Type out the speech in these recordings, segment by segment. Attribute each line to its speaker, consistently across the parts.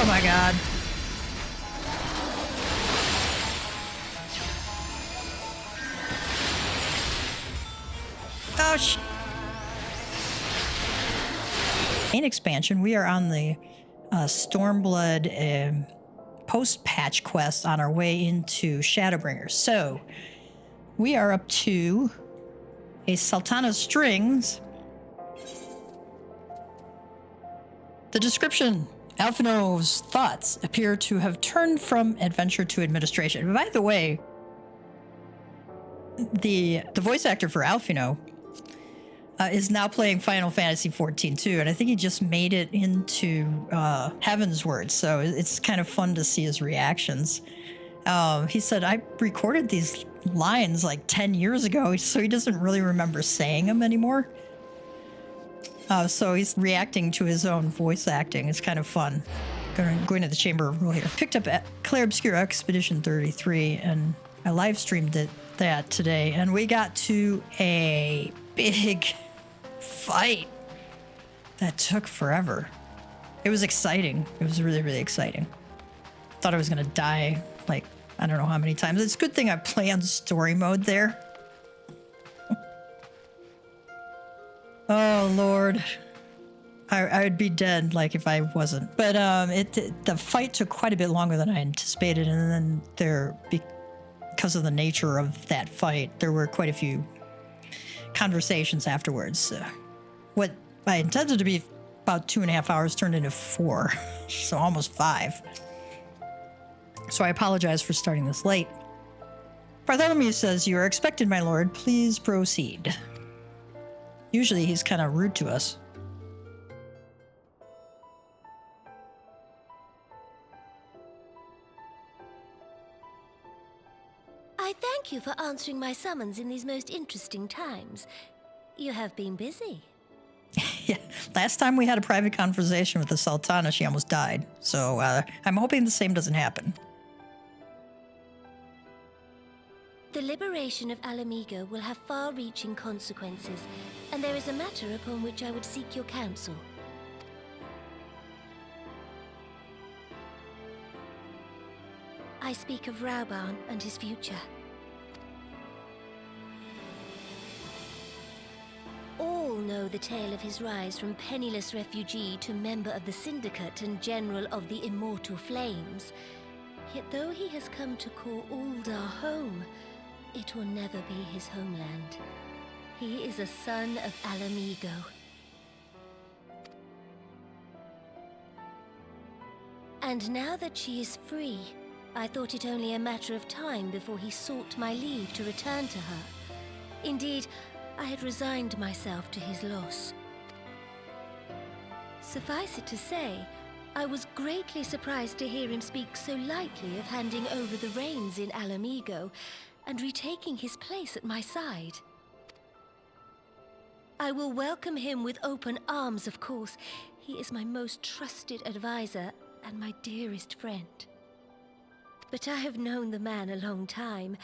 Speaker 1: Oh my god. Oh sh. Main expansion, we are on the Stormblood post-patch quest on our way into Shadowbringers. So, we are up to a Sultana strings. The description: Alphino's thoughts appear to have turned from adventure to administration. By the way, the voice actor for Alphino is now playing Final Fantasy XIV too, and I think he just made it into Heaven's Word, so it's kind of fun to see his reactions. He said, I recorded these lines like 10 years ago, so he doesn't really remember saying them anymore. So he's reacting to his own voice acting. It's kind of fun. Going to the Chamber of Rule here. Picked up Clair Obscure Expedition 33, and I live streamed that today, and we got to a big fight that took forever. It was exciting. It was really, really exciting. Thought I was going to die, like, I don't know how many times. It's a good thing I play on story mode there. Oh, Lord. I would be dead, like, if I wasn't. But the fight took quite a bit longer than I anticipated, and then because of the nature of that fight, there were quite a few conversations afterwards. What I intended to be about 2.5 hours turned into 4, so almost 5. So I apologize for starting this late. Bartholomew says, "You are expected, my lord. Please proceed." Usually he's kind of rude to us.
Speaker 2: I thank you for answering my summons in these most interesting times. You have been busy.
Speaker 1: Yeah, last time we had a private conversation with the Sultana, she almost died. So I'm hoping the same doesn't happen.
Speaker 2: The liberation of Ala Mhigo will have far-reaching consequences, and there is a matter upon which I would seek your counsel. I speak of Rauban and his future. All know the tale of his rise from penniless refugee to member of the Syndicate and General of the Immortal Flames. Yet though he has come to call Ul'dah home, it will never be his homeland. He is a son of Ala Mhigo. And now that she is free, I thought it only a matter of time before he sought my leave to return to her. Indeed, I had resigned myself to his loss. Suffice it to say, I was greatly surprised to hear him speak so lightly of handing over the reins in Ala Mhigo and retaking his place at my side. I will welcome him with open arms, of course. He is my most trusted advisor and my dearest friend. But I have known the man a long time,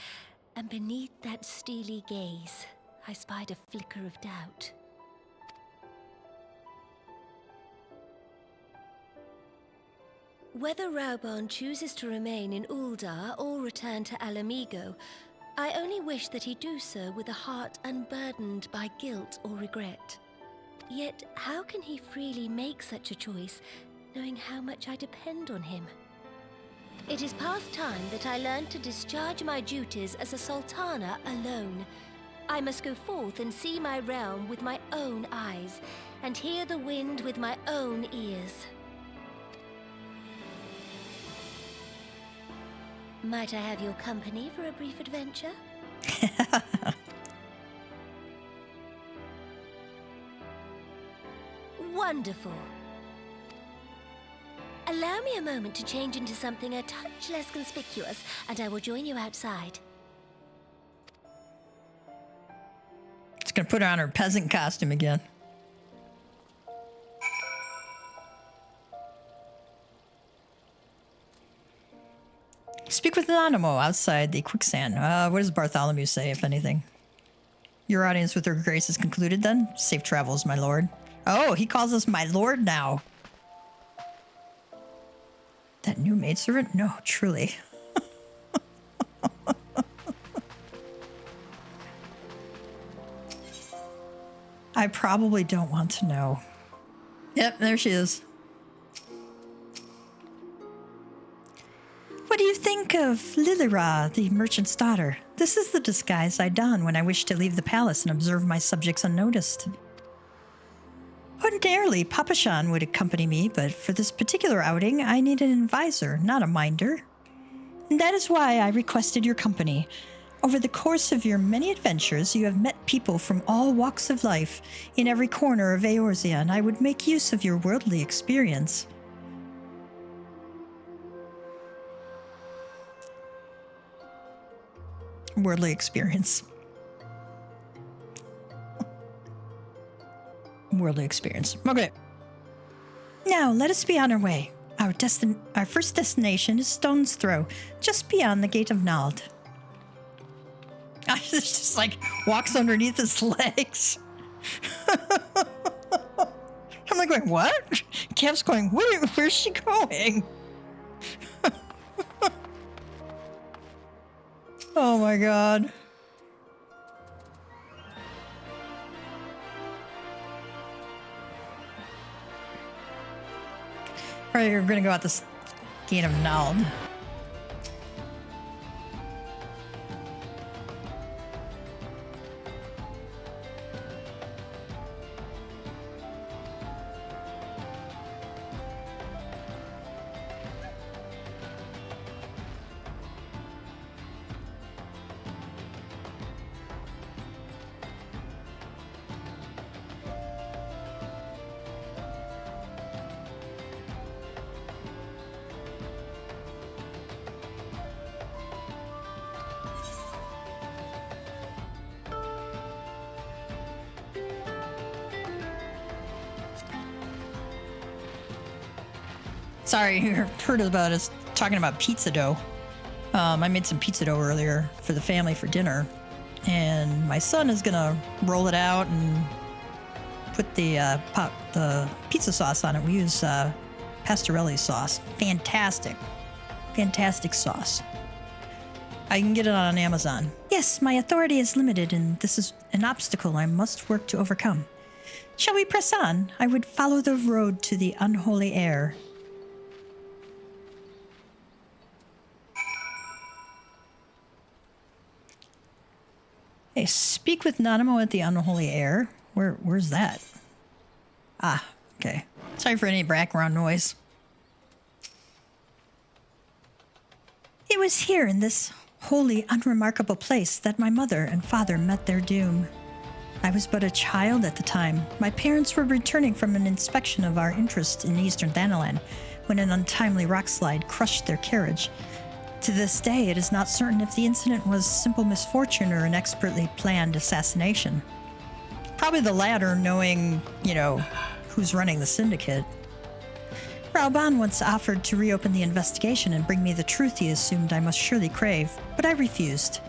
Speaker 2: and beneath that steely gaze, I spied a flicker of doubt. Whether Rauban chooses to remain in Ul'dah or return to Ala Mhigo, I only wish that he do so with a heart unburdened by guilt or regret. Yet, how can he freely make such a choice, knowing how much I depend on him? It is past time that I learned to discharge my duties as a Sultana alone. I must go forth and see my realm with my own eyes, and hear the wind with my own ears. Might I have your company for a brief adventure? Wonderful. Allow me a moment to change into something a touch less conspicuous, and I will join you outside.
Speaker 1: It's gonna put her on her peasant costume again. Speak with Anonymous outside the quicksand. What does Bartholomew say, if anything? Your audience with her grace is concluded then? Safe travels, my lord. Oh, he calls us my lord now. that new maidservant? No, truly. I probably don't want to know. Yep, there she is. What do you think of Lilira, the merchant's daughter? This is the disguise I don when I wish to leave the palace and observe my subjects unnoticed. Ordinarily, Papashan would accompany me, but for this particular outing, I need an advisor, not a minder. And that is why I requested your company. Over the course of your many adventures, you have met people from all walks of life in every corner of Eorzea, and I would make use of your worldly experience. Worldly experience. Worldly experience. Okay. Now, let us be on our way. Our first destination is Stone's Throw, just beyond the Gate of Nald. It's just like walks underneath his legs. I'm like going, what? Kev's going, where's she going? Oh my god. Alright, we're gonna go out this Gate of Nald. Sorry, you heard about us talking about pizza dough. I made some pizza dough earlier for the family for dinner, and my son is gonna roll it out and put the pizza sauce on it. We use pastorelli sauce. Fantastic sauce. I can get it on Amazon. Yes, my authority is limited, and this is an obstacle I must work to overcome. Shall we press on? I would follow the road to the unholy air. Hey, speak with Nanamo at the unholy air. Where's that? Ah, okay. Sorry for any background noise. It was here in this holy, unremarkable place that my mother and father met their doom. I was but a child at the time. My parents were returning from an inspection of our interest in eastern Thanalan when an untimely rockslide crushed their carriage. To this day, it is not certain if the incident was simple misfortune or an expertly planned assassination. Probably the latter, knowing, who's running the syndicate. Raoban once offered to reopen the investigation and bring me the truth he assumed I must surely crave, but I refused.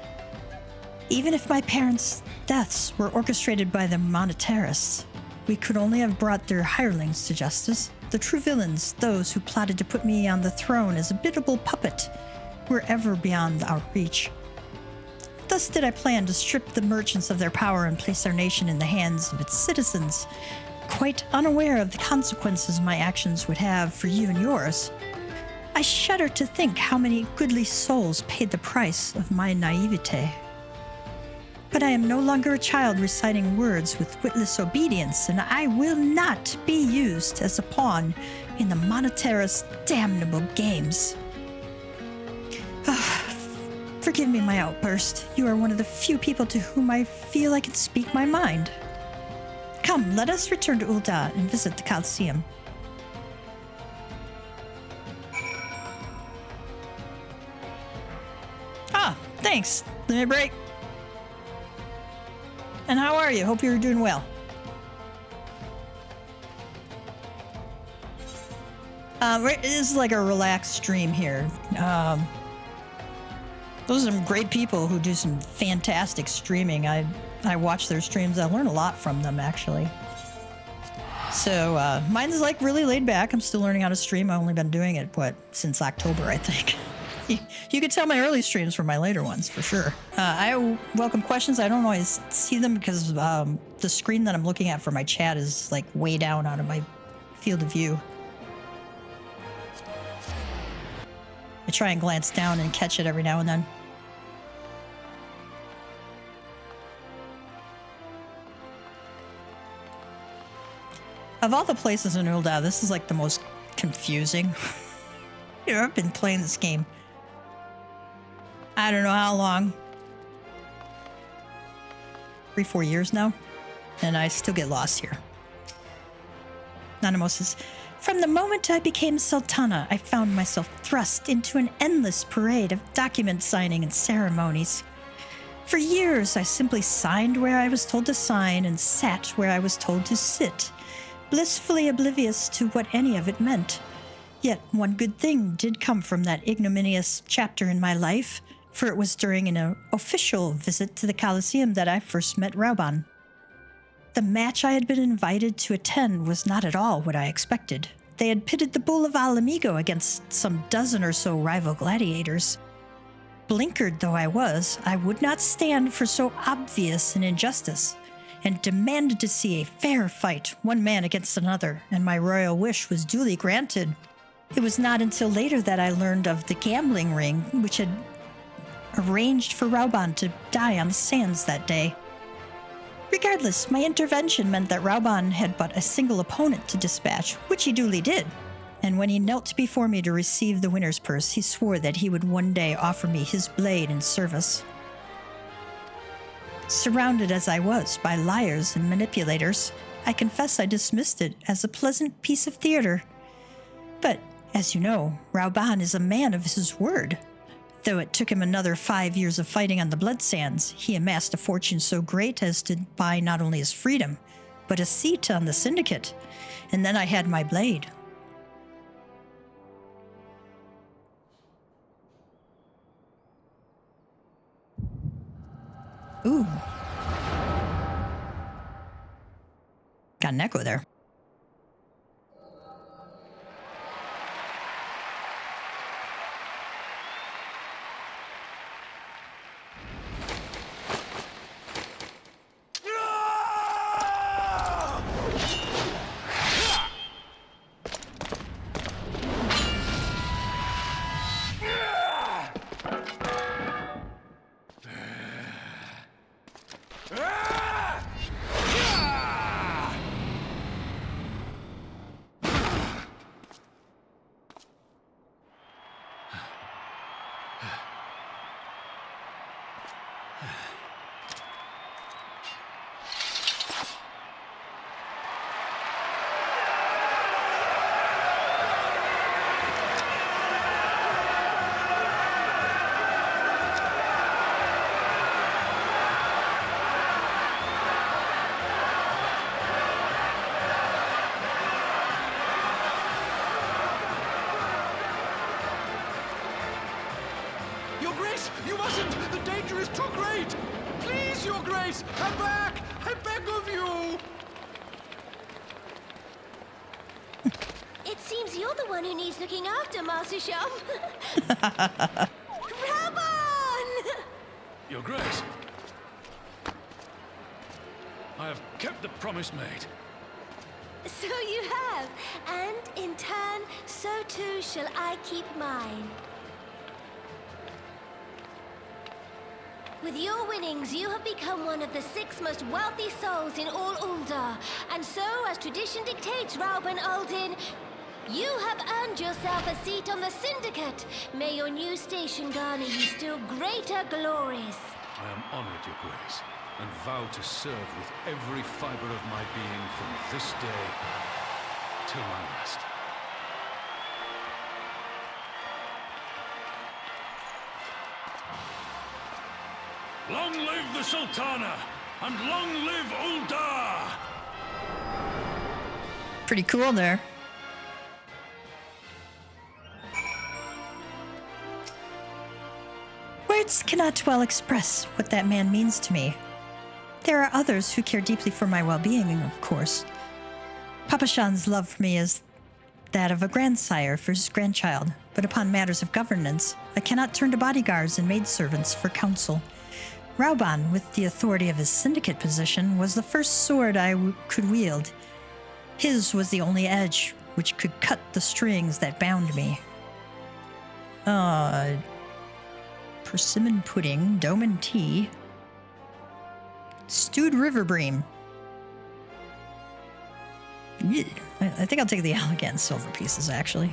Speaker 1: Even if my parents' deaths were orchestrated by the monetarists, we could only have brought their hirelings to justice. The true villains, those who plotted to put me on the throne as a biddable puppet, were ever beyond our reach. Thus did I plan to strip the merchants of their power and place our nation in the hands of its citizens, quite unaware of the consequences my actions would have for you and yours. I shudder to think how many goodly souls paid the price of my naivete. But I am no longer a child reciting words with witless obedience, and I will not be used as a pawn in the monetarist damnable games. Forgive me my outburst. You are one of the few people to whom I feel I can speak my mind. Come, let us return to Ul'dah and visit the Coliseum. Ah, thanks. Let me break. And how are you? Hope you're doing well. This is like a relaxed stream here. Those are some great people who do some fantastic streaming. I watch their streams. I learn a lot from them, actually. So mine's like really laid back. I'm still learning how to stream. I've only been doing it, since October, I think. You could tell my early streams from my later ones, for sure. I welcome questions. I don't always see them because the screen that I'm looking at for my chat is like way down out of my field of view. I try and glance down and catch it every now and then. Of all the places in Ul'dah, this is like the most confusing. You know, I've been playing this game I don't know how long. 3-4 years now. And I still get lost here. Nanimo says, from the moment I became Sultana, I found myself thrust into an endless parade of document signing and ceremonies. For years, I simply signed where I was told to sign and sat where I was told to sit, blissfully oblivious to what any of it meant. Yet one good thing did come from that ignominious chapter in my life, for it was during an official visit to the Colosseum that I first met Rauban. The match I had been invited to attend was not at all what I expected. They had pitted the bull of Ala Mhigo against some dozen or so rival gladiators. Blinkered though I was, I would not stand for so obvious an injustice, and demanded to see a fair fight, one man against another, and my royal wish was duly granted. It was not until later that I learned of the gambling ring, which had arranged for Rauban to die on the sands that day. Regardless, my intervention meant that Rauban had but a single opponent to dispatch, which he duly did. And when he knelt before me to receive the winner's purse, he swore that he would one day offer me his blade in service. Surrounded as I was by liars and manipulators, I confess I dismissed it as a pleasant piece of theater. But, as you know, Rauban is a man of his word. Though it took him another 5 years of fighting on the blood sands, he amassed a fortune so great as to buy not only his freedom, but a seat on the syndicate. And then I had my blade. Ooh. Got an echo there.
Speaker 3: You mustn't! The danger is too great! Please, Your Grace, come back! I beg of you!
Speaker 2: It seems you're the one who needs looking after, Master Shum. Rauban!
Speaker 3: Your Grace, I have kept the promise made.
Speaker 2: So you have, and in turn, so too shall I keep mine. With your winnings, you have become one of the 6 most wealthy souls in all Ul'dah. And so, as tradition dictates, Rauban Uldin, you have earned yourself a seat on the Syndicate. May your new station garner you still greater glories.
Speaker 3: I am honored, Your Grace, and vow to serve with every fiber of my being from this day till my last. Long live the Sultana, and long live Ul'dah!
Speaker 1: Pretty cool there. Words cannot well express what that man means to me. There are others who care deeply for my well-being, of course. Papashan's love for me is that of a grandsire for his grandchild, but upon matters of governance, I cannot turn to bodyguards and maidservants for counsel. Rauban, with the authority of his syndicate position, was the first sword I could wield. His was the only edge which could cut the strings that bound me. Persimmon pudding, Doman tea, stewed river bream. Yeah, I think I'll take the elegant silver pieces, actually.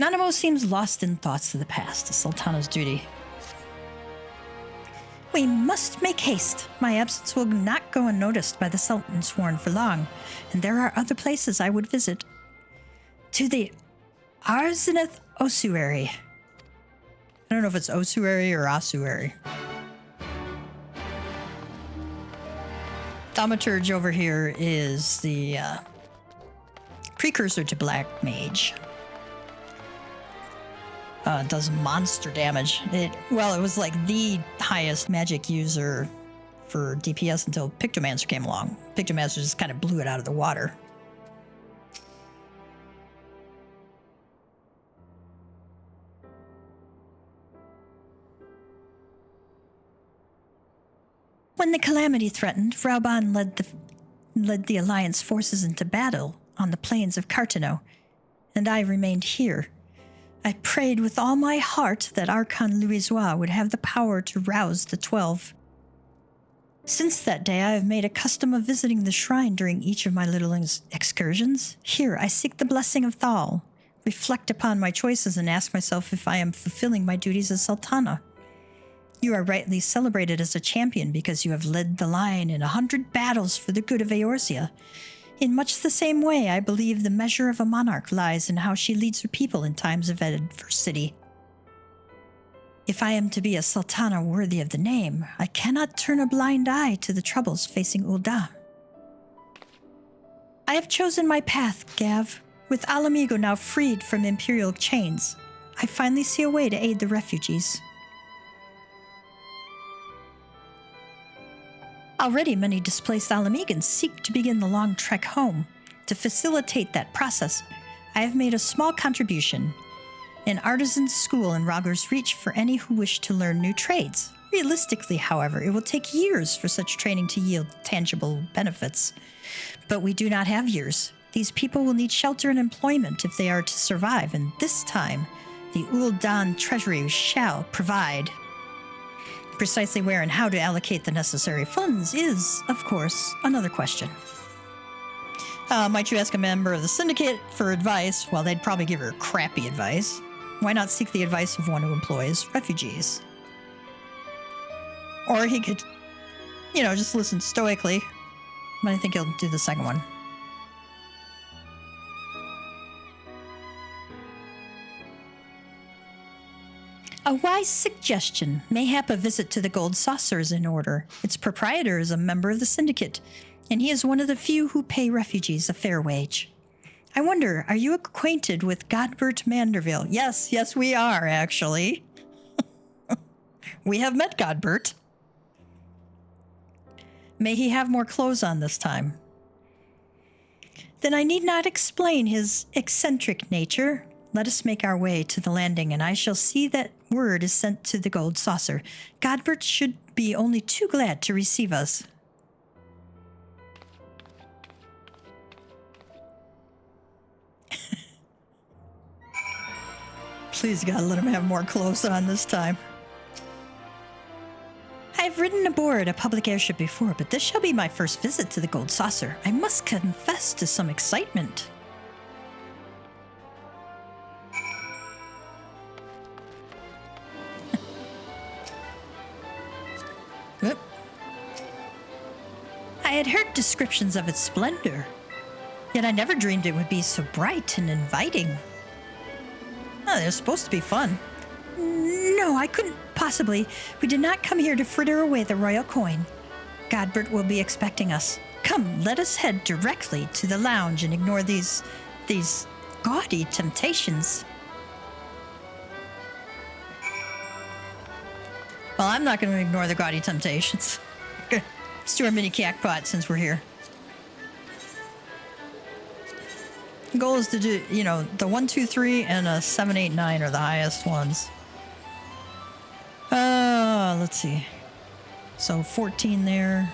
Speaker 1: Nanamo seems lost in thoughts of the past, the Sultana's duty. We must make haste. My absence will not go unnoticed by the Sultan sworn for long, and there are other places I would visit. To the Arzeneth Ossuary. I don't know if it's ossuary or ossuary. Thaumaturge over here is the precursor to Black Mage. Does monster damage. It was like the highest magic user for DPS until Pictomancer came along. Pictomancer just kind of blew it out of the water. When the calamity threatened, Rauban led the Alliance forces into battle on the plains of Cartano, and I remained here. I prayed with all my heart that Archon Louisoix would have the power to rouse the 12. Since that day, I have made a custom of visiting the shrine during each of my little excursions. Here, I seek the blessing of Thal, reflect upon my choices, and ask myself if I am fulfilling my duties as Sultana. You are rightly celebrated as a champion because you have led the line in 100 battles for the good of Eorzea. In much the same way, I believe the measure of a monarch lies in how she leads her people in times of adversity. If I am to be a Sultana worthy of the name, I cannot turn a blind eye to the troubles facing Ul'dah. I have chosen my path, Gav. With Ala Mhigo now freed from imperial chains, I finally see a way to aid the refugees. Already many displaced Ala Mhigans seek to begin the long trek home. To facilitate that process, I have made a small contribution, an artisan's school in Rogger's Reach for any who wish to learn new trades. Realistically, however, it will take years for such training to yield tangible benefits. But we do not have years. These people will need shelter and employment if they are to survive, and this time, the Ul'dah treasury shall provide. Precisely where and how to allocate the necessary funds is, of course, another question. Might you ask a member of the syndicate for advice? Well, they'd probably give her crappy advice. Why not seek the advice of one who employs refugees? Or he could, just listen stoically. But I think he'll do the second one. A wise suggestion. Mayhap a visit to the Gold Saucer is in order. Its proprietor is a member of the syndicate, and he is one of the few who pay refugees a fair wage. I wonder, are you acquainted with Godbert Manderville? Yes, we are, actually. We have met Godbert. May he have more clothes on this time. Then I need not explain his eccentric nature. Let us make our way to the landing, and I shall see that word is sent to the Gold Saucer. Godbert should be only too glad to receive us. Please, God, let him have more clothes on this time. I've ridden aboard a public airship before, but this shall be my first visit to the Gold Saucer. I must confess to some excitement. I had heard descriptions of its splendor, yet I never dreamed it would be so bright and inviting. Oh, they're supposed to be fun. No, I couldn't possibly. We did not come here to fritter away the royal coin. Godbert will be expecting us. Come, let us head directly to the lounge and ignore these gaudy temptations. Well, I'm not going to ignore the gaudy temptations. Let's do our mini jackpot since we're here. The goal is to do, you know, the 1, 2, 3 and a 7, 8, 9 are the highest ones. Let's see. So 14 there.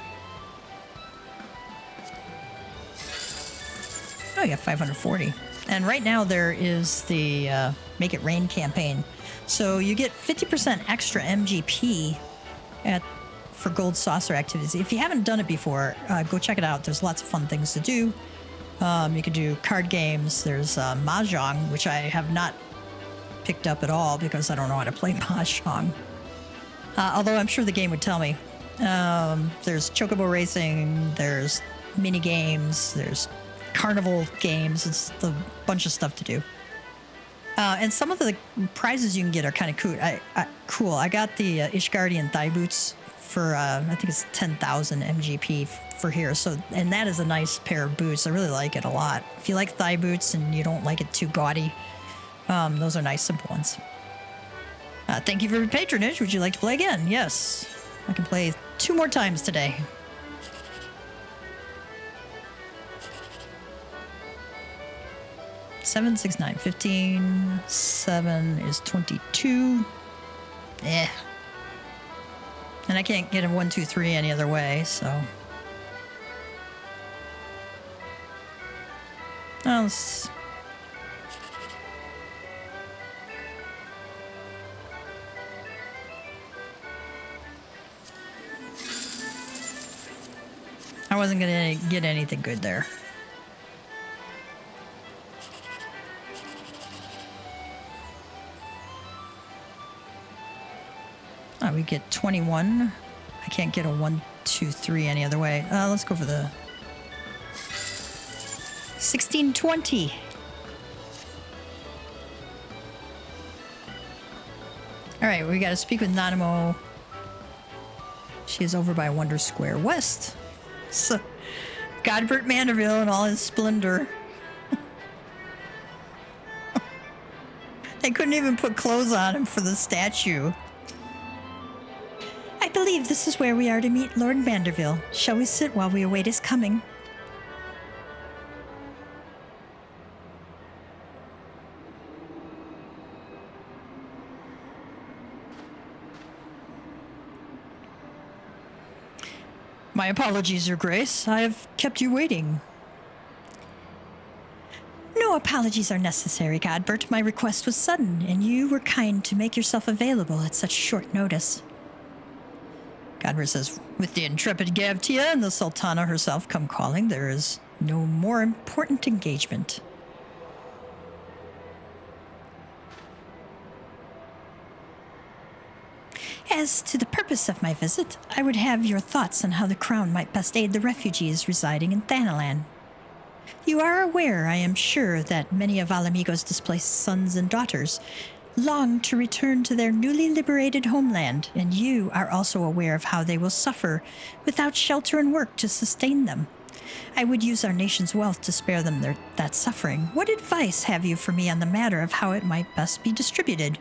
Speaker 1: Oh, you got 540. And right now there is the Make It Rain campaign. So you get 50% extra MGP for gold saucer activities. If you haven't done it before, go check it out. There's lots of fun things to do. You can do card games. There's Mahjong, which I have not picked up at all because I don't know how to play Mahjong. Although I'm sure the game would tell me. There's chocobo racing, there's mini games, there's carnival games. It's a bunch of stuff to do. And some of the prizes you can get are kind of cool. I got the Ishgardian thigh boots for, I think it's 10,000 MGP for here. So, and that is a nice pair of boots. I really like it a lot. If you like thigh boots and you don't like it too gaudy, those are nice, simple ones. Thank you for your patronage. Would you like to play again? Yes. I can play 2 more times today. Seven, 6, 9, 15. 7 is 22. Eh. And I can't get a 1, 2, 3 any other way, so. Oh, I wasn't going to get anything good there. Oh, we get 21. I can't get a 1, 2, 3 any other way. Let's go for the 1620. All right, we got to speak with Nanamo. She is over by Wonder Square West. So, Godbert Manderville in all his splendor. They couldn't even put clothes on him for the statue. I believe this is where we are to meet Lord Manderville. Shall we sit while we await his coming? My apologies, Your Grace. I have kept you waiting. No apologies are necessary, Godbert. My request was sudden, and you were kind to make yourself available at such short notice. Godbert says, with the intrepid Gavtia and the Sultana herself come calling, there is no more important engagement. As to the purpose of my visit, I would have your thoughts on how the Crown might best aid the refugees residing in Thanalan. You are aware, I am sure, that many of Ala Mhigo's displaced sons and daughters long to return to their newly liberated homeland, and you are also aware of how they will suffer without shelter and work to sustain them. I would use our nation's wealth to spare them that suffering. What advice have you for me on the matter of how it might best be distributed?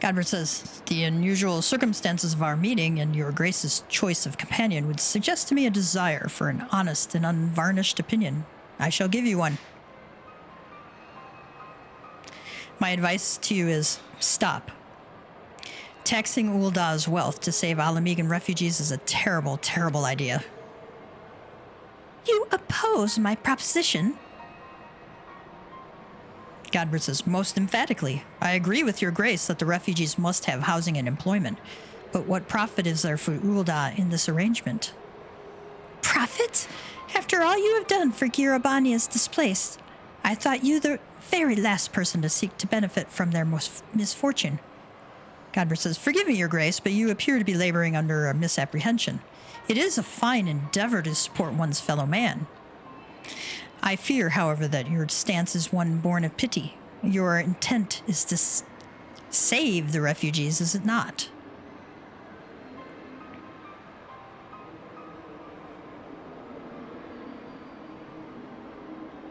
Speaker 1: Godbert says, the unusual circumstances of our meeting and your Grace's choice of companion would suggest to me a desire for an honest and unvarnished opinion. I shall give you one. My advice to you is stop. Taxing Uldah's wealth to save Ala Mhigan refugees is a terrible, terrible idea. You oppose my proposition? Godbert says, most emphatically, I agree with your Grace that the refugees must have housing and employment. But what profit is there for Uldah in this arrangement? Profit? After all you have done for Girabania's displaced, I thought you the very last person to seek to benefit from their misfortune. Godbert says, forgive me, your Grace, but you appear to be laboring under a misapprehension. It is a fine endeavor to support one's fellow man. I fear, however, that your stance is one born of pity. Your intent is to save the refugees, is it not?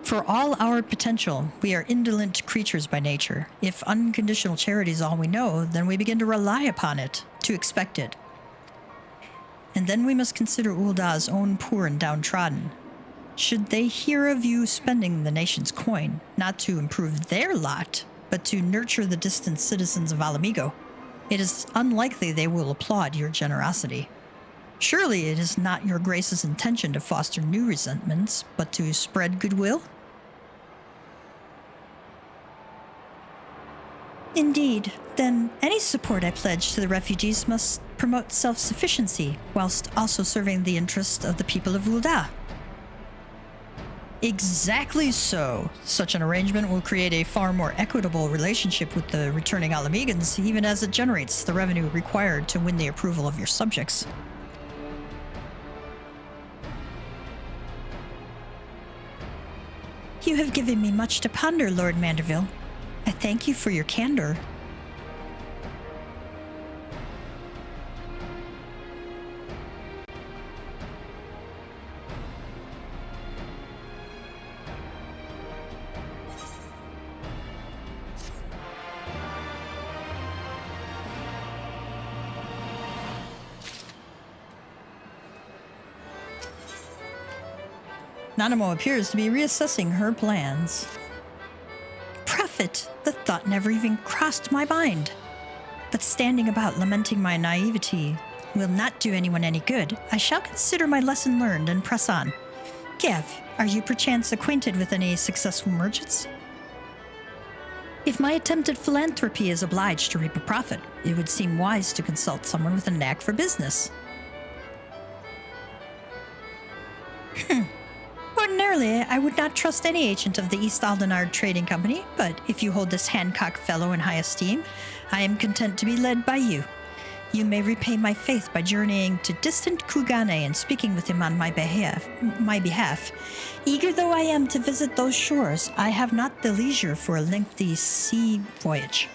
Speaker 1: For all our potential, we are indolent creatures by nature. If unconditional charity is all we know, then we begin to rely upon it, to expect it. And then we must consider Ul'dah's own poor and downtrodden. Should they hear of you spending the nation's coin, not to improve their lot, but to nurture the distant citizens of Ala Mhigo, it is unlikely they will applaud your generosity. Surely it is not your grace's intention to foster new resentments, but to spread goodwill? Indeed. Then any support I pledge to the refugees must promote self-sufficiency, whilst also serving the interests of the people of Ul'dah. Exactly so. Such an arrangement will create a far more equitable relationship with the returning Ala Mhigans, even as it generates the revenue required to win the approval of your subjects. You have given me much to ponder, Lord Manderville. I thank you for your candor. Nanamo appears to be reassessing her plans. Prophet, the thought never even crossed my mind. But standing about lamenting my naivety will not do anyone any good. I shall consider my lesson learned and press on. Gav, are you perchance acquainted with any successful merchants? If my attempted philanthropy is obliged to reap a profit, it would seem wise to consult someone with a knack for business. Ordinarily, I would not trust any agent of the East Aldenard Trading Company, but if you hold this Hancock fellow in high esteem, I am content to be led by you. You may repay my faith by journeying to distant Kugane and speaking with him on my behalf. Eager though I am to visit those shores, I have not the leisure for a lengthy sea voyage.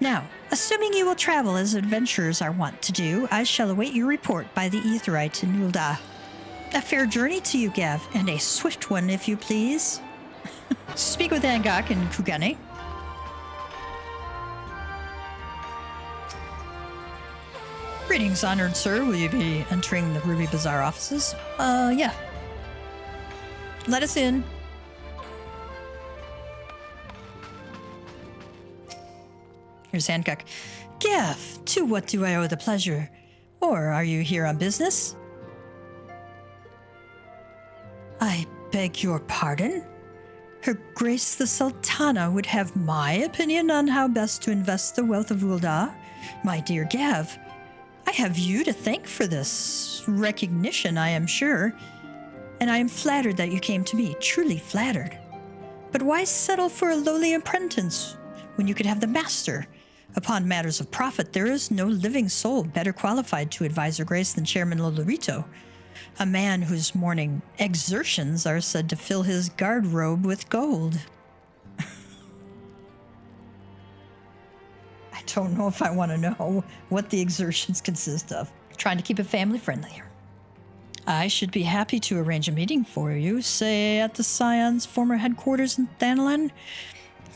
Speaker 1: Now, assuming you will travel as adventurers are wont to do, I shall await your report by the Aetheryte in Ul'dah. A fair journey to you, Gav, and a swift one, if you please. Speak with Angok and Kugane. Greetings, honored sir. Will you be entering the Ruby Bazaar offices? Yeah. Let us in. Here's Hancock. Gav, to what do I owe the pleasure? Or are you here on business? I beg your pardon? Her Grace the Sultana would have my opinion on how best to invest the wealth of Ul'dah? My dear Gav, I have you to thank for this recognition, I am sure, and I am flattered that you came to me, truly flattered. But why settle for a lowly apprentice when you could have the master? Upon matters of profit, there is no living soul better qualified to advise Her Grace than Chairman Lolorito, a man whose morning exertions are said to fill his guard robe with gold. I don't know if I want to know what the exertions consist of. Trying to keep it family friendly here. I should be happy to arrange a meeting for you, say at the Scion's former headquarters in Thanalan.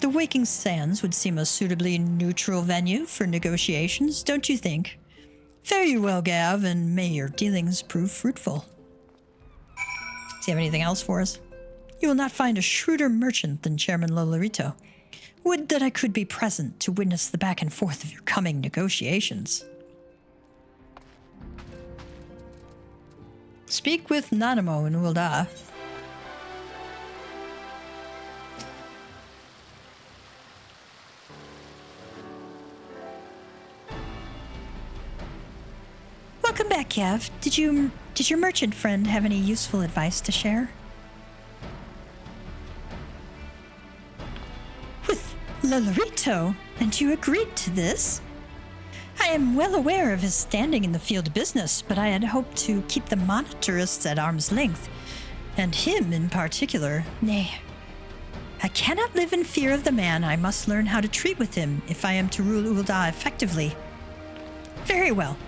Speaker 1: The Waking Sands would seem a suitably neutral venue for negotiations, don't you think? Fare you well, Gav, and may your dealings prove fruitful. Do you have anything else for us? You will not find a shrewder merchant than Chairman Lolorito. Would that I could be present to witness the back and forth of your coming negotiations. Speak with Nanamo in Ul'dah. Welcome back, Gav. Did your merchant friend have any useful advice to share? With Lolorito? And you agreed to this? I am well aware of his standing in the field of business, but I had hoped to keep the monetarists at arm's length, and him in particular. Nay, I cannot live in fear of the man. I must learn how to treat with him if I am to rule Ul'dah effectively. Very well.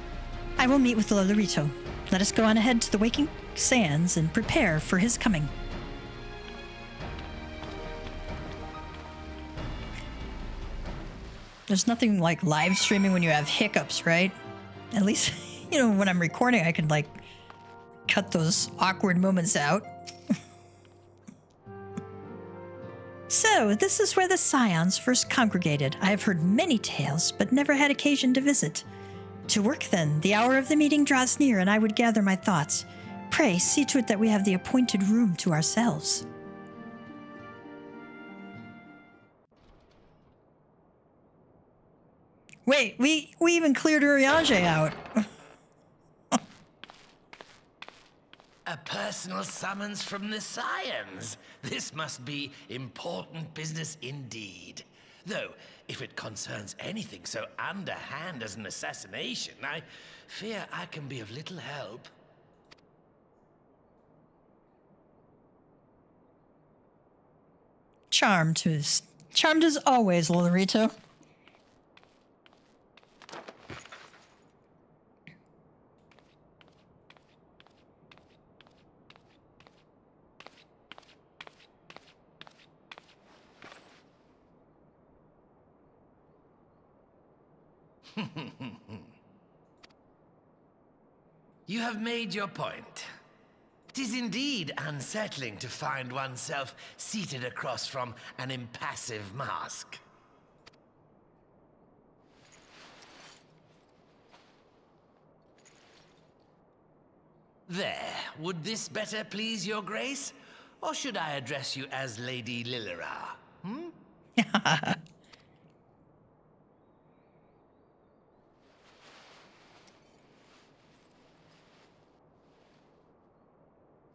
Speaker 1: I will meet with Lolorito. Let us go on ahead to the Waking Sands and prepare for his coming. There's nothing like live streaming when you have hiccups, right? At least, you know, when I'm recording, I can like cut those awkward moments out. So, this is where the Scions first congregated. I have heard many tales, but never had occasion to visit. To work then, the hour of the meeting draws near, and I would gather my thoughts. Pray, see to it that we have the appointed room to ourselves. Wait, we even cleared Urianger out.
Speaker 4: A personal summons from the Scions. This must be important business indeed. Though, if it concerns anything so underhand as an assassination, I fear I can be of little help.
Speaker 1: Charmed as always, Lolorito.
Speaker 4: You have made your point. 'Tis indeed unsettling to find oneself seated across from an impassive mask. There, would this better please your grace? Or should I address you as Lady Lilira?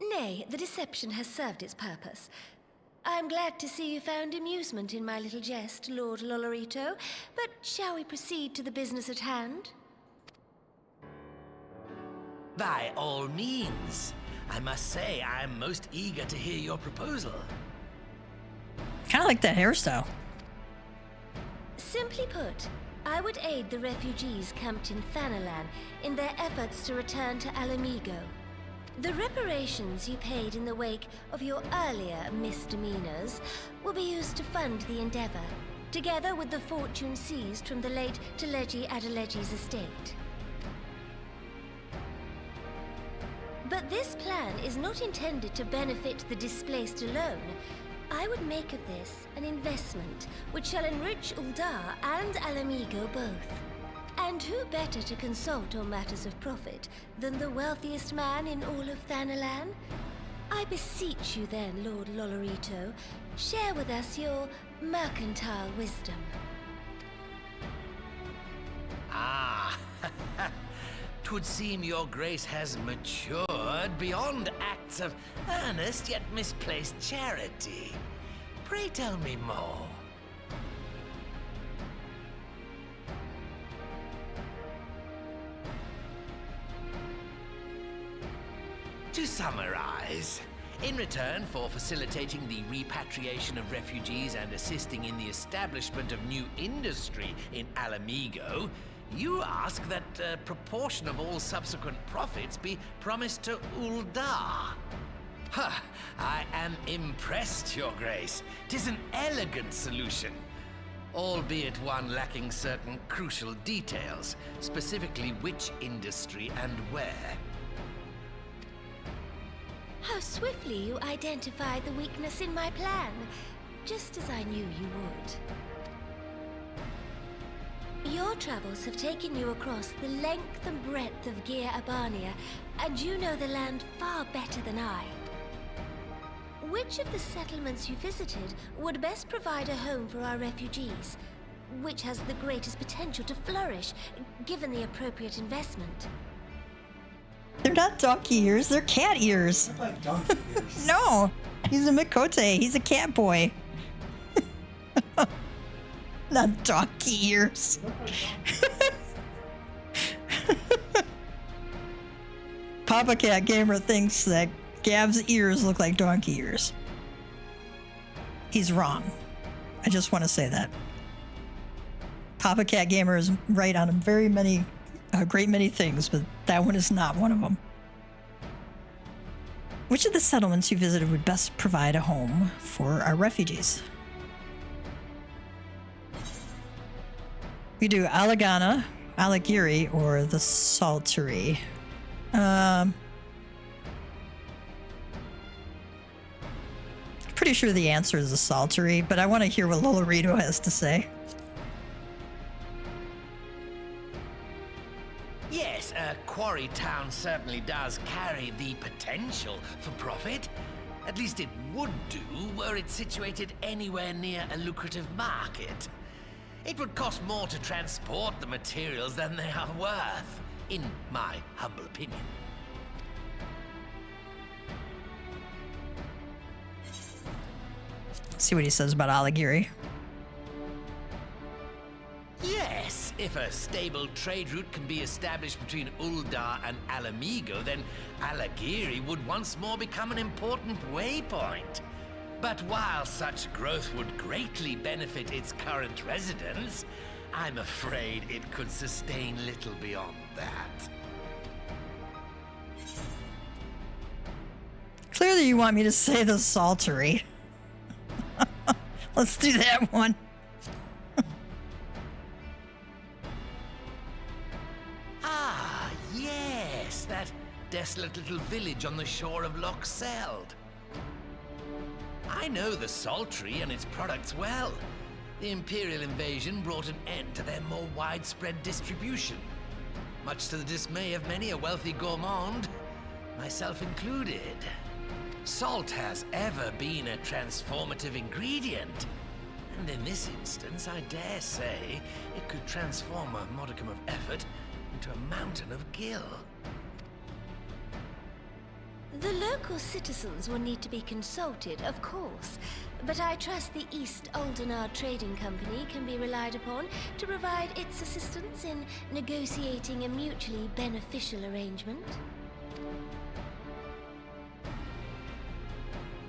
Speaker 2: Nay, the deception has served its purpose. I'm glad to see you found amusement in my little jest, Lord Lolorito, but shall we proceed to the business at hand?
Speaker 4: By all means. I must say, I'm most eager to hear your proposal.
Speaker 1: Kind of like that hairstyle.
Speaker 2: Simply put, I would aid the refugees camped in Thanalan in their efforts to return to Ala Mhigo. The reparations you paid in the wake of your earlier misdemeanors will be used to fund the endeavor, together with the fortune seized from the late Teleji Adeleji's estate. But this plan is not intended to benefit the displaced alone. I would make of this an investment which shall enrich Uldar and Ala Mhigo both. And who better to consult on matters of profit than the wealthiest man in all of Thanalan? I beseech you then, Lord Lolorito, share with us your mercantile wisdom.
Speaker 4: Ah, 'twould seem your grace has matured beyond acts of earnest yet misplaced charity. Pray tell me more. To summarize, in return for facilitating the repatriation of refugees and assisting in the establishment of new industry in Ala Mhigo, you ask that a proportion of all subsequent profits be promised to Uldar. Huh, I am impressed, Your Grace. 'Tis an elegant solution, albeit one lacking certain crucial details, specifically which industry and where.
Speaker 2: How swiftly you identified the weakness in my plan, just as I knew you would. Your travels have taken you across the length and breadth of Gir Abania, and you know the land far better than I. Which of the settlements you visited would best provide a home for our refugees? Which has the greatest potential to flourish, given the appropriate investment?
Speaker 1: They're not donkey ears, they're cat ears.
Speaker 5: Look like donkey ears.
Speaker 1: No, he's a Mikote, he's a cat boy. Not donkey ears. Papa Cat Gamer thinks that Gav's ears look like donkey ears. He's wrong. I just want to say that. Papa Cat Gamer is right on a great many things, but that one is not one of them. Which of the settlements you visited would best provide a home for our refugees? We do Alagana, Alagiri, or the Saltery. Pretty sure the answer is the Saltery, but I want to hear what Lolorito has to say.
Speaker 4: Yes, Quarry Town certainly does carry the potential for profit. At least it would do were it situated anywhere near a lucrative market. It would cost more to transport the materials than they are worth, in my humble opinion.
Speaker 1: See what he says about Alagiri.
Speaker 4: Yes, if a stable trade route can be established between Uldar and Ala Mhigo, then Alagiri would once more become an important waypoint. But while such growth would greatly benefit its current residents, I'm afraid it could sustain little beyond that.
Speaker 1: Clearly you want me to say the Saltery. Let's do that one.
Speaker 4: Ah, yes, that desolate little village on the shore of Loch Seld. I know the Saltery and its products well. The Imperial invasion brought an end to their more widespread distribution, much to the dismay of many a wealthy gourmand, myself included. Salt has ever been a transformative ingredient, and in this instance, I dare say, it could transform a modicum of effort into a mountain of gill.
Speaker 2: The local citizens will need to be consulted, of course, but I trust the East Aldenar Trading Company can be relied upon to provide its assistance in negotiating a mutually beneficial arrangement.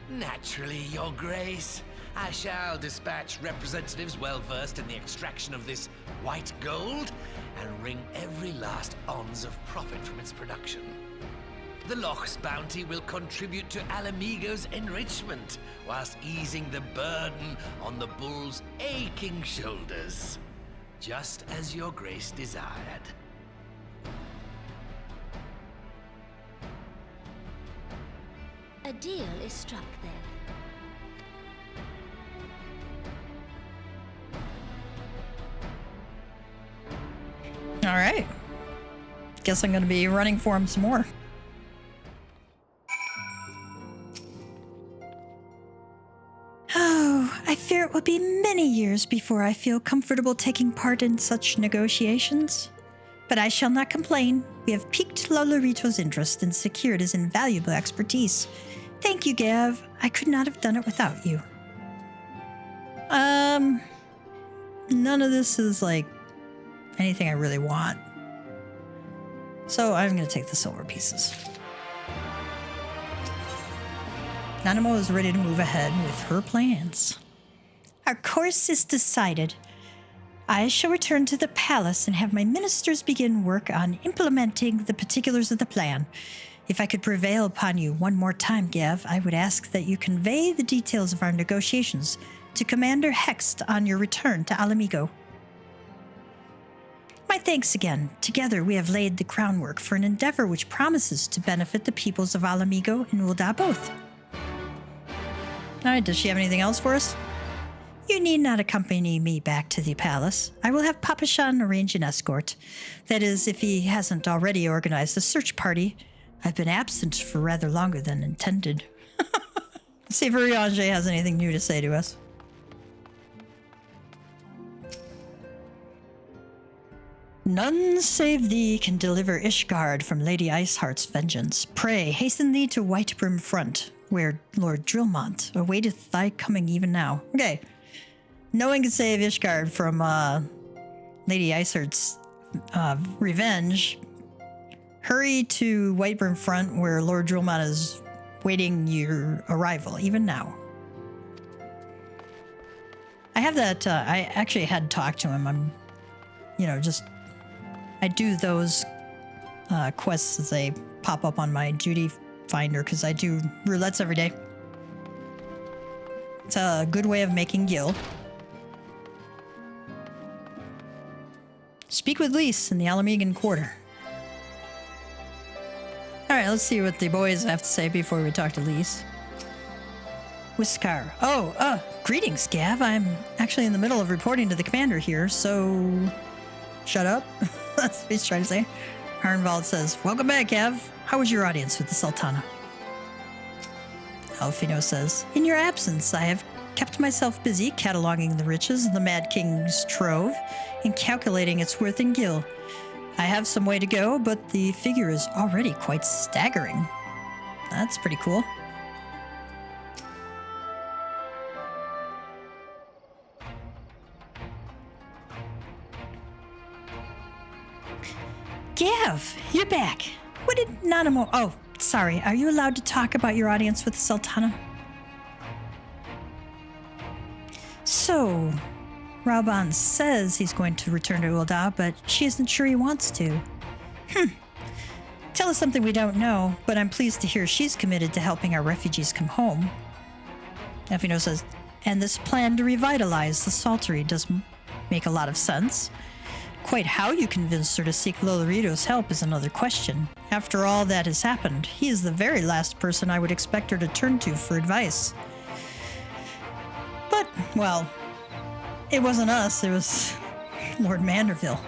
Speaker 4: Naturally, Your Grace. I shall dispatch representatives well-versed in the extraction of this white gold and wring every last ounce of profit from its production. The Loch's bounty will contribute to Ala Mhigo's enrichment, whilst easing the burden on the bull's aching shoulders, just as Your Grace desired.
Speaker 2: A deal is struck then.
Speaker 1: All right. Guess I'm going to be running for him some more. Oh, I fear it will be many years before I feel comfortable taking part in such negotiations. But I shall not complain. We have piqued Lolorito's interest and secured his invaluable expertise. Thank you, Gav. I could not have done it without you. None of this is like anything I really want. So I'm going to take the silver pieces. Nanamo is ready to move ahead with her plans. Our course is decided. I shall return to the palace and have my ministers begin work on implementing the particulars of the plan. If I could prevail upon you one more time, Gav, I would ask that you convey the details of our negotiations to Commander Hext on your return to Ala Mhigo. My thanks again. Together we have laid the groundwork for an endeavor which promises to benefit the peoples of Ala Mhigo and Ul'dah both. Alright, does she have anything else for us? You need not accompany me back to the palace. I will have Papa Shan arrange an escort. That is, if he hasn't already organized a search party. I've been absent for rather longer than intended. See if Urianger has anything new to say to us. None save thee can deliver Ishgard from Lady Iceheart's vengeance. Pray, hasten thee to Whitebrim Front, where Lord Drillmont awaiteth thy coming even now. Okay. No one can save Ishgard from Lady Iceheart's revenge. Hurry to Whitebrim Front, where Lord Drillmont is waiting your arrival, even now. I have that, I actually had talked to him. I'm, I do those quests as they pop up on my duty finder, because I do roulettes every day. It's a good way of making gil. Speak with Lise in the Ala Mhigo quarter. Alright, let's see what the boys have to say before we talk to Lise. Whiskar. Oh, greetings, Gav. I'm actually in the middle of reporting to the commander here, so... Shut up. That's what he's trying to say. Arnvald says, welcome back, Gav. How was your audience with the Sultana? Alfino says, in your absence, I have kept myself busy cataloging the riches of the Mad King's trove and calculating its worth in gil. I have some way to go, but the figure is already quite staggering. That's pretty cool. Gav, you're back. What did Nanamo... Oh, sorry. Are you allowed to talk about your audience with the Sultana? So, Rauban says he's going to return to Ul'dah, but she isn't sure he wants to. Tell us something we don't know, but I'm pleased to hear she's committed to helping our refugees come home. Efino says, and this plan to revitalize the Saltery does make a lot of sense. Quite how you convinced her to seek Lolorito's help is another question. After all that has happened, he is the very last person I would expect her to turn to for advice. But, well, it wasn't us, it was Lord Manderville.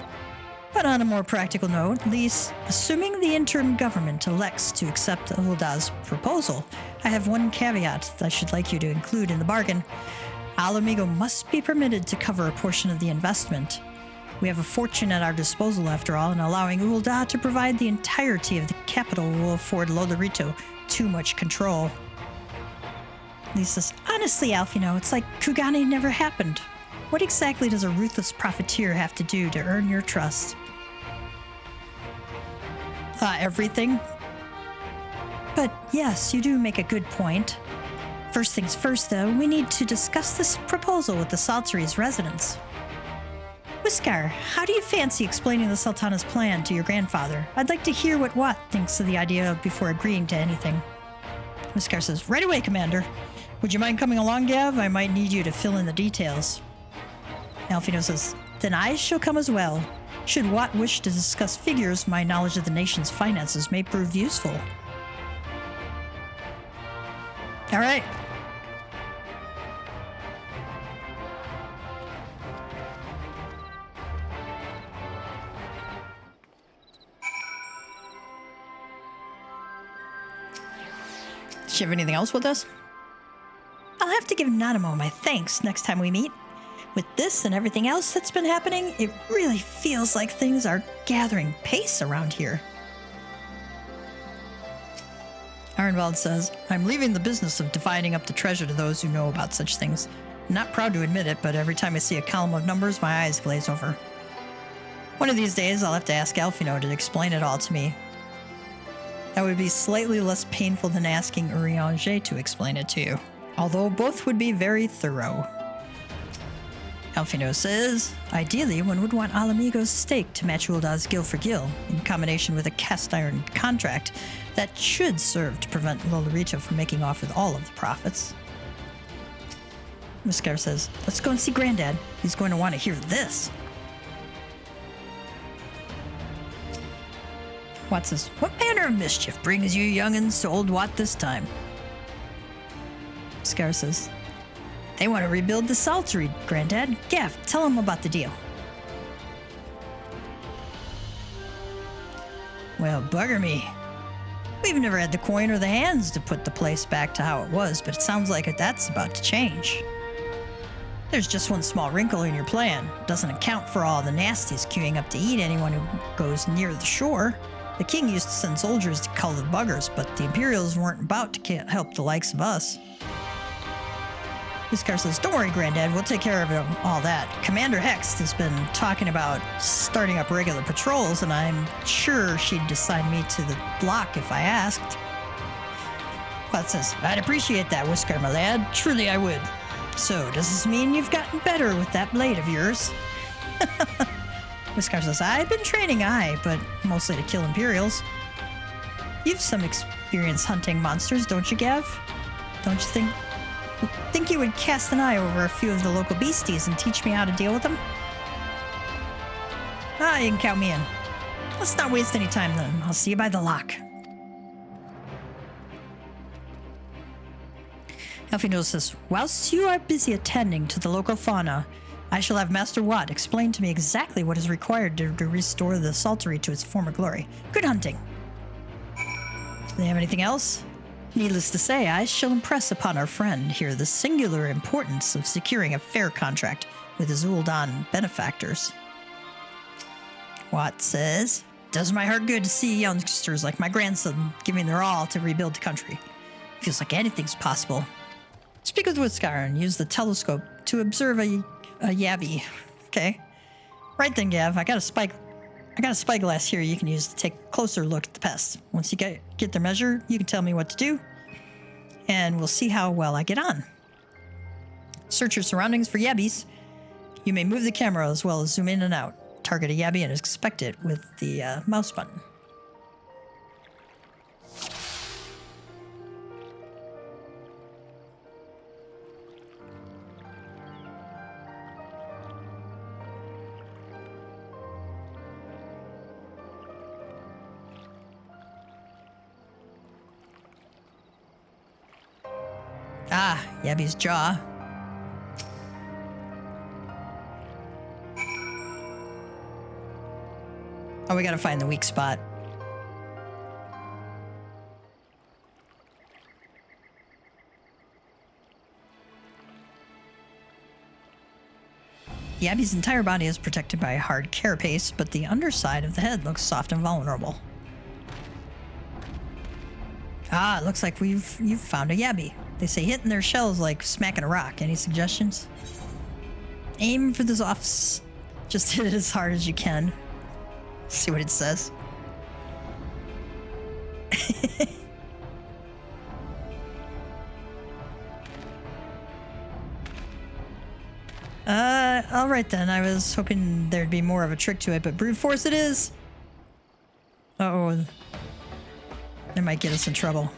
Speaker 1: But on a more practical note, Lise, assuming the interim government elects to accept Ul'dah's proposal, I have one caveat that I should like you to include in the bargain. Ala Mhigo must be permitted to cover a portion of the investment. We have a fortune at our disposal, after all, and allowing Ul'dah to provide the entirety of the capital will afford Lolorito too much control. Lise says, honestly, Alfino, it's like Kugane never happened. What exactly does a ruthless profiteer have to do to earn your trust? Everything. But yes, you do make a good point. First things first, though, we need to discuss this proposal with the Saltery's residents. Whiskar, how do you fancy explaining the Sultana's plan to your grandfather? I'd like to hear what Wat thinks of the idea before agreeing to anything. Whiskar says, right away, Commander. Would you mind coming along, Gav? I might need you to fill in the details. Alfino says, then I shall come as well. Should Wat wish to discuss figures, my knowledge of the nation's finances may prove useful. All right. Does she have anything else with us? I'll have to give Nanamo my thanks next time we meet. With this and everything else that's been happening, it really feels like things are gathering pace around here. Arnvald says, I'm leaving the business of dividing up the treasure to those who know about such things. I'm not proud to admit it, but every time I see a column of numbers, my eyes glaze over. One of these days, I'll have to ask Alfino to explain it all to me. That would be slightly less painful than asking Urianger to explain it to you, although both would be very thorough. Alfino says, ideally, one would want Ala Mhigo's stake to match Ul'dah's gil for gil, in combination with a cast iron contract that should serve to prevent Lolorito from making off with all of the profits. Whiskar says, let's go and see Granddad. He's going to want to hear this. Wat says, what manner of mischief brings you young'uns to Old Wat this time? Whiskar says, they want to rebuild the Saltery, Granddad. Gav, tell them about the deal. Well, bugger me. We've never had the coin or the hands to put the place back to how it was, but it sounds like that's about to change. There's just one small wrinkle in your plan. It doesn't account for all the nasties queuing up to eat anyone who goes near the shore. The king used to send soldiers to cull the buggers, but the Imperials weren't about to help the likes of us. Whiskar says, don't worry, Granddad, we'll take care of all that. Commander Hext has been talking about starting up regular patrols, and I'm sure she'd assign me to the block if I asked. Wat says, I'd appreciate that, Whiskar, my lad. Truly I would. So, does this mean you've gotten better with that blade of yours? Whiskar says, I've been training, but mostly to kill Imperials. You've some experience hunting monsters, don't you, Gav? Don't you think you would cast an eye over a few of the local beasties and teach me how to deal with them? Ah, you can count me in. Let's not waste any time then. I'll see you by the lock. Elfino says, whilst you are busy attending to the local fauna, I shall have Master Watt explain to me exactly what is required to restore the Saltery to its former glory. Good hunting. Do they have anything else? Needless to say, I shall impress upon our friend here the singular importance of securing a fair contract with the Zul'Dan benefactors. Watt says, does my heart good to see youngsters like my grandson giving their all to rebuild the country. Feels like anything's possible. Speak with Whiskar and use the telescope to observe a yabby. Okay. Right then, Gav. I got a spyglass here you can use to take a closer look at the pests. Once you get their measure, you can tell me what to do, and we'll see how well I get on. Search your surroundings for yabbies. You may move the camera as well as zoom in and out. Target a yabby and inspect it with the mouse button. Ah, Yabby's jaw. Oh, we gotta find the weak spot. Yabby's entire body is protected by a hard carapace, but the underside of the head looks soft and vulnerable. Ah, it looks like you've found a Yabby. They say hitting their shells like smacking a rock. Any suggestions? Aim for this off. Just hit it as hard as you can. See what it says. All right then. I was hoping there'd be more of a trick to it, but brute force it is. Uh-oh. That might get us in trouble.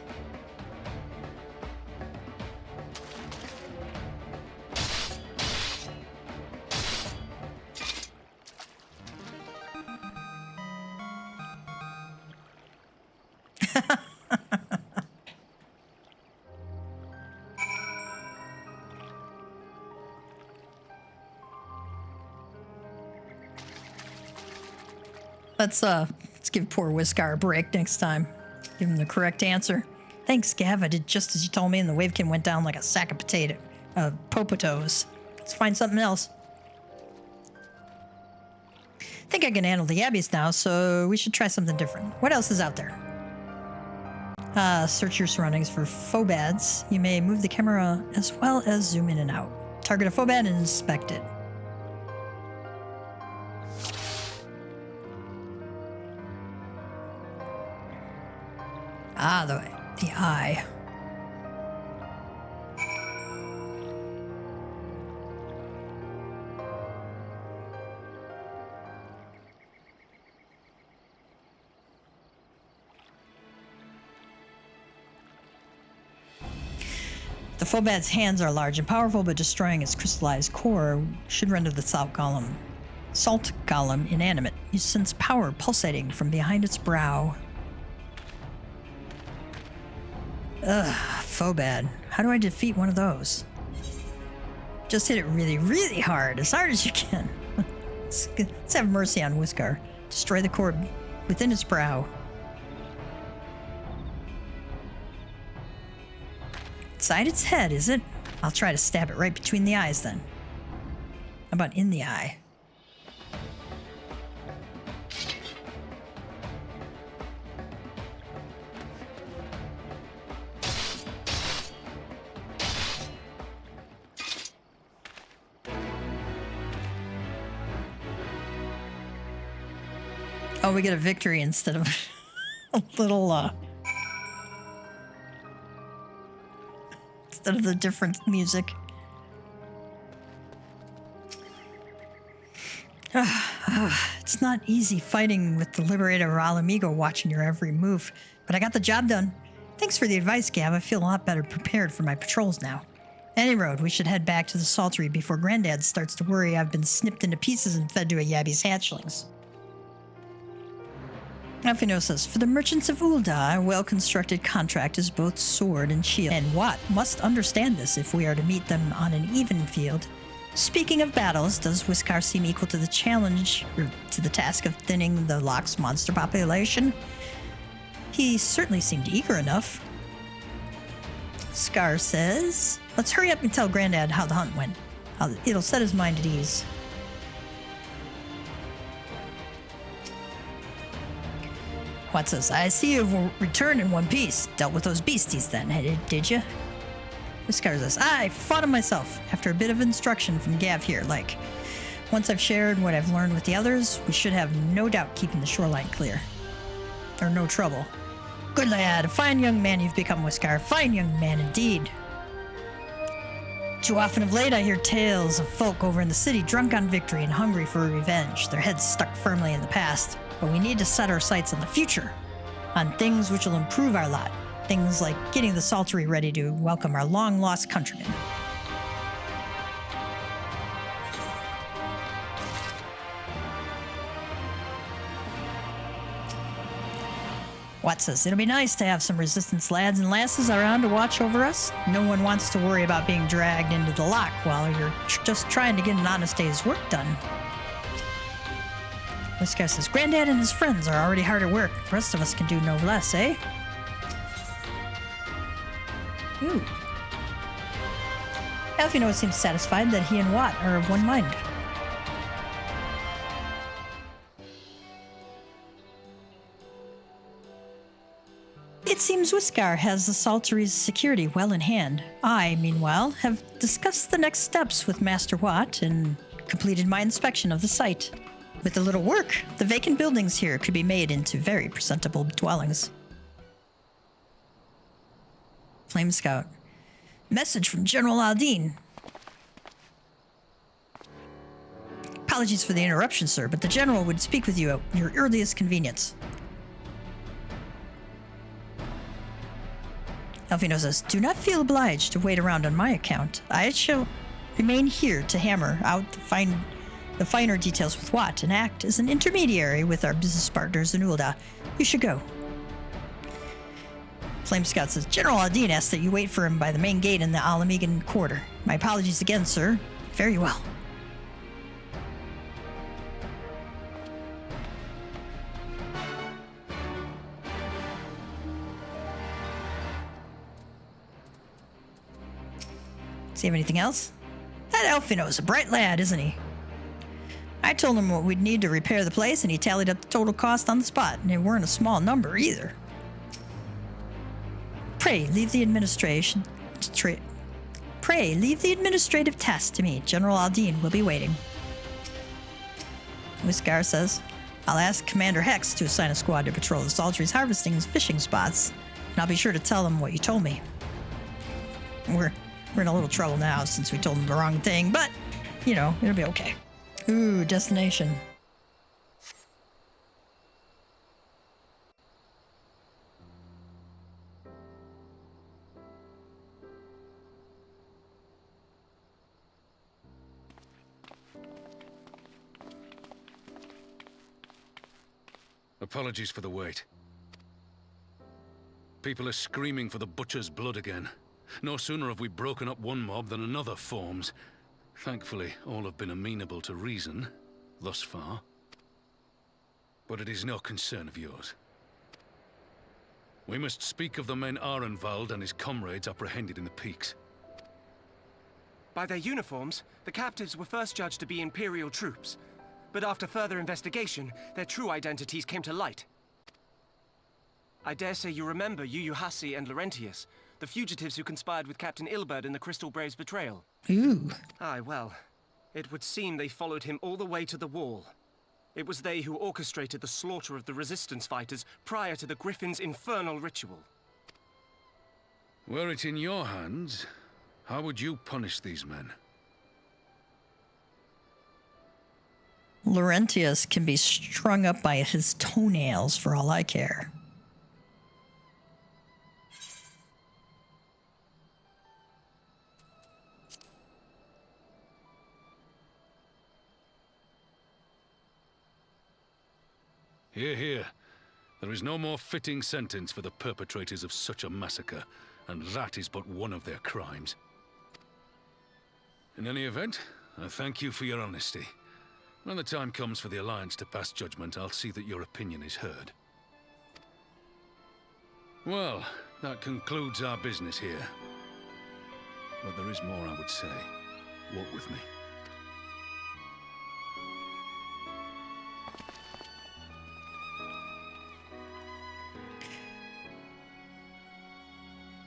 Speaker 1: Let's give poor Whiskar a break next time. Give him the correct answer. Thanks, Gav. I did just as you told me, and the wavekin went down like a sack of potatoes. Let's find something else. Think I can handle the Yabbies now, so we should try something different. What else is out there? Search your surroundings for phobads. You may move the camera as well as zoom in and out. Target a phobad and inspect it. Ah, the eye. The phobad's hands are large and powerful, but destroying its crystallized core should render the salt golem inanimate. You sense power pulsating from behind its brow. Ugh, phobad. How do I defeat one of those? Just hit it really, really hard as you can. Let's have mercy on Whiskar. Destroy the core within its brow. Inside its head, is it? I'll try to stab it right between the eyes then. How about in the eye? Oh, we get a victory instead of a little, instead of the different music. It's not easy fighting with the Liberator Ala Mhigo watching your every move, but I got the job done. Thanks for the advice, Gav. I feel a lot better prepared for my patrols now. Any road, we should head back to the Saltery before Granddad starts to worry I've been snipped into pieces and fed to a Yabby's hatchlings. Alfino says, for the merchants of Ul'dah, a well-constructed contract is both sword and shield, and Wat must understand this if we are to meet them on an even field. Speaking of battles, does Whiskar seem equal to the challenge, or to the task of thinning the Lock's monster population? He certainly seemed eager enough. Scar says, let's hurry up and tell Grandad how the hunt went. It'll set his mind at ease. Wat says, I see you've returned in one piece. Dealt with those beasties then, did you? Whiskar says, I fought them myself, after a bit of instruction from Gav here, like. Once I've shared what I've learned with the others, we should have no doubt keeping the shoreline clear. Or no trouble. Good lad, a fine young man you've become, Whiskar. Fine young man indeed. Too often of late I hear tales of folk over in the city drunk on victory and hungry for revenge, their heads stuck firmly in the past. But we need to set our sights on the future, on things which will improve our lot. Things like getting the Saltery ready to welcome our long-lost countrymen. Wat says, it'll be nice to have some resistance lads and lasses around to watch over us. No one wants to worry about being dragged into the lock while you're just trying to get an honest day's work done. This guy says, Grandad and his friends are already hard at work. The rest of us can do no less, eh? Ooh. Alfino seems satisfied that he and Wat are of one mind. It seems Whiskar has the Saltery's security well in hand. I, meanwhile, have discussed the next steps with Master Wat and completed my inspection of the site. With a little work, the vacant buildings here could be made into very presentable dwellings. Flame Scout. Message from General Aldine. Apologies for the interruption, sir, but the General would speak with you at your earliest convenience. Alfino says, do not feel obliged to wait around on my account. I shall remain here to hammer out the finer details with Wat and act as an intermediary with our business partners in Ul'dah. You should go. Flame Scout says, General Aldine asks that you wait for him by the main gate in the Ala Mhigo quarter. My apologies again, sir. Very well. See anything else? That Alfino is a bright lad, isn't he? I told him what we'd need to repair the place, and he tallied up the total cost on the spot, and it weren't a small number either. Pray, leave the administrative task to me. General Aldine will be waiting. Whiskar says, I'll ask Commander Hex to assign a squad to patrol the Saltery's harvesting and fishing spots, and I'll be sure to tell them what you told me. We're in a little trouble now since we told them the wrong thing, but, you know, it'll be okay. Ooh, destination.
Speaker 3: Apologies for the wait. People are screaming for the butcher's blood again. No sooner have we broken up one mob than another forms. Thankfully, all have been amenable to reason, thus far. But it is no concern of yours. We must speak of the men Arenvald and his comrades apprehended in the peaks.
Speaker 5: By their uniforms, the captives were first judged to be Imperial troops. But after further investigation, their true identities came to light. I dare say you remember Yuyuhasi and Laurentius, the fugitives who conspired with Captain Ilberd in the Crystal Brave's betrayal.
Speaker 1: Ooh.
Speaker 5: Aye, well, it would seem they followed him all the way to the wall. It was they who orchestrated the slaughter of the resistance fighters prior to the Griffin's infernal ritual.
Speaker 3: Were it in your hands, how would you punish these men?
Speaker 1: Laurentius can be strung up by his toenails for all I care.
Speaker 3: Hear, hear. There is no more fitting sentence for the perpetrators of such a massacre, and that is but one of their crimes. In any event, I thank you for your honesty. When the time comes for the Alliance to pass judgment, I'll see that your opinion is heard. Well, that concludes our business here. But there is more I would say. Walk with me.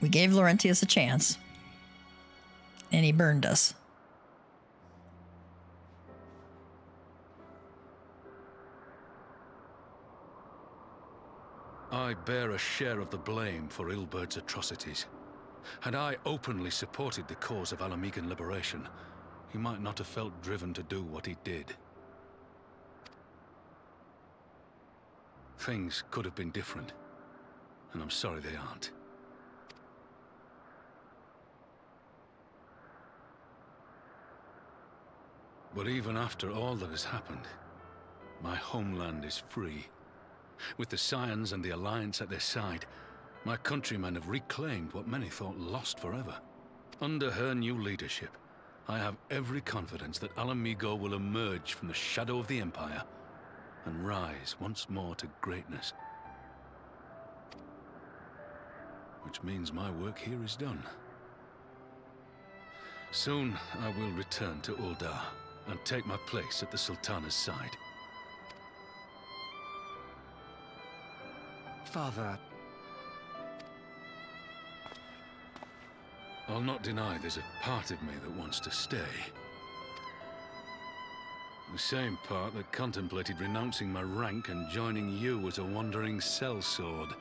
Speaker 1: We gave Laurentius a chance, and he burned us.
Speaker 3: I bear a share of the blame for Ilbert's atrocities. Had I openly supported the cause of Ala Mhigan liberation, he might not have felt driven to do what he did. Things could have been different, and I'm sorry they aren't. But even after all that has happened, my homeland is free. With the Scions and the Alliance at their side, my countrymen have reclaimed what many thought lost forever. Under her new leadership, I have every confidence that Ala Mhigo will emerge from the shadow of the Empire and rise once more to greatness. Which means my work here is done. Soon I will return to Ul'dah and take my place at the Sultana's side.
Speaker 5: Father...
Speaker 3: I'll not deny there's a part of me that wants to stay. The same part that contemplated renouncing my rank and joining you as a wandering sellsword.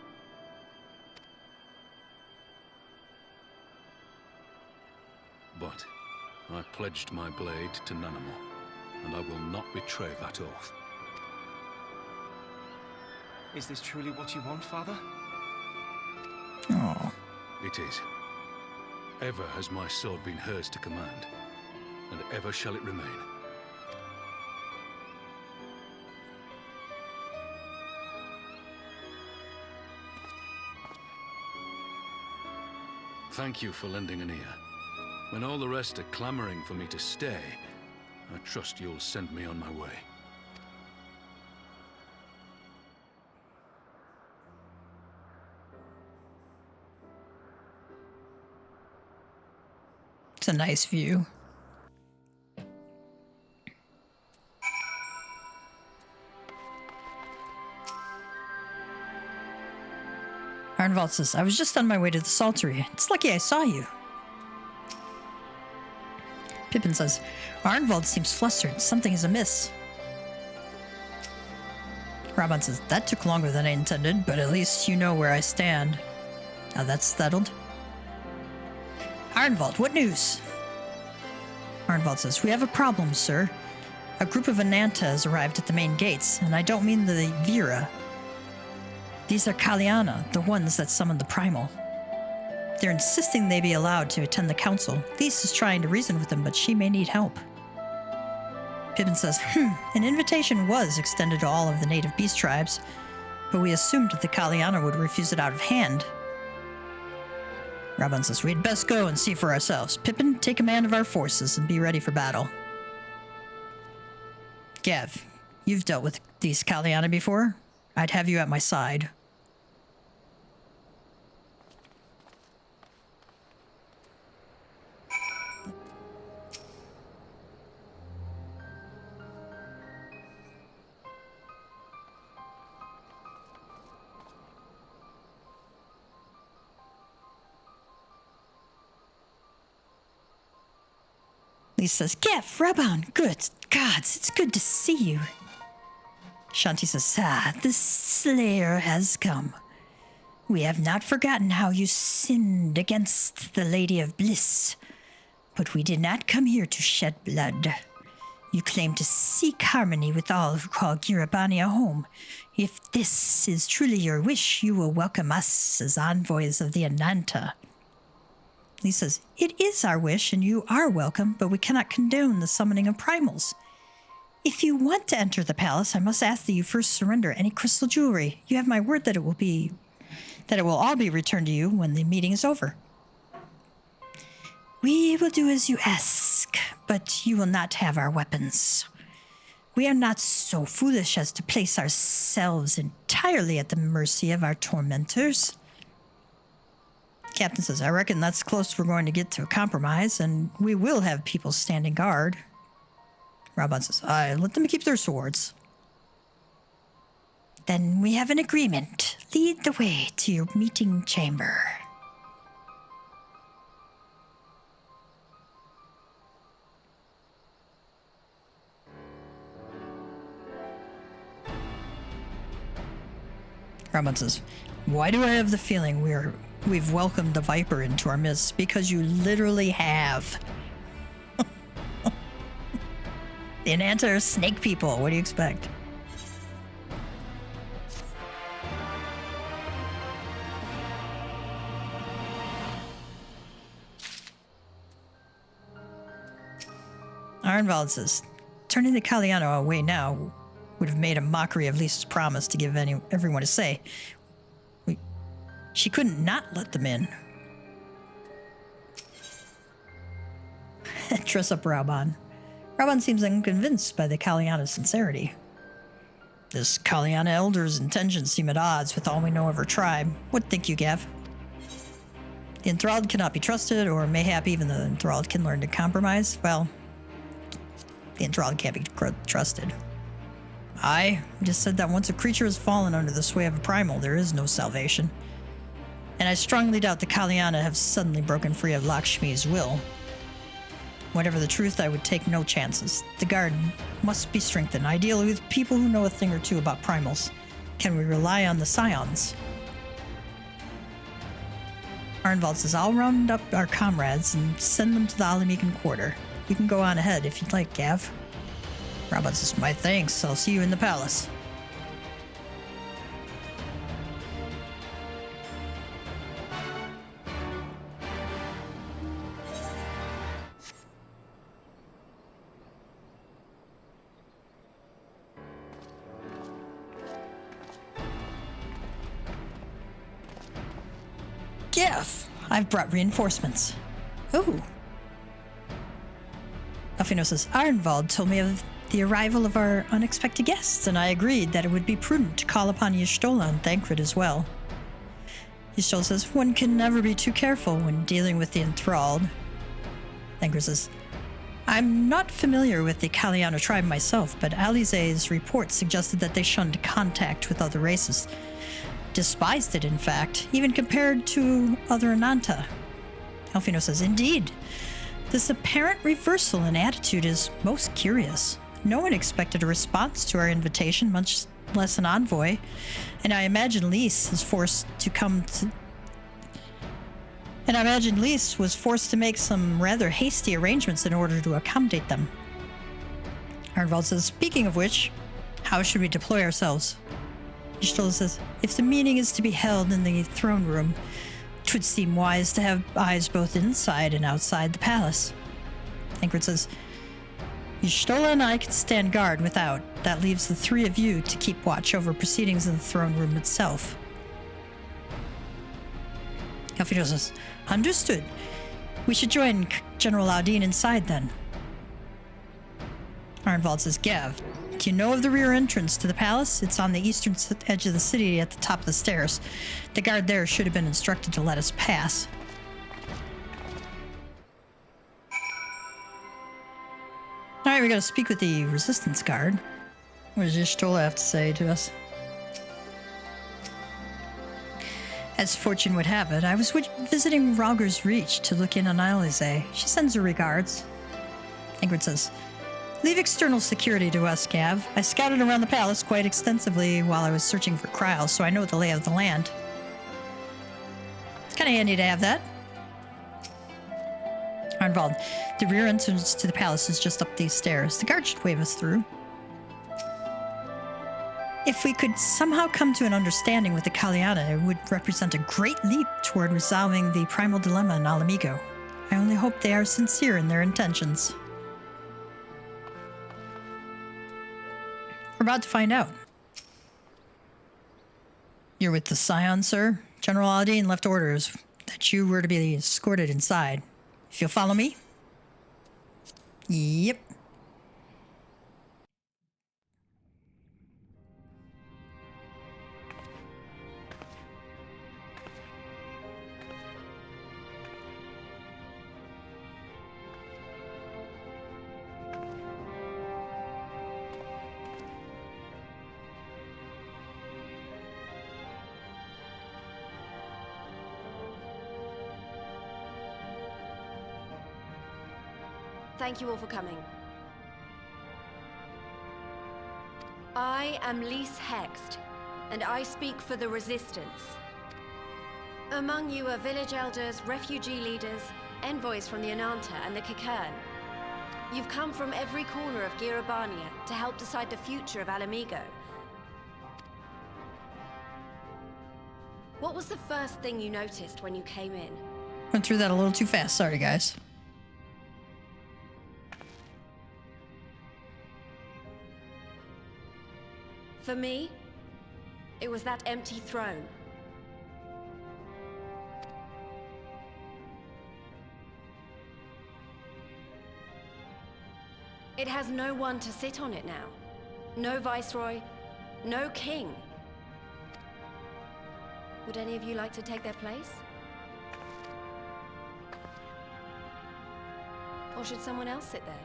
Speaker 3: But I pledged my blade to Nanamo, and I will not betray that oath.
Speaker 5: Is this truly what you want, Father?
Speaker 1: Oh.
Speaker 3: It is. Ever has my sword been hers to command, and ever shall it remain. Thank you for lending an ear. When all the rest are clamoring for me to stay, I trust you'll send me on my way.
Speaker 1: It's a nice view. Arnvald says, I was just on my way to the Saltery. It's lucky I saw you. Pippin says, Arnvald seems flustered. Something is amiss. Raban says, that took longer than I intended, but at least you know where I stand. Now that's settled. Arnvald, what news? Arnvald says, we have a problem, sir. A group of Ananta has arrived at the main gates, and I don't mean the Vera. These are Kaliana, the ones that summoned the Primal. They're insisting they be allowed to attend the council. Lise is trying to reason with them, but she may need help. Pippin says, an invitation was extended to all of the native beast tribes, but we assumed that the Kaliana would refuse it out of hand. Raban says, we'd best go and see for ourselves. Pippin, take command of our forces and be ready for battle. Gav, you've dealt with these Kaliana before. I'd have you at my side. Lise says, Gav, Raban, good gods, it's good to see you. Shanti says, the Slayer has come. We have not forgotten how you sinned against the Lady of Bliss, but we did not come here to shed blood. You claim to seek harmony with all who call Girabania home. If this is truly your wish, you will welcome us as envoys of the Ananta. He says, it is our wish, and you are welcome, but we cannot condone the summoning of primals. If you want to enter the palace, I must ask that you first surrender any crystal jewelry. You have my word that it will all be returned to you when the meeting is over. We will do as you ask, but you will not have our weapons. We are not so foolish as to place ourselves entirely at the mercy of our tormentors. Captain says, I reckon that's close we're going to get to a compromise, and we will have people standing guard. Raban says, I let them keep their swords. Then we have an agreement. Lead the way to your meeting chamber. Raban says, why do I have the feeling we've welcomed the Viper into our midst? Because you literally have. The Ananta are snake people. What do you expect? Arnvald says, turning the Kaliano away now would have made a mockery of Lisa's promise to give everyone a say. She couldn't not let them in. Dress up Raban. Raban seems unconvinced by the Kaliana's sincerity. This Kaliana elder's intentions seem at odds with all we know of her tribe. What think you, Gav? The enthralled cannot be trusted, or mayhap even the enthralled can learn to compromise? Well, the enthralled can't be trusted. I just said that once a creature has fallen under the sway of a primal, there is no salvation. And I strongly doubt the Kaliana have suddenly broken free of Lakshmi's will. Whatever the truth, I would take no chances. The guard must be strengthened, ideally with people who know a thing or two about primals. Can we rely on the scions? Arnvald says, I'll round up our comrades and send them to the Ala Mhigo quarter. You can go on ahead if you'd like, Gav. Raban says, my thanks. I'll see you in the palace. Gav, I've brought reinforcements. Oh. Alfino says, Arnvald told me of the arrival of our unexpected guests, and I agreed that it would be prudent to call upon Y'shtola and Thancred as well. Y'shtola says, one can never be too careful when dealing with the enthralled. Thancred says, I'm not familiar with the Kaliana tribe myself, but Alize's report suggested that they shunned contact with other races. Despised it, in fact, even compared to other Ananta. Alfino says, indeed. This apparent reversal in attitude is most curious. No one expected a response to our invitation, much less an envoy, and I imagine Lys was forced to make some rather hasty arrangements in order to accommodate them. Arnvald says, speaking of which, how should we deploy ourselves? Y'shtola says, if the meeting is to be held in the throne room, it would seem wise to have eyes both inside and outside the palace. Thancred says, Y'shtola and I can stand guard without. That leaves the three of you to keep watch over proceedings in the throne room itself. Alfino says, understood. We should join General Aldine inside then. Arnvald says, Gav, do you know of the rear entrance to the palace? It's on the eastern edge of the city at the top of the stairs. The guard there should have been instructed to let us pass. All right, we got to speak with the resistance guard. What does Y'shtola have to say to us? As fortune would have it, I was visiting Rauger's Reach to look in on Alize. She sends her regards. Ingrid says, leave external security to us, Gav. I scouted around the palace quite extensively while I was searching for Kryles, so I know the lay of the land. It's kind of handy to have that. Arnvald, the rear entrance to the palace is just up these stairs. The guard should wave us through. If we could somehow come to an understanding with the Kaliana, it would represent a great leap toward resolving the primal dilemma in Ala Mhigo. I only hope they are sincere in their intentions. about to find out. You're with the Scion, sir. General Aladdin left orders that you were to be escorted inside. If you'll follow me. Yep.
Speaker 6: Thank you all for coming. I am Lys Hext, and I speak for the Resistance. Among you are village elders, refugee leaders, envoys from the Ananta and the Kikern. You've come from every corner of Girabania to help decide the future of Ala Mhigo. What was the first thing you noticed when you came in?
Speaker 1: Went through that a little too fast. Sorry, guys.
Speaker 6: For me, it was that empty throne. It has no one to sit on it now. No viceroy, no king. Would any of you like to take their place? Or should someone else sit there?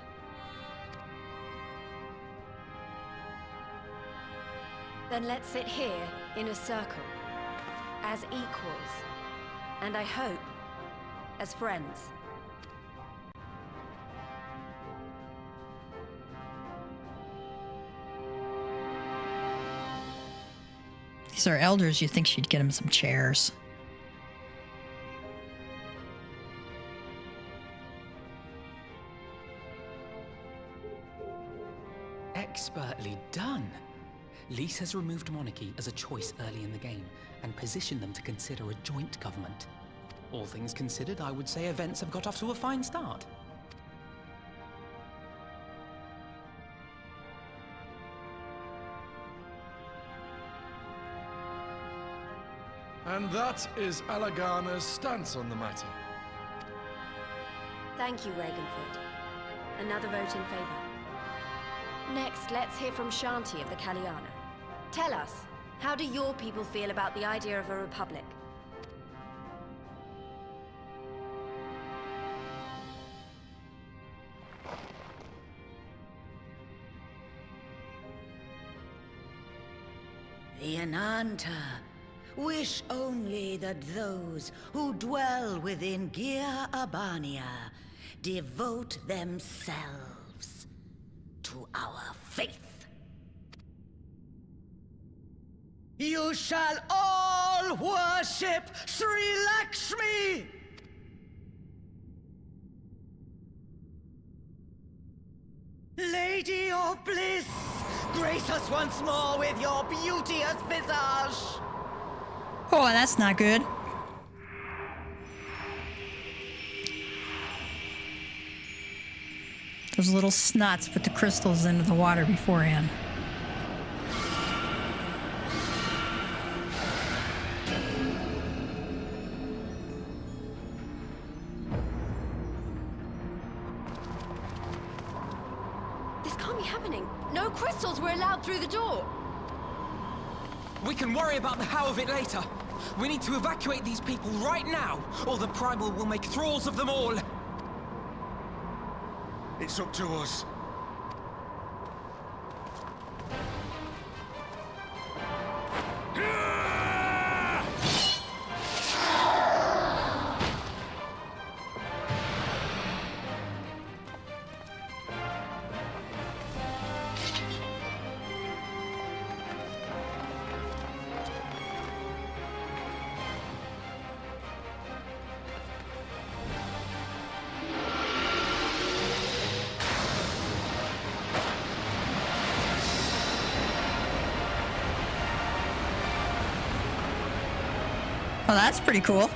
Speaker 6: Then let's sit here in a circle, as equals, and I hope, as friends.
Speaker 1: These are elders. You'd think she'd get him some chairs.
Speaker 7: Expertly done. Lys has removed monarchy as a choice early in the game and positioned them to consider a joint government. All things considered, I would say events have got off to a fine start.
Speaker 8: And that is Alagana's stance on the matter.
Speaker 6: Thank you, Ragenford. Another vote in favor. Next, let's hear from Shanti of the Kaliana. Tell us, how do your people feel about the idea of a republic?
Speaker 9: The Ananta wish only that those who dwell within Girabania devote themselves to our faith. You shall all worship Sri Lakshmi! Lady of Bliss, grace us once more with your beauteous visage!
Speaker 1: Oh, that's not good. Those little snots put the crystals into the water beforehand.
Speaker 6: This can't be happening. No crystals were allowed through the door.
Speaker 7: We can worry about the how of it later. We need to evacuate these people right now, or the Primal will make thralls of them all.
Speaker 8: It's up to us.
Speaker 1: Well, that's pretty cool.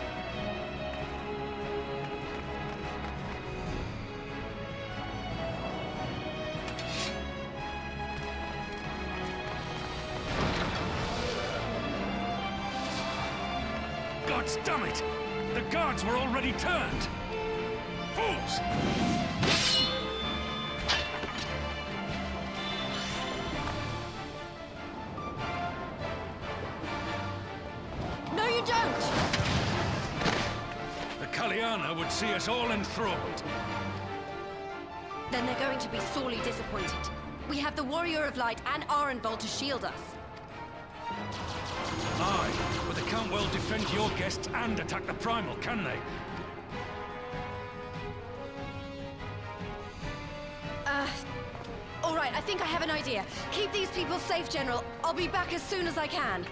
Speaker 3: Gods damn it! The guards were already turned! Fools!
Speaker 6: No, you don't!
Speaker 3: The Kaliana would see us all enthralled.
Speaker 6: Then they're going to be sorely disappointed. We have the Warrior of Light and Arenvald to shield us.
Speaker 3: Aye, but they can't well defend your guests and attack the Primal, can they?
Speaker 6: All right, I think I have an idea. Keep these people safe, General. I'll be back as soon as I can.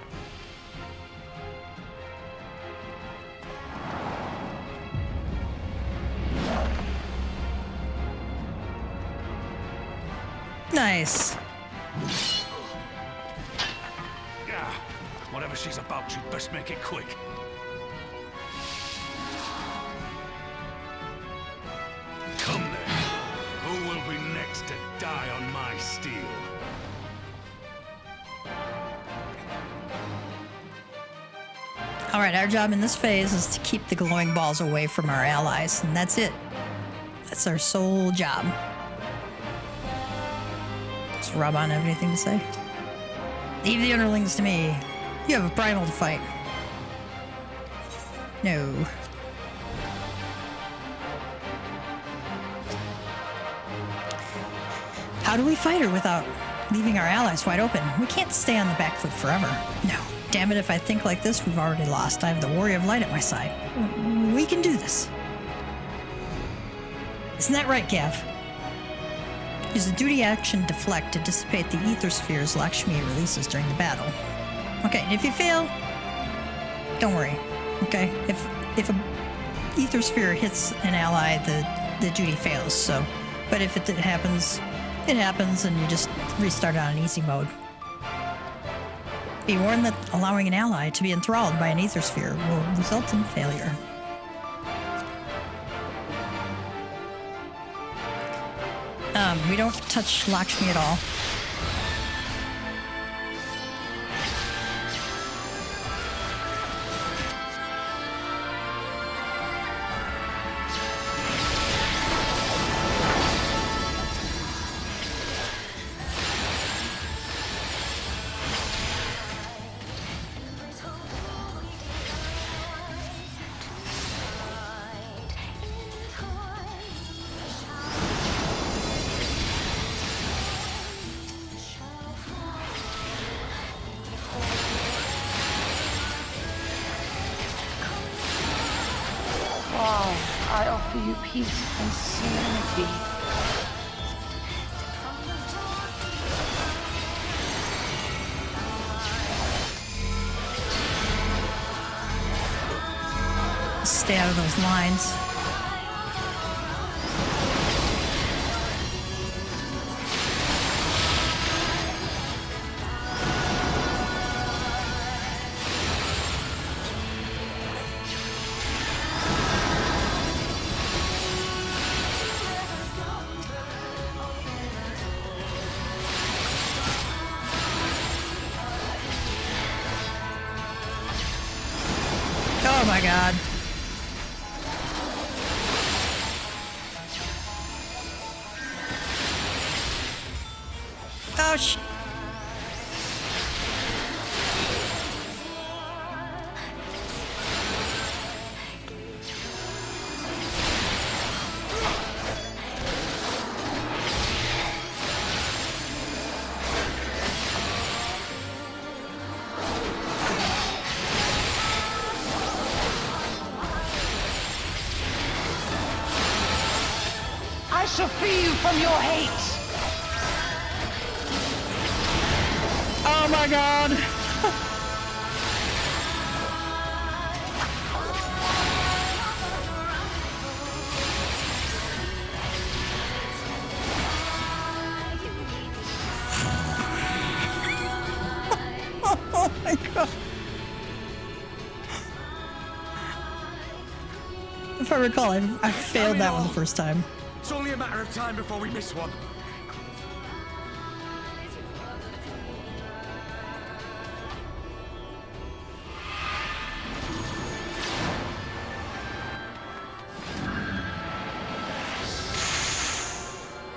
Speaker 1: Nice.
Speaker 3: Yeah, whatever she's about, you'd best make it quick. Come then. Who will be next to die on my steel?
Speaker 1: All right, our job in this phase is to keep the glowing balls away from our allies, and that's it. That's our sole job. Does Raban have anything to say? Leave the underlings to me. You have a primal to fight. No. How do we fight her without leaving our allies wide open? We can't stay on the back foot forever. No. Damn it, if I think like this, we've already lost. I have the Warrior of Light at my side. We can do this. Isn't that right, Gav? Use the duty action deflect to dissipate the ether spheres LAKSHMI releases during the battle. Okay, and if you fail, don't worry. Okay? If a ether sphere hits an ally, the duty fails, so. But if it happens, it happens, and you just restart it on easy mode. Be warned that allowing an ally to be enthralled by an ether sphere will result in failure. We don't touch LAKSHMI at all.
Speaker 10: I offer you peace and serenity.
Speaker 1: Stay out of those lines. Oh my god. Oh sh...
Speaker 10: I shall free you from your hate.
Speaker 1: Oh my god. Oh my god. If I recall, I failed that one the first time.
Speaker 5: It's only a matter of time before we miss one.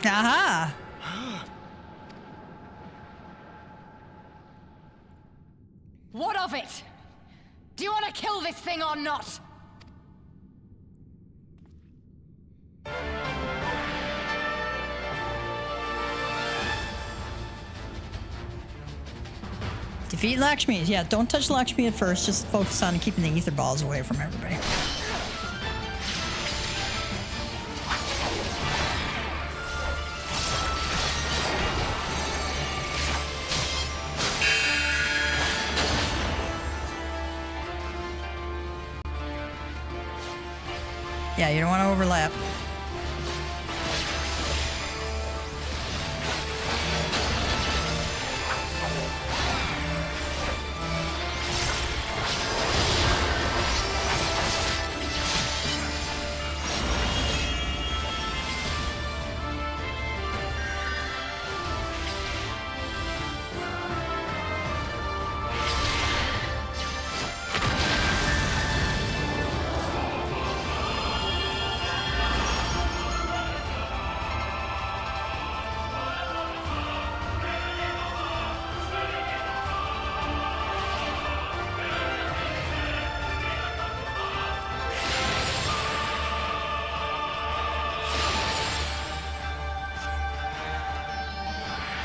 Speaker 1: Aha!
Speaker 11: What of it? Do you want to kill this thing or not?
Speaker 1: Defeat LAKSHMI. Yeah, don't touch LAKSHMI at first. Just focus on keeping the ether balls away from everybody. Yeah, you don't want to overlap.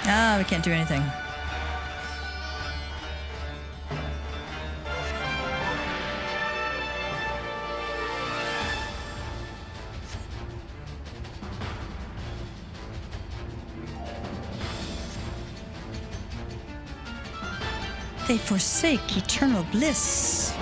Speaker 1: Ah, we can't do anything. They forsake eternal bliss.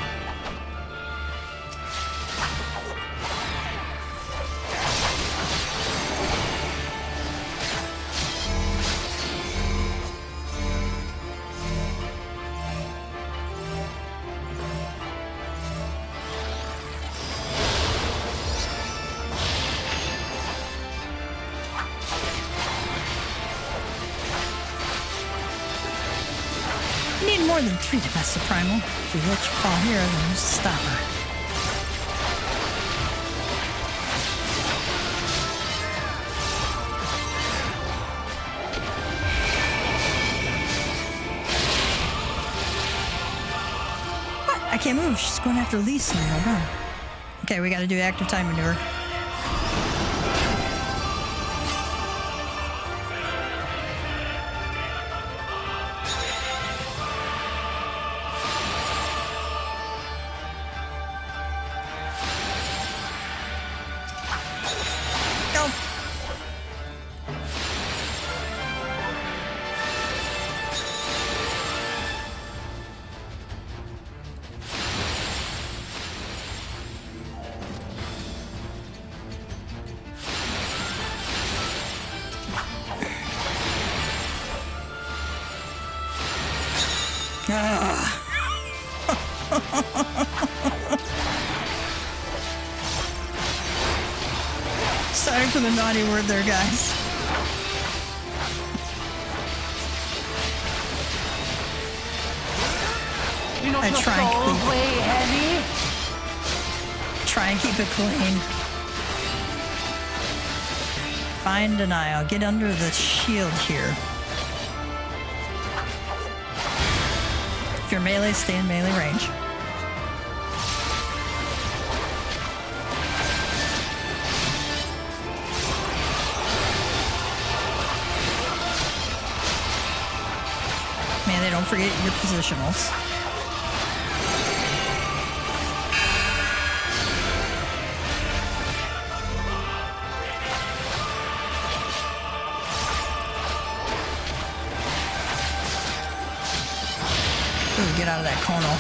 Speaker 1: More than 3 to pass the primal. If we let you fall here, then we'll stop her. What? I can't move. She's going after Lisa. Hold on. Okay, we got to do active time maneuver. Sorry for the naughty word there, guys. I try and keep it clean. Find denial. Get under the shield here. If you're melee, stay in melee range. Melee, don't forget your positionals. Get out of that corner.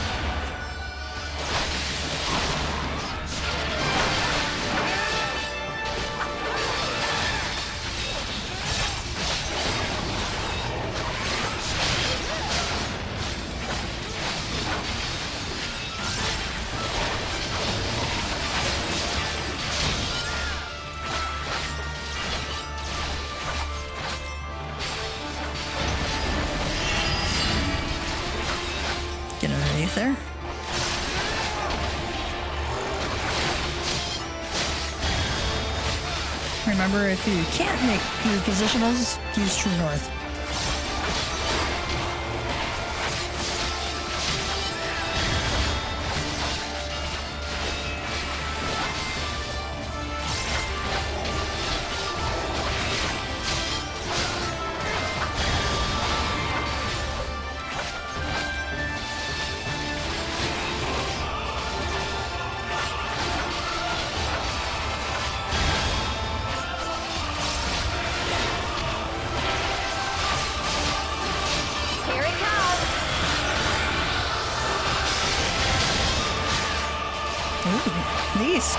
Speaker 1: Get underneath there. Remember, if you can't make repositionals, use True North.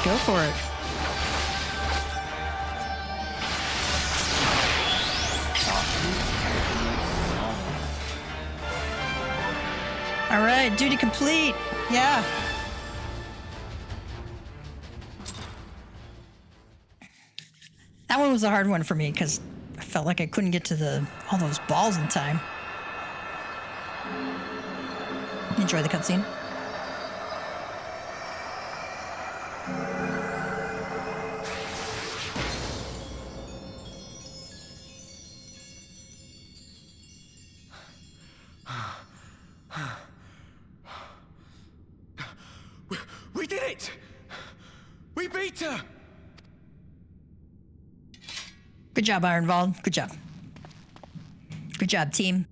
Speaker 1: Go for it. All right, duty complete. Yeah. That one was a hard one for me because I felt like I couldn't get to all those balls in time. Enjoy the cutscene.
Speaker 5: We did it! We beat her!
Speaker 1: Good job, Ironvald. Good job. Good job, team.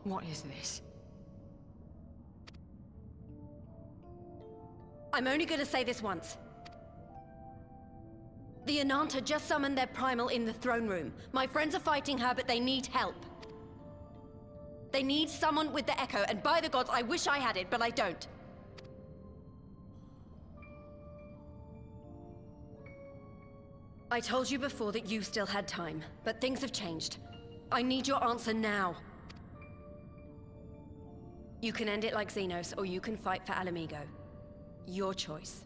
Speaker 11: What is this?
Speaker 6: I'm only gonna say this once. The Ananta just summoned their primal in the throne room. My friends are fighting her, but they need help. They need someone with the Echo, and by the gods, I wish I had it, but I don't. I told you before that you still had time, but things have changed. I need your answer now. You can end it like Xenos, or you can fight for Ala Mhigo. Your choice.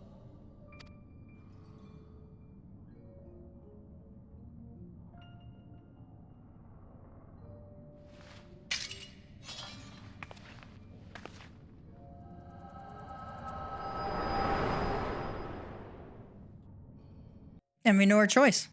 Speaker 1: And we know our choice.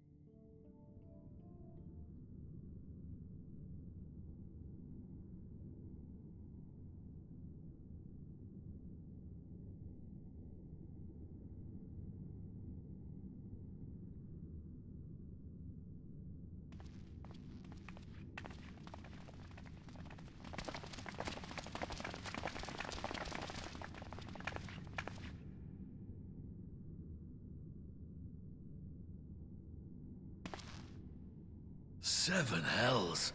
Speaker 3: Seven hells.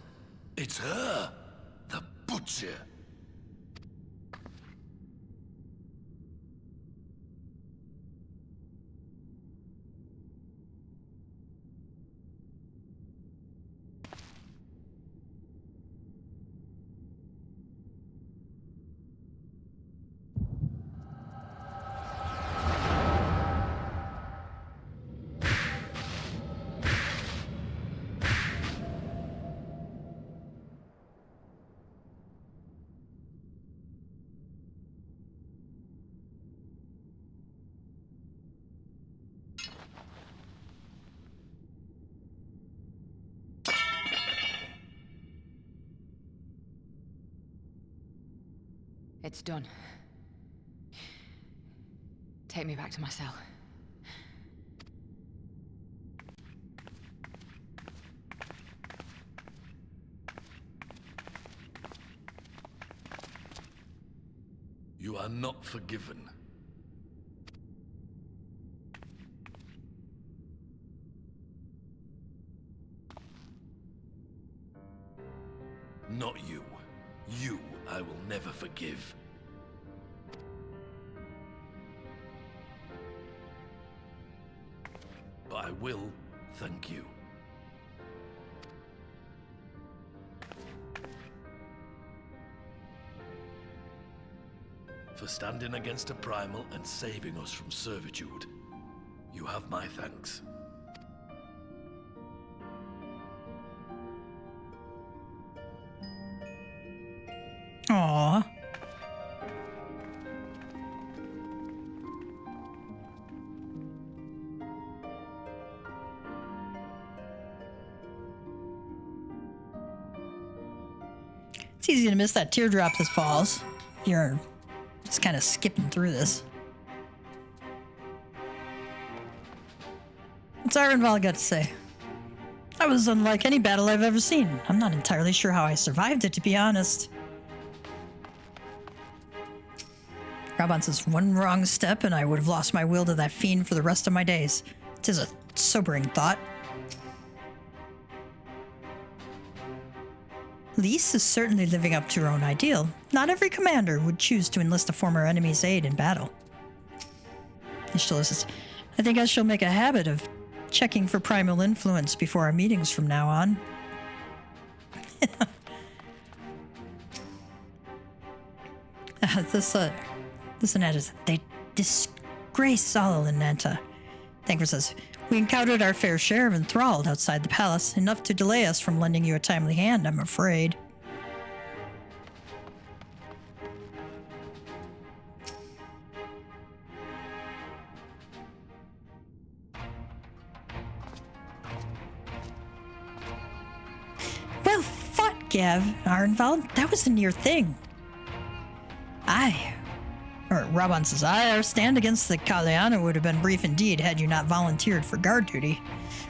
Speaker 3: It's her, the Butcher.
Speaker 11: It's done. Take me back to my cell.
Speaker 3: You are not forgiven. Not you.
Speaker 12: You I will never forgive. But I will thank you. For standing against a primal and saving us from servitude. You have my thanks.
Speaker 1: Aww. It's easy to miss that teardrop that falls. You're just kind of skipping through this. What's Ironval got to say? That was unlike any battle I've ever seen. I'm not entirely sure how I survived it, to be honest. Raban says, one wrong step and I would have lost my will to that fiend for the rest of my days. 'Tis a sobering thought. Lise is certainly living up to her own ideal. Not every commander would choose to enlist a former enemy's aid in battle. Ishtola says, I think I shall make a habit of checking for primal influence before our meetings from now on. This Ananta says, they disgrace all Ananta. Thankful says, we encountered our fair share of enthralled outside the palace, enough to delay us from lending you a timely hand, I'm afraid. Well fought, Gav, Arnvald. That was a near thing. Raban says, our stand against the Kaliana would have been brief indeed had you not volunteered for guard duty.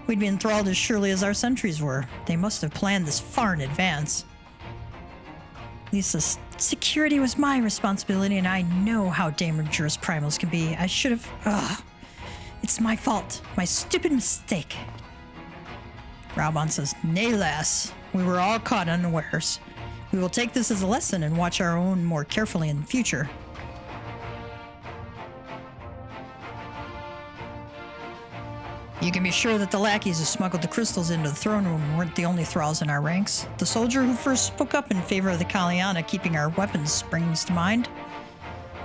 Speaker 1: We'd be enthralled as surely as our sentries were. They must have planned this far in advance. Lisa, security was my responsibility, and I know how dangerous primals can be. I should have... It's my fault. My stupid mistake. Raban says, nay, lass. We were all caught unawares. We will take this as a lesson and watch our own more carefully in the future. You can be sure that the lackeys who smuggled the crystals into the throne room weren't the only thralls in our ranks. The soldier who first spoke up in favor of the Kaliana keeping our weapons springs to mind.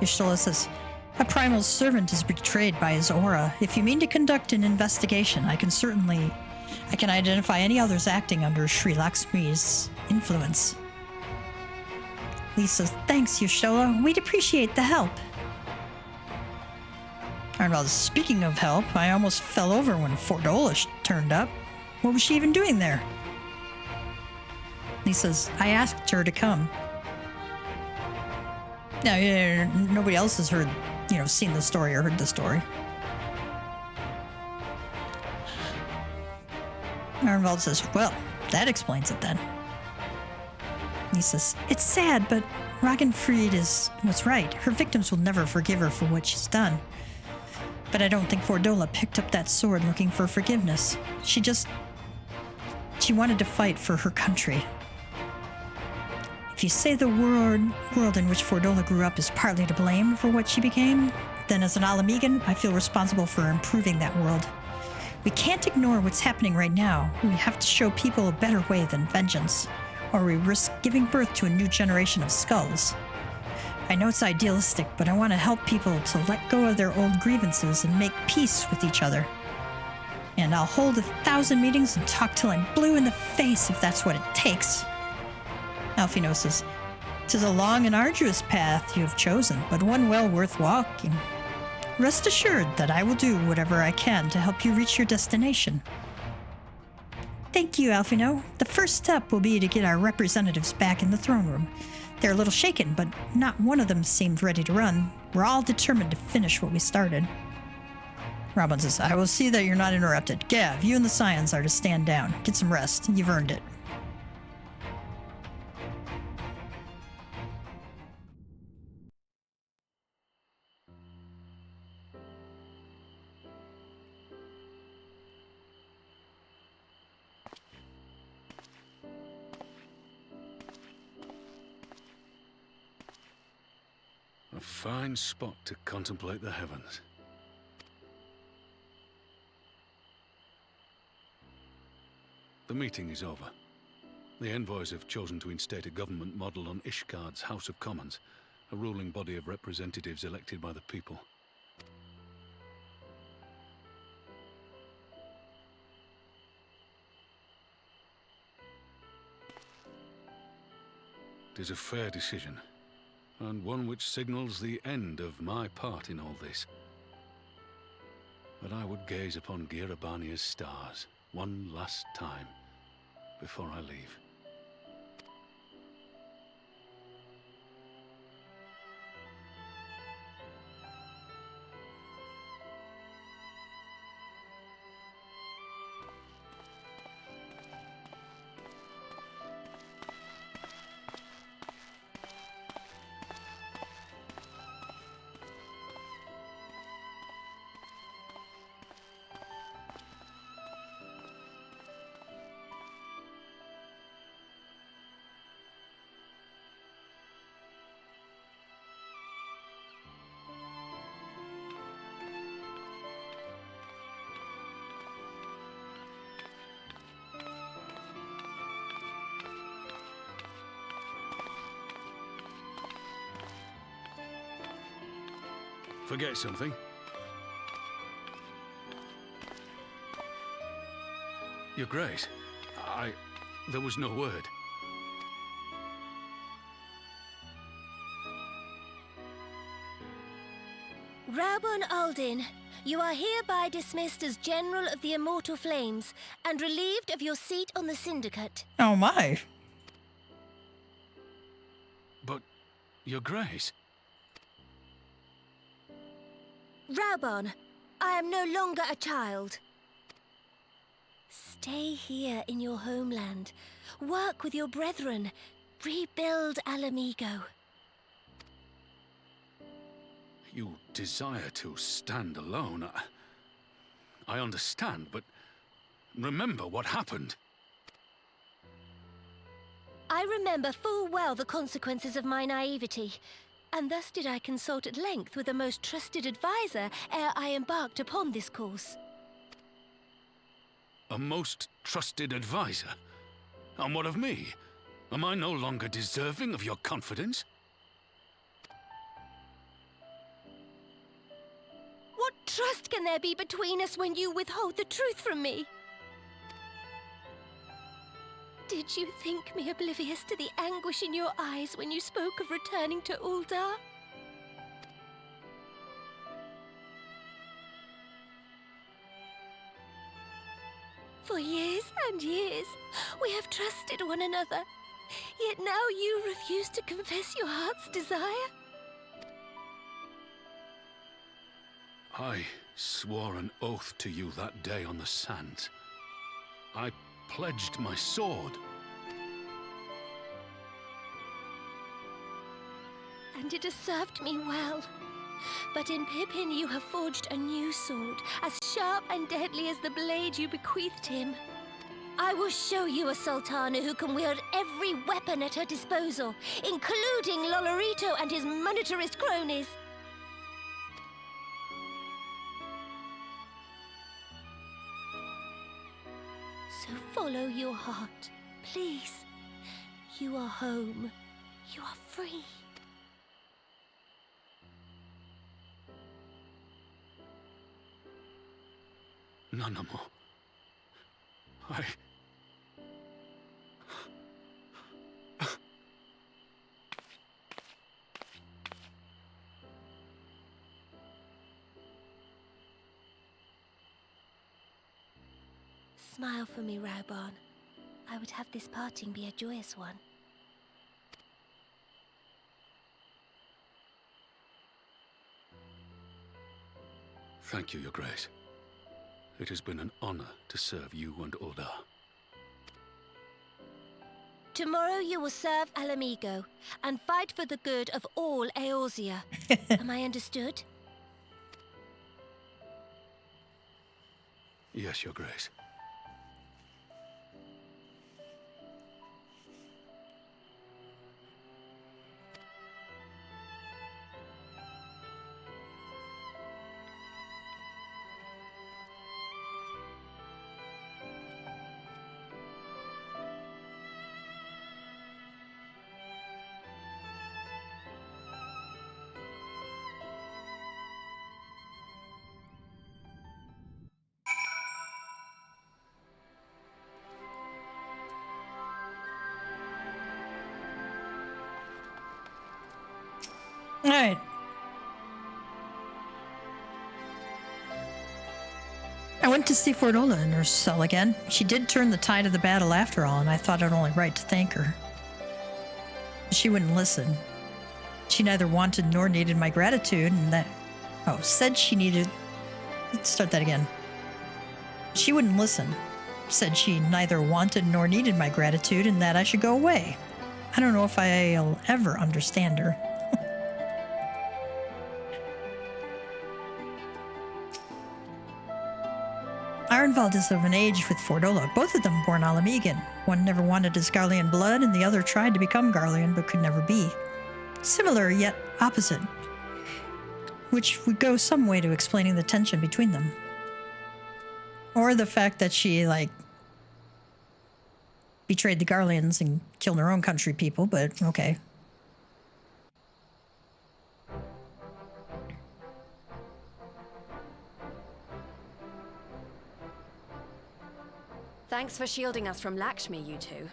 Speaker 1: Ishtola says, a primal servant is betrayed by his aura. If you mean to conduct an investigation, I can identify any others acting under Sri Lakshmi's influence. Lisa, thanks, Ishtola. We'd appreciate the help. Arnvald, speaking of help, I almost fell over when Fordola turned up. What was she even doing there? He says, I asked her to come. Now, nobody else has heard, seen the story or heard the story. Arnvald says, well, that explains it then. He says, it's sad, but Ragnfrid was right. Her victims will never forgive her for what she's done. But I don't think Fordola picked up that sword looking for forgiveness. She wanted to fight for her country. If you say the world in which Fordola grew up is partly to blame for what she became, then as an Ala Mhigan, I feel responsible for improving that world. We can't ignore what's happening right now. We have to show people a better way than vengeance, or we risk giving birth to a new generation of skulls. I know it's idealistic, but I want to help people to let go of their old grievances and make peace with each other. And I'll hold 1,000 meetings and talk till I'm blue in the face if that's what it takes. Alfino says, 'tis a long and arduous path you have chosen, but one well worth walking. Rest assured that I will do whatever I can to help you reach your destination. Thank you, Alfino. The first step will be to get our representatives back in the throne room. They're a little shaken, but not one of them seemed ready to run. We're all determined to finish what we started. Robin says, I will see that you're not interrupted. Gav, you and the Scions are to stand down. Get some rest. You've earned it.
Speaker 3: A fine spot to contemplate the heavens. The meeting is over. The envoys have chosen to instate a government modelled on Ishgard's House of Commons, a ruling body of representatives elected by the people. It is a fair decision, and one which signals the end of my part in all this. But I would gaze upon Girabania's stars one last time before I leave. Forget something? Your Grace, there was no word.
Speaker 2: Raubon Aldin, you are hereby dismissed as General of the Immortal Flames and relieved of your seat on the Syndicate.
Speaker 1: Oh my.
Speaker 3: But, Your Grace...
Speaker 2: Raubon, I am no longer a child. Stay here in your homeland. Work with your brethren. Rebuild Ala Mhigo.
Speaker 3: You desire to stand alone. I understand, but remember what happened.
Speaker 2: I remember full well the consequences of my naivety, and thus did I consult at length with a most trusted advisor ere I embarked upon this course.
Speaker 3: A most trusted advisor? And what of me? Am I no longer deserving of your confidence?
Speaker 2: What trust can there be between us when you withhold the truth from me? Did you think me oblivious to the anguish in your eyes when you spoke of returning to Ul'dah? For years and years, we have trusted one another. Yet now you refuse to confess your heart's desire?
Speaker 3: I swore an oath to you that day on the sands. I pledged my sword.
Speaker 2: And it has served me well. But in Pippin you have forged a new sword, as sharp and deadly as the blade you bequeathed him. I will show you a Sultana who can wield every weapon at her disposal, including Lolorito and his monetarist cronies. So follow your heart, please. You are home. You are free.
Speaker 3: None more.
Speaker 2: Smile for me, Raubon. I would have this parting be a joyous one.
Speaker 3: Thank you, Your Grace. It has been an honor to serve you and Ul'dah.
Speaker 2: Tomorrow you will serve Ala Mhigo and fight for the good of all Eorzea. Am I understood?
Speaker 3: Yes, Your Grace.
Speaker 1: Alright. I went to see Fordola in her cell again. She did turn the tide of the battle after all, and I thought it only right to thank her. She wouldn't listen. She neither wanted nor needed my gratitude, and that... Oh, said she needed... Let's start that again. She wouldn't listen. Said she neither wanted nor needed my gratitude, and that I should go away. I don't know if I'll ever understand her. Ironvald is of an age with Fordola, both of them born Ala Mhigan. One never wanted his Garlean blood, and the other tried to become Garlean, but could never be. Similar, yet opposite. Which would go some way to explaining the tension between them. Or the fact that she, like, betrayed the Garleans and killed her own country people, but okay.
Speaker 6: Thanks for shielding us from Lakshmi, you two.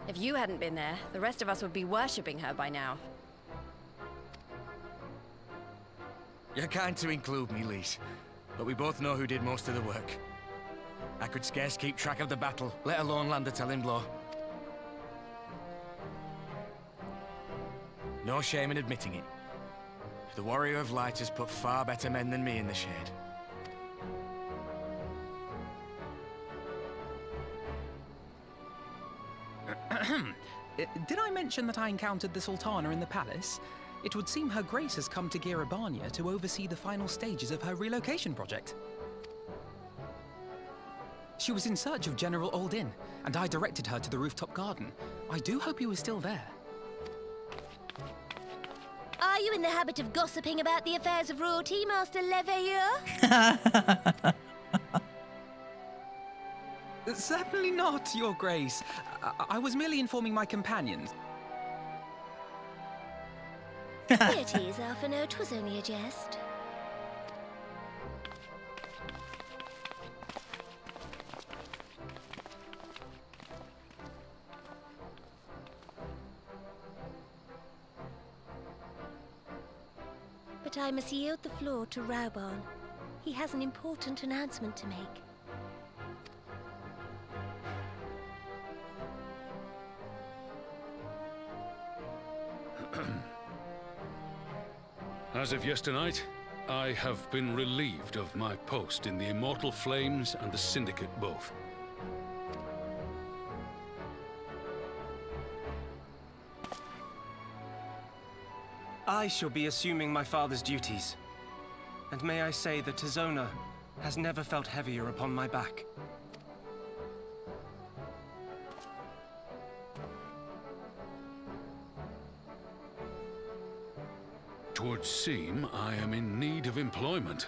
Speaker 6: If you hadn't been there, the rest of us would be worshipping her by now.
Speaker 13: You're kind to include me, Lise, but we both know who did most of the work. I could scarce keep track of the battle, let alone land a telling blow. No shame in admitting it. The Warrior of Light has put far better men than me in the shade.
Speaker 7: Did I mention that I encountered the Sultana in the palace? It would seem Her Grace has come to Girabania to oversee the final stages of her relocation project. She was in search of General Oldin, and I directed her to the rooftop garden. I do hope he was still there.
Speaker 2: Are you in the habit of gossiping about the affairs of royalty, Master Leveilleur?
Speaker 7: Certainly not, Your Grace. I was merely informing my companions.
Speaker 2: Pity, Alphino, 'twas only a jest. But I must yield the floor to Raubarn. He has an important announcement to make.
Speaker 3: As of yesternight, I have been relieved of my post in the Immortal Flames and the Syndicate both.
Speaker 5: I shall be assuming my father's duties. And may I say that Tizona has never felt heavier upon my back.
Speaker 3: Twould seem I am in need of employment.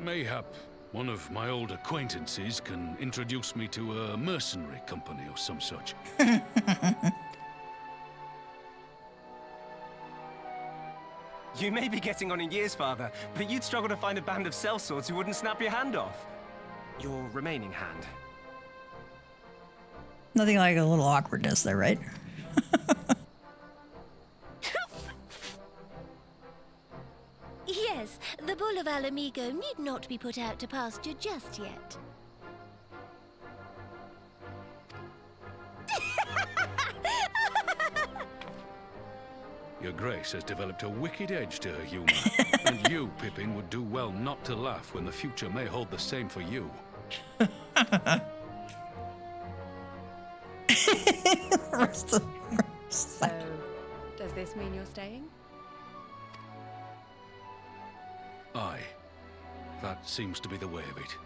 Speaker 3: Mayhap one of my old acquaintances can introduce me to a mercenary company or some such.
Speaker 5: You may be getting on in years, father, but you'd struggle to find a band of sellswords who wouldn't snap your hand off. Your remaining hand.
Speaker 1: Nothing like a little awkwardness there, right?
Speaker 2: Yes, the bull of Ala Mhigo need not be put out to pasture just yet.
Speaker 3: Your Grace has developed a wicked edge to her humor, and you, Pippin, would do well not to laugh when the future may hold the same for you.
Speaker 6: So, does this mean you're staying?
Speaker 3: Aye. That seems to be the way of it.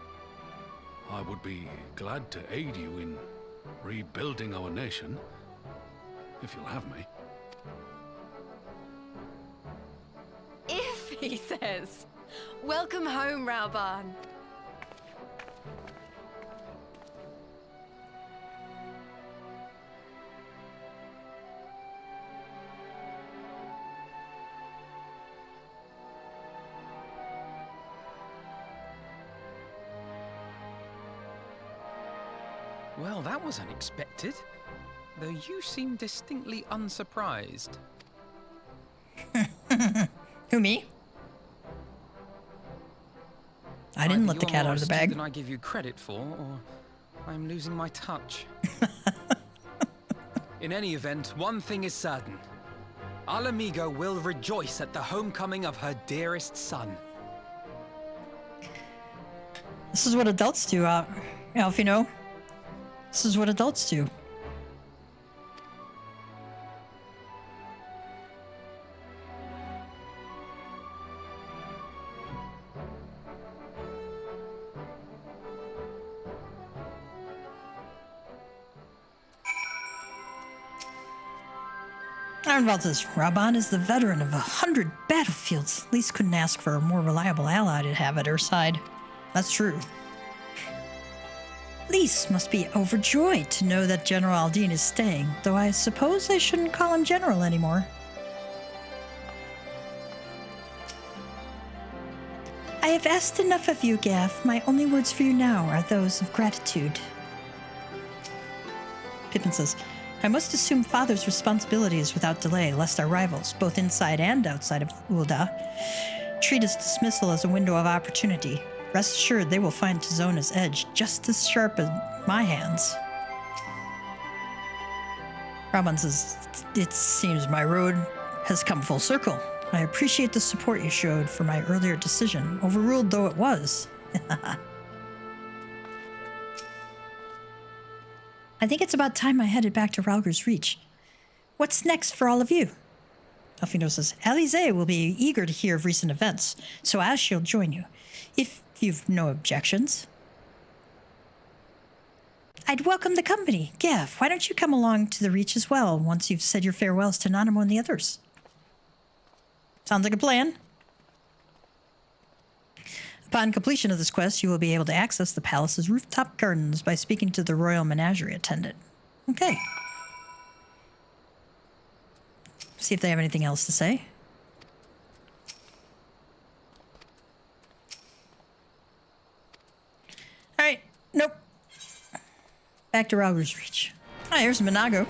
Speaker 3: I would be glad to aid you in rebuilding our nation, if you'll have me.
Speaker 6: If, he says. Welcome home, Raubarn.
Speaker 7: Well, that was unexpected. Though you seem distinctly unsurprised.
Speaker 1: Who, me? I didn't let the cat out of the bag.
Speaker 7: Than I give you credit for, or I'm losing my touch. In any event, one thing is certain. Ala Mhigo will rejoice at the homecoming of her dearest son.
Speaker 1: This is what adults do, Alfino. This is what adults do. Ironvault says, Raban is the veteran of 100 battlefields. Lise couldn't ask for a more reliable ally to have at her side. That's true. Lise must be overjoyed to know that General Aldine is staying, though I suppose I shouldn't call him General anymore. I have asked enough of you, Gav. My only words for you now are those of gratitude. Pippin says, I must assume Father's responsibilities without delay, lest our rivals, both inside and outside of Ul'dah, treat his dismissal as a window of opportunity. Rest assured they will find Tizona's edge just as sharp as my hands. Raban says, it seems my road has come full circle. I appreciate the support you showed for my earlier decision, overruled though it was. I think it's about time I headed back to Ralger's Reach. What's next for all of you? Alfino says, Alize will be eager to hear of recent events, so as she'll join you, if you've no objections. I'd welcome the company. Gav, why don't you come along to the Reach as well, once you've said your farewells to Nanamo and the others? Sounds like a plan. Upon completion of this quest, you will be able to access the palace's rooftop gardens by speaking to the royal menagerie attendant. Okay. See if they have anything else to say. All right. Nope. Back to Ralger's Reach. Ah, here's Minago.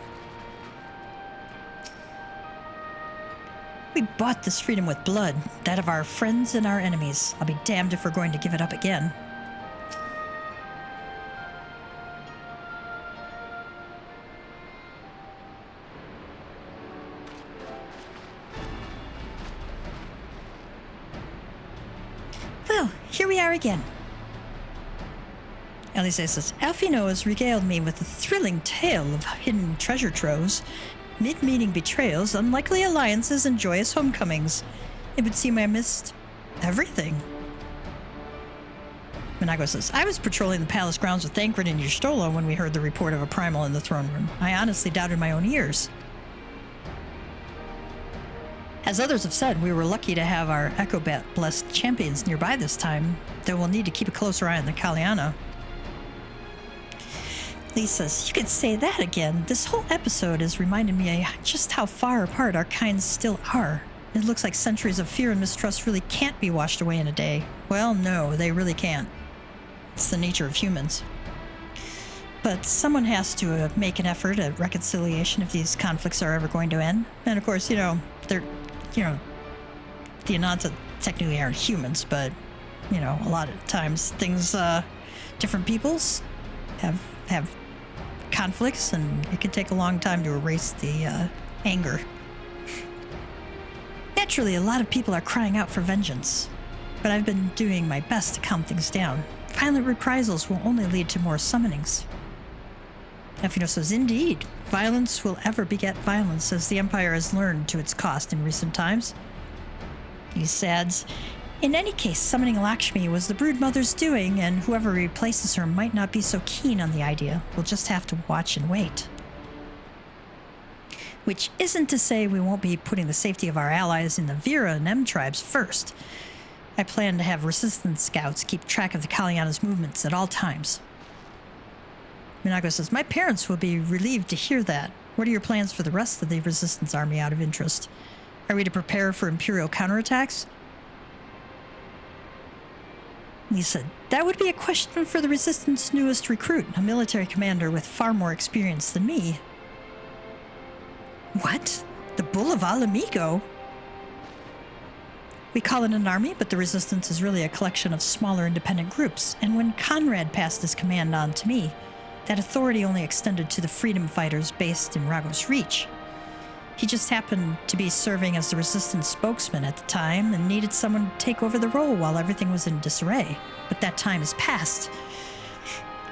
Speaker 1: We bought this freedom with blood, that of our friends and our enemies. I'll be damned if we're going to give it up again. Well, here we are again. Alice says, Alfino has regaled me with a thrilling tale of hidden treasure troves, mid-meeting betrayals, unlikely alliances, and joyous homecomings. It would seem I missed everything. Minago says, I was patrolling the palace grounds with Thancred and Y'shtola when we heard the report of a primal in the throne room. I honestly doubted my own ears. As others have said, we were lucky to have our Echobat-blessed champions nearby this time, though we'll need to keep a closer eye on the Kaliana. Lee says, you could say that again. This whole episode has reminded me just how far apart our kinds still are. It looks like centuries of fear and mistrust really can't be washed away in a day. Well, no, they really can't. It's the nature of humans. But someone has to make an effort at reconciliation if these conflicts are ever going to end. And of course, the Ananta technically aren't humans, but, a lot of times things, different peoples have conflicts, and it can take a long time to erase the anger. Naturally, a lot of people are crying out for vengeance, but I've been doing my best to calm things down. Violent reprisals will only lead to more summonings. Alfino says, indeed, violence will ever beget violence, as the Empire has learned to its cost in recent times. He adds, in any case, summoning Lakshmi was the Broodmother's doing, and whoever replaces her might not be so keen on the idea. We'll just have to watch and wait. Which isn't to say we won't be putting the safety of our allies in the Vera and M tribes first. I plan to have resistance scouts keep track of the Kaliana's movements at all times. Minago says, my parents will be relieved to hear that. What are your plans for the rest of the resistance army out of interest? Are we to prepare for Imperial counterattacks? He said, that would be a question for the Resistance newest recruit, a military commander with far more experience than me. What? The Bull of Ala Mhigo? We call it an army, but the resistance is really a collection of smaller independent groups, and when Conrad passed his command on to me, that authority only extended to the freedom fighters based in Ragos Reach. He just happened to be serving as the resistance spokesman at the time and needed someone to take over the role while everything was in disarray. But that time is past.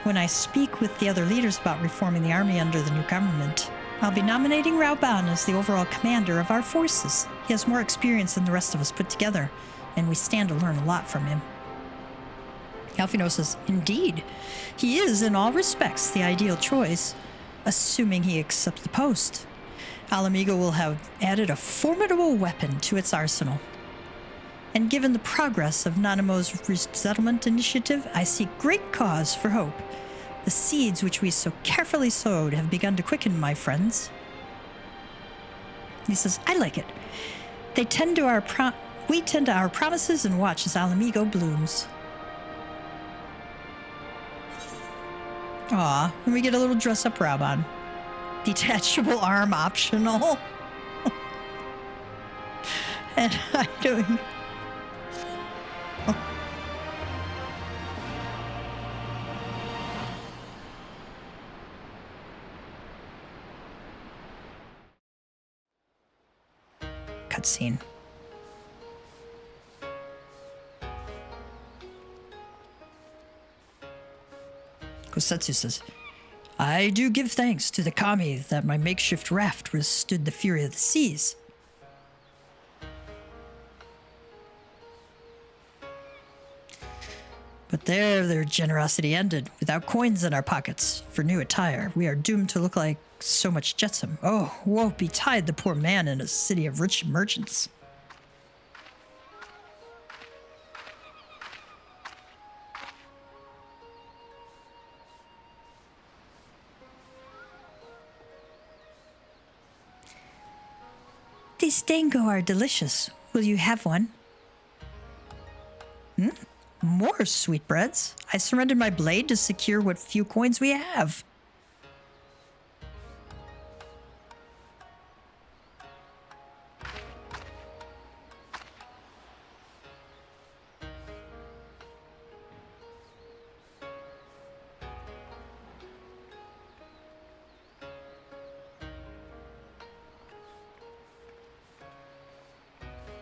Speaker 1: When I speak with the other leaders about reforming the army under the new government, I'll be nominating Rauban as the overall commander of our forces. He has more experience than the rest of us put together, and we stand to learn a lot from him. Alphino says, indeed, he is in all respects the ideal choice, assuming he accepts the post. Ala Mhigo will have added a formidable weapon to its arsenal. And given the progress of Nanamo's resettlement initiative, I see great cause for hope. The seeds which we so carefully sowed have begun to quicken, my friends. He says, I like it. We tend to our promises and watch as Ala Mhigo blooms. Aw, and we get a little dress-up Rauban. Detachable arm optional. And I'm doing... Oh. Cutscene. Kosetsu says, I do give thanks to the kami that my makeshift raft withstood the fury of the seas. But there their generosity ended. Without coins in our pockets for new attire, we are doomed to look like so much jetsam. Oh, woe betide the poor man in a city of rich merchants. These dango are delicious. Will you have one? More sweetbreads. I surrendered my blade to secure what few coins we have.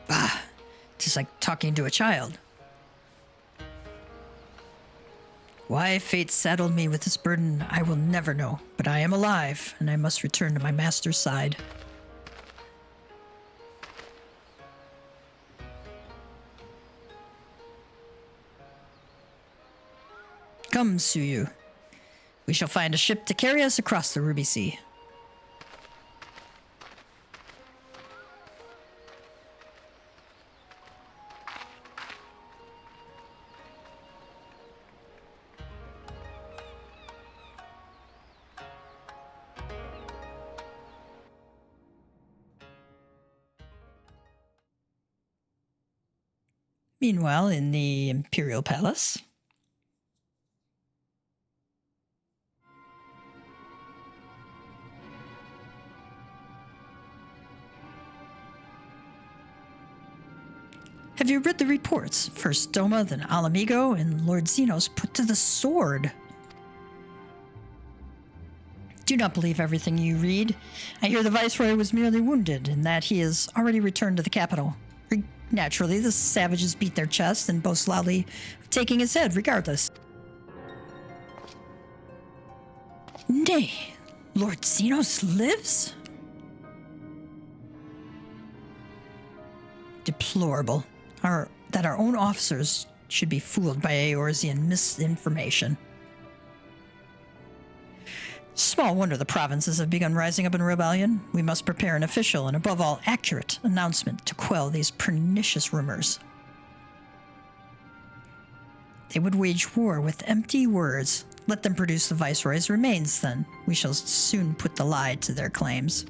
Speaker 1: Bah, just like talking to a child. Why fate saddled me with this burden, I will never know, but I am alive, and I must return to my master's side. Come, Suyu. We shall find a ship to carry us across the Ruby Sea. Meanwhile, in the Imperial Palace. Have you read the reports? First Doma, then Ala Mhigo, and Lord Xenos put to the sword. Do not believe everything you read. I hear the Viceroy was merely wounded, and that he has already returned to the capital. Naturally, the savages beat their chest and boast loudly of taking his head regardless. Nay, Lord Xenos lives? Deplorable. That our own officers should be fooled by Eorzean misinformation. Small wonder the provinces have begun rising up in rebellion. We must prepare an official and, above all, accurate announcement to quell these pernicious rumors. They would wage war with empty words. Let them produce the Viceroy's remains, then. We shall soon put the lie to their claims.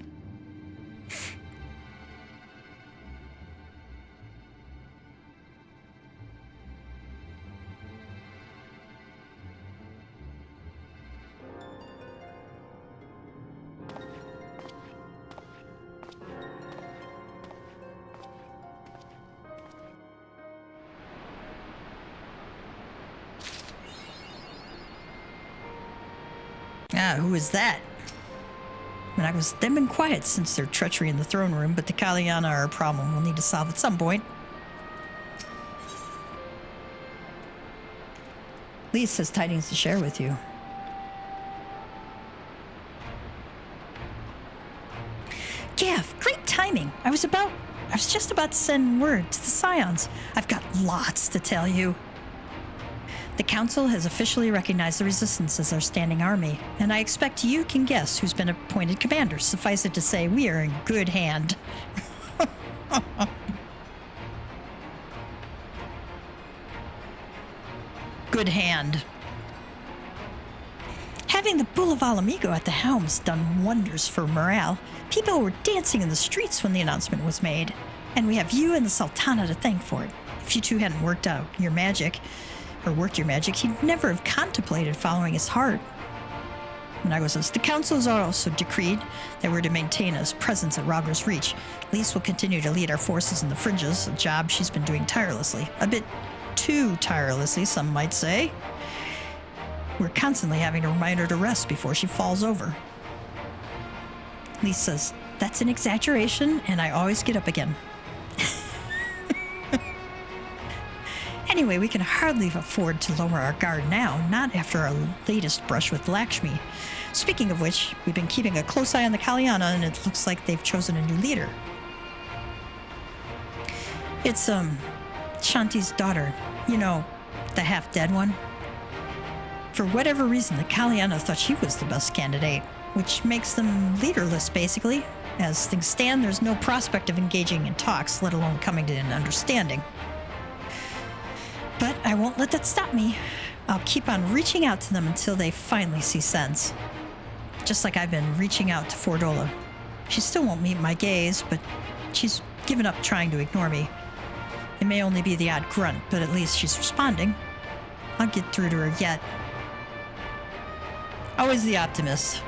Speaker 1: Ah, who is that? They've been quiet since their treachery in the throne room, but the Kalyana are a problem we'll need to solve at some point. Lise has tidings to share with you. Gav, great timing. I was just about to send word to the Scions. I've got lots to tell you. The Council has officially recognized the Resistance as our standing army, and I expect you can guess who's been appointed commander. Suffice it to say, we are in good hand. Good hand. Having the Bull of Ala Mhigo at the helm's done wonders for morale. People were dancing in the streets when the announcement was made, and we have you and the Sultana to thank for it. If you two hadn't worked your magic, he'd never have contemplated following his heart. Mhigo says, the Council has also decreed that we're to maintain a presence at Rogger's Reach. Lise will continue to lead our forces in the fringes, a job she's been doing tirelessly. A bit too tirelessly, some might say. We're constantly having to remind her to rest before she falls over. Lise says, that's an exaggeration, and I always get up again. Anyway, we can hardly afford to lower our guard now, not after our latest brush with LAKSHMI. Speaking of which, we've been keeping a close eye on the Kalyana, and it looks like they've chosen a new leader. It's, Shanti's daughter. You know, the half-dead one. For whatever reason, the Kalyana thought she was the best candidate, which makes them leaderless, basically. As things stand, there's no prospect of engaging in talks, let alone coming to an understanding. But I won't let that stop me. I'll keep on reaching out to them until they finally see sense. Just like I've been reaching out to Fordola. She still won't meet my gaze, but she's given up trying to ignore me. It may only be the odd grunt, but at least she's responding. I'll get through to her yet. Always the optimist.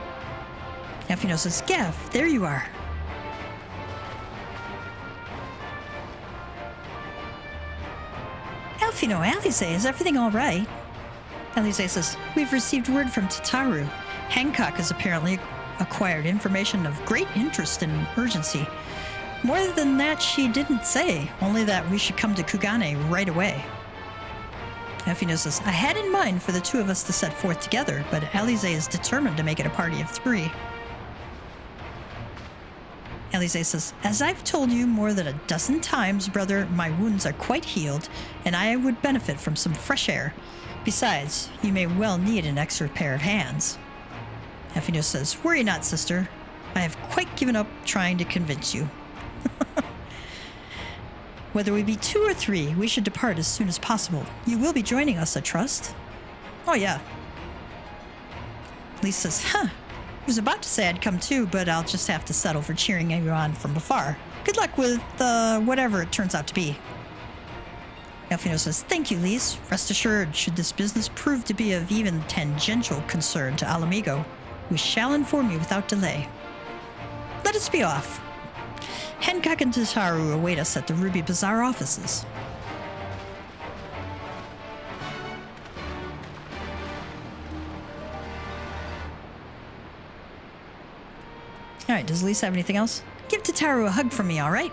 Speaker 1: Elfino says, Gav, there you are. Elfino, Alize, is everything all right? Alize says, we've received word from Tataru. Hancock has apparently acquired information of great interest and urgency. More than that, she didn't say, only that we should come to Kugane right away. Elfino says, I had in mind for the two of us to set forth together, but Alize is determined to make it a party of 3. Alize says, as I've told you more than a dozen times, brother, my wounds are quite healed, and I would benefit from some fresh air. Besides, you may well need an extra pair of hands. Elfino says, worry not, sister. I have quite given up trying to convince you. Whether we be 2 or 3, we should depart as soon as possible. You will be joining us, I trust. Oh, yeah. Lise says, I was about to say I'd come too, but I'll just have to settle for cheering you on from afar. Good luck with, whatever it turns out to be. Elfino says, thank you, Lise. Rest assured, should this business prove to be of even tangential concern to Ala Mhigo, we shall inform you without delay. Let us be off. Hancock and Tataru await us at the Ruby Bazaar offices. Alright, does Lisa have anything else? Give Tataru a hug from me, alright?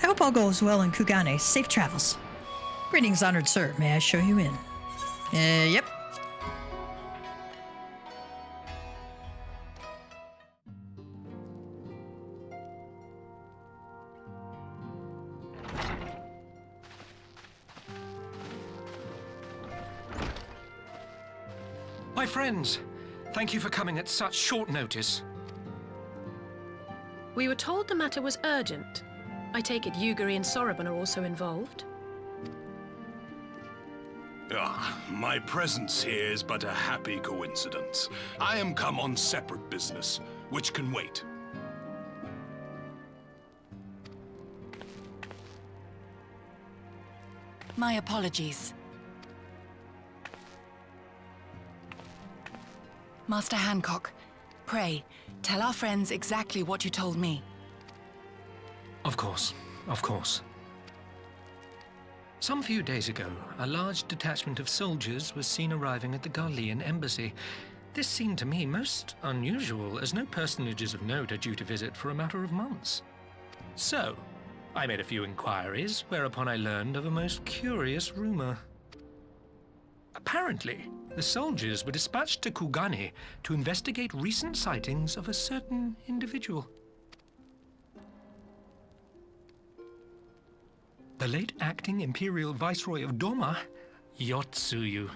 Speaker 1: I hope all goes well in Kugane. Safe travels. Greetings, honored sir. May I show you in? Yep.
Speaker 5: My friends, thank you for coming at such short notice.
Speaker 14: We were told the matter was urgent. I take it Yugiri and Soroban are also involved?
Speaker 15: My presence here is but a happy coincidence. I am come on separate business, which can wait.
Speaker 11: My apologies. Master Hancock, pray, tell our friends exactly what you told me.
Speaker 5: Of course, of course.
Speaker 16: Some few days ago, a large detachment of soldiers was seen arriving at the Garlean embassy. This seemed to me most unusual, as no personages of note are due to visit for a matter of months. So, I made a few inquiries, whereupon I learned of a most curious rumor. Apparently, the soldiers were dispatched to Kugane to investigate recent sightings of a certain individual. The late acting Imperial Viceroy of Doma, Yotsuyu.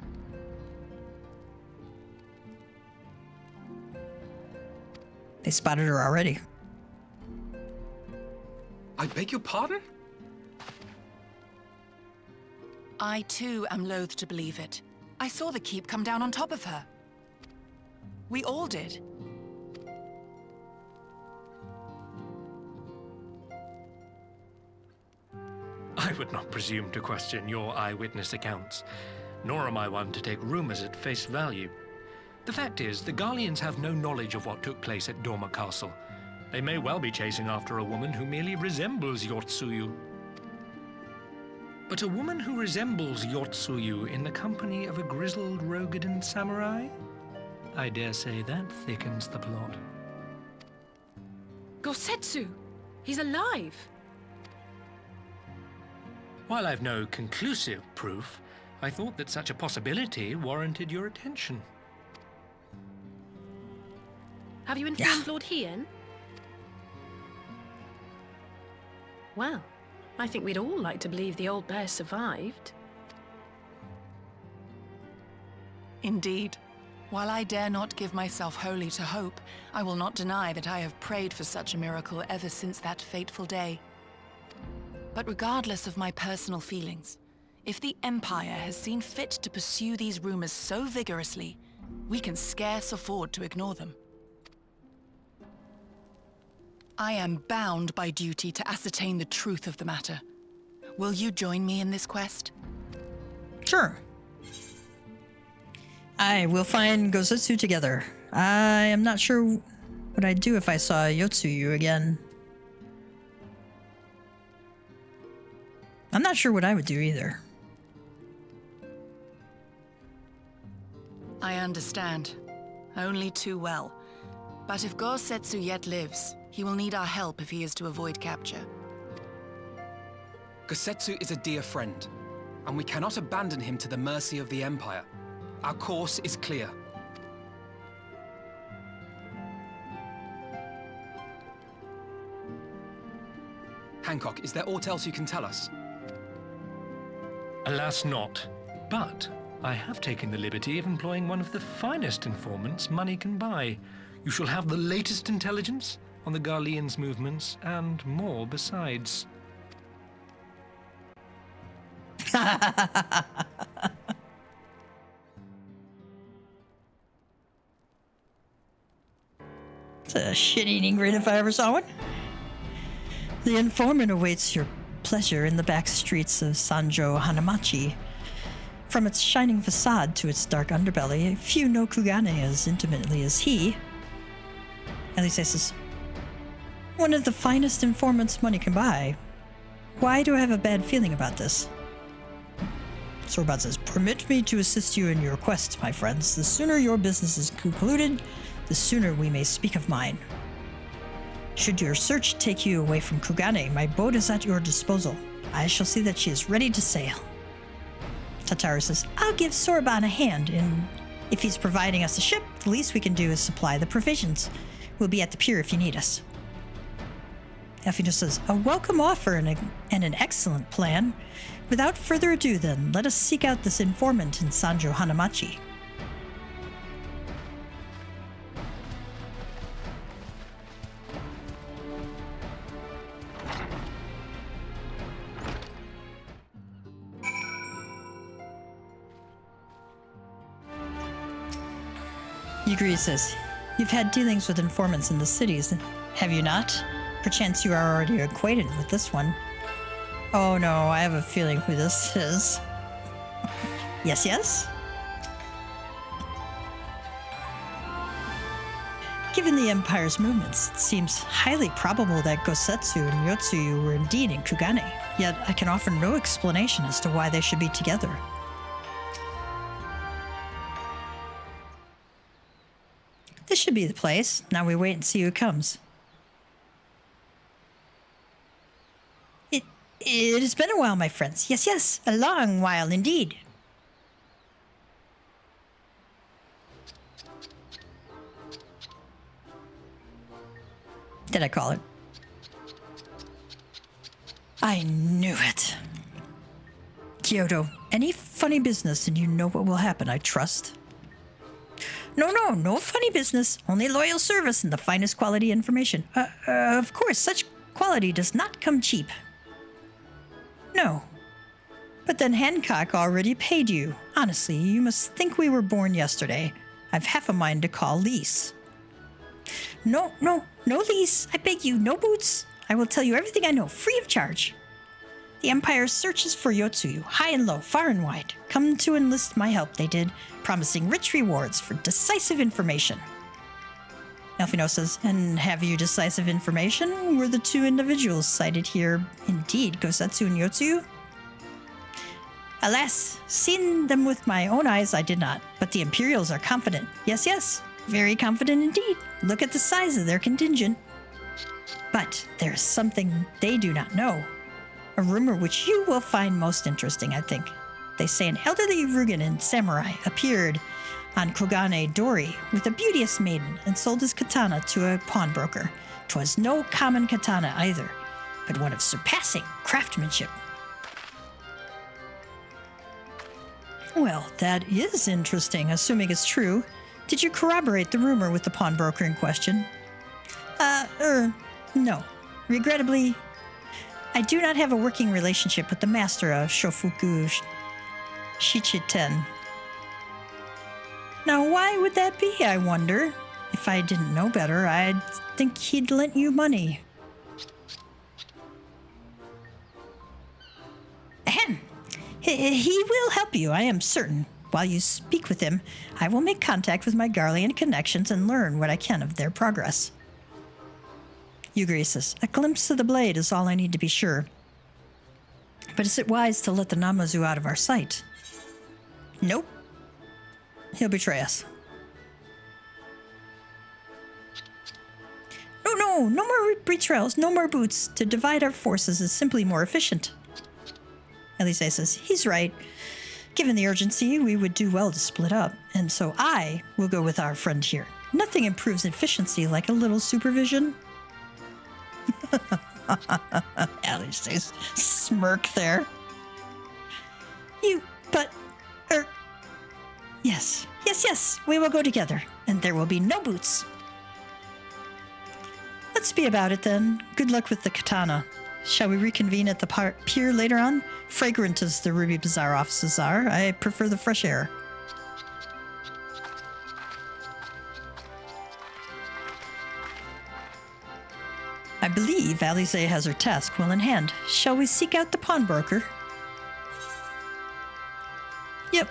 Speaker 1: They spotted her already.
Speaker 7: I beg your pardon?
Speaker 11: I too am loath to believe it. I saw the keep come down on top of her. We all did.
Speaker 16: I would not presume to question your eyewitness accounts, nor am I one to take rumors at face value. The fact is, the Garleans have no knowledge of what took place at Doma Castle. They may well be chasing after a woman who merely resembles Yotsuyu. But a woman who resembles Yotsuyu in the company of a grizzled Rogadan samurai? I dare say that thickens the plot.
Speaker 14: Gosetsu! He's alive!
Speaker 16: While I've no conclusive proof, I thought that such a possibility warranted your attention.
Speaker 14: Have you informed Lord Hien? Well, I think we'd all like to believe the old bear survived.
Speaker 11: Indeed. While I dare not give myself wholly to hope, I will not deny that I have prayed for such a miracle ever since that fateful day. But regardless of my personal feelings, if the Empire has seen fit to pursue these rumors so vigorously, we can scarce afford to ignore them. I am bound by duty to ascertain the truth of the matter. Will you join me in this quest?
Speaker 1: Sure. I will find Gosetsu together. I am not sure what I'd do if I saw Yotsuyu again. I'm not sure what I would do either.
Speaker 11: I understand. Only too well. But if Gosetsu yet lives, he will need our help if he is to avoid capture.
Speaker 7: Gosetsu is a dear friend, and we cannot abandon him to the mercy of the Empire. Our course is clear. Hancock, is there aught else you can tell us?
Speaker 16: Alas not, but I have taken the liberty of employing one of the finest informants money can buy. You shall have the latest intelligence on the Garleans' movements, and more besides.
Speaker 1: It's a shit-eating grin if I ever saw one. The informant awaits your pleasure in the back streets of Sanjo Hanamachi. From its shining facade to its dark underbelly, few know Kugane as intimately as he. At least this is one of the finest informants money can buy. Why do I have a bad feeling about this? Sorbat says, permit me to assist you in your quest, my friends. The sooner your business is concluded, the sooner we may speak of mine. Should your search take you away from Kugane, my boat is at your disposal. I shall see that she is ready to sail. Tataru says, I'll give Sorban a hand, and if he's providing us a ship, the least we can do is supply the provisions. We'll be at the pier if you need us. Elfino says, a welcome offer and an excellent plan. Without further ado then, let us seek out this informant in Sanjo Hanamachi. Yugiri says, you've had dealings with informants in the cities, have you not? Perchance you are already acquainted with this one. Oh no, I have a feeling who this is. Yes, yes? Given the Empire's movements, it seems highly probable that Gosetsu and Yotsuyu were indeed in Kugane, yet I can offer no explanation as to why they should be together. This should be the place. Now we wait and see who comes. It has been a while, my friends. Yes, yes, a long while indeed. Did I call it? I knew it. Kyoto, any funny business and you know what will happen, I trust. No funny business. Only loyal service and the finest quality information. Of course, such quality does not come cheap. No. But then Hancock already paid you. Honestly, you must think we were born yesterday. I've half a mind to call Lise. No, Lise. I beg you, no boots. I will tell you everything I know, free of charge. The Empire searches for Yotsuyu, high and low, far and wide. Come to enlist my help, they did, promising rich rewards for decisive information. Alphino says, and have you decisive information? Were the two individuals cited here indeed Gosetsu and Yotsuyu? Alas, seen them with my own eyes I did not, but the Imperials are confident. Yes, very confident indeed. Look at the size of their contingent. But there's something they do not know. A rumor which you will find most interesting, I think. They say an elderly Ruganan samurai appeared on Kogane Dori with a beauteous maiden and sold his katana to a pawnbroker. 'Twas no common katana either, but one of surpassing craftsmanship. Well, that is interesting, assuming it's true. Did you corroborate the rumor with the pawnbroker in question? No. Regrettably, I do not have a working relationship with the master of Shofuku Shichiten. Now, why would that be, I wonder? If I didn't know better, I'd think he'd lent you money. Ahem. He will help you, I am certain. While you speak with him, I will make contact with my Garlean connections and learn what I can of their progress. Yugiri says, a glimpse of the blade is all I need to be sure. But is it wise to let the Namazu out of our sight? Nope. He'll betray us. No more betrayals, no more boots. To divide our forces is simply more efficient. Elise says, he's right. Given the urgency, we would do well to split up, and so I will go with our friend here. Nothing improves efficiency like a little supervision. Alice's smirk there. Yes, we will go together, and there will be no boots. Let's be about it then. Good luck with the katana. Shall we reconvene at the pier later on? Fragrant as the Ruby Bazaar offices are, I prefer the fresh air. I believe Alice has her task well in hand. Shall we seek out the pawnbroker? Yep.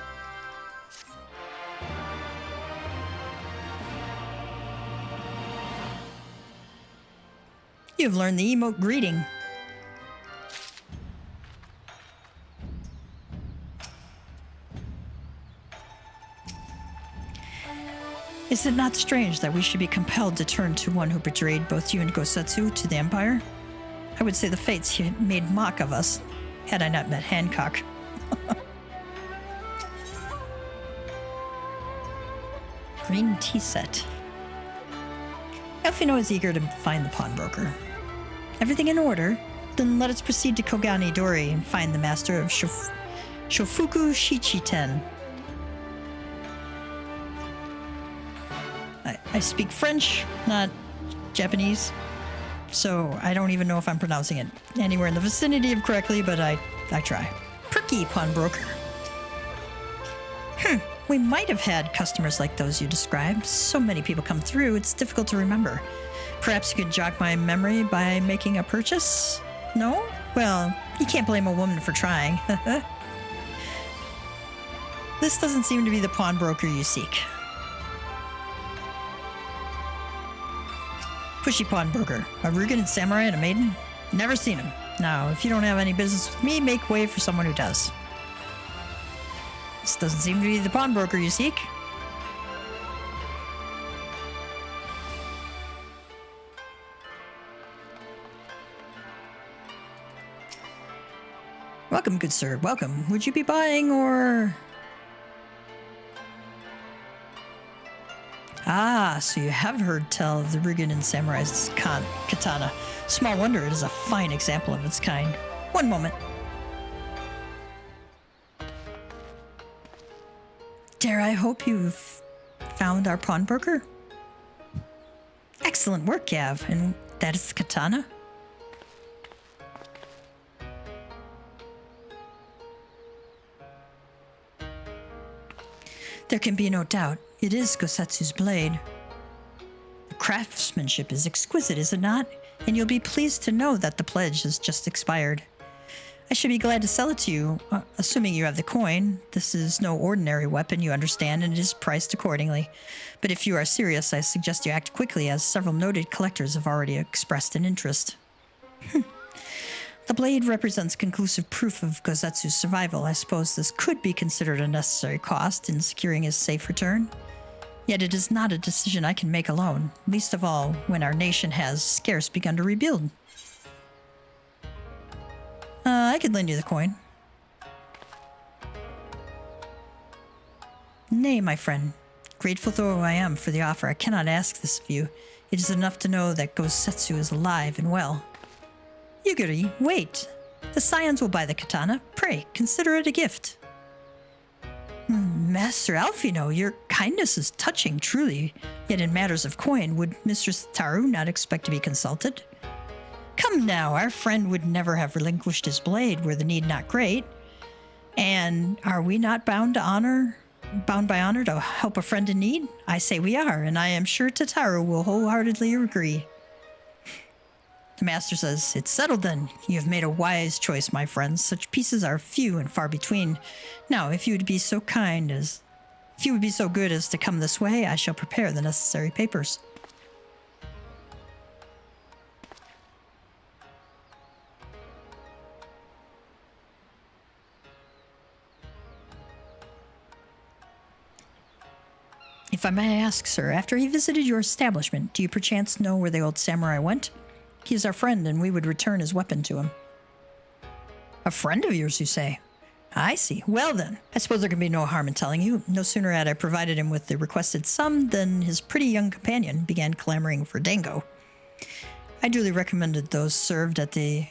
Speaker 1: You've learned the emote greeting. Is it not strange that we should be compelled to turn to one who betrayed both you and Gosetsu to the Empire? I would say the fates made mock of us, had I not met Hancock. Green tea set. Elfino is eager to find the pawnbroker. Everything in order? Then let us proceed to Kogane Dori and find the master of Shofuku Shichiten. I speak French, not Japanese, so I don't even know if I'm pronouncing it anywhere in the vicinity of correctly, but I try. Perky pawnbroker. We might have had customers like those you described. So many people come through, it's difficult to remember. Perhaps you could jog my memory by making a purchase? No? Well, you can't blame a woman for trying. This doesn't seem to be the pawnbroker you seek. Pushy pawnbroker. A Rugen samurai and a maiden? Never seen him. Now, if you don't have any business with me, make way for someone who does. This doesn't seem to be the pawnbroker you seek. Welcome, good sir. Welcome. Would you be buying or... Ah, so you have heard tell of the Rugen and Samurai's katana. Small wonder it is a fine example of its kind. One moment. Dare I hope you've found our pawnbroker? Excellent work, Gav. And that is the katana? There can be no doubt. It is Gosetsu's blade. The craftsmanship is exquisite, is it not? And you'll be pleased to know that the pledge has just expired. I should be glad to sell it to you, assuming you have the coin. This is no ordinary weapon, you understand, and it is priced accordingly. But if you are serious, I suggest you act quickly, as several noted collectors have already expressed an interest. The blade represents conclusive proof of Gosetsu's survival. I suppose this could be considered a necessary cost in securing his safe return. Yet it is not a decision I can make alone, least of all when our nation has scarce begun to rebuild. I could lend you the coin. Nay, my friend. Grateful though I am for the offer, I cannot ask this of you. It is enough to know that Gosetsu is alive and well. Yugiri, wait. The scions will buy the katana. Pray, consider it a gift. Master Alphino, your kindness is touching, truly. Yet in matters of coin, would Mistress Taru not expect to be consulted? Come now, our friend would never have relinquished his blade were the need not great. And are we not bound by honor to help a friend in need? I say we are, and I am sure Tataru will wholeheartedly agree. The master says, it's settled then. You have made a wise choice, my friends. Such pieces are few and far between. Now, if you would be so good as to come this way, I shall prepare the necessary papers. If I may ask, sir, after he visited your establishment, do you perchance know where the old samurai went? He is our friend, and we would return his weapon to him. A friend of yours, you say? I see. Well then, I suppose there can be no harm in telling you. No sooner had I provided him with the requested sum than his pretty young companion began clamoring for dango. I duly recommended those served at the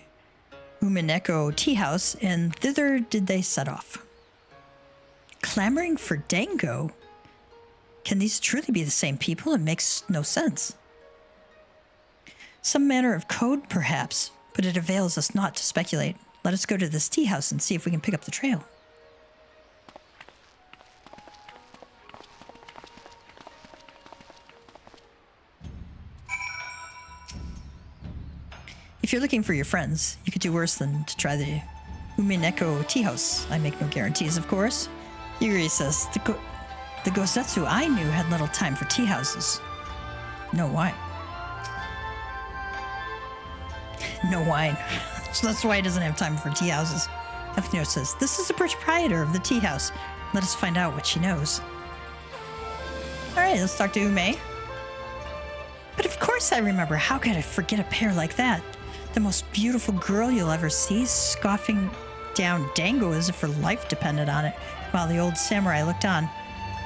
Speaker 1: Umineko tea house, and thither did they set off. Clamoring for dango? Can these truly be the same people? It makes no sense. Some manner of code, perhaps, but it avails us not to speculate. Let us go to this tea house and see if we can pick up the trail. If you're looking for your friends, you could do worse than to try the Umineko tea house. I make no guarantees, of course. Yuri says, the Gosetsu I knew had little time for tea houses. No wine. No wine. So that's why he doesn't have time for tea houses. Alphino says, this is the proprietor of the tea house. Let us find out what she knows. Alright, let's talk to Ume. But of course I remember. How could I forget a pair like that? The most beautiful girl you'll ever see, scoffing down dango as if her life depended on it, while the old samurai looked on.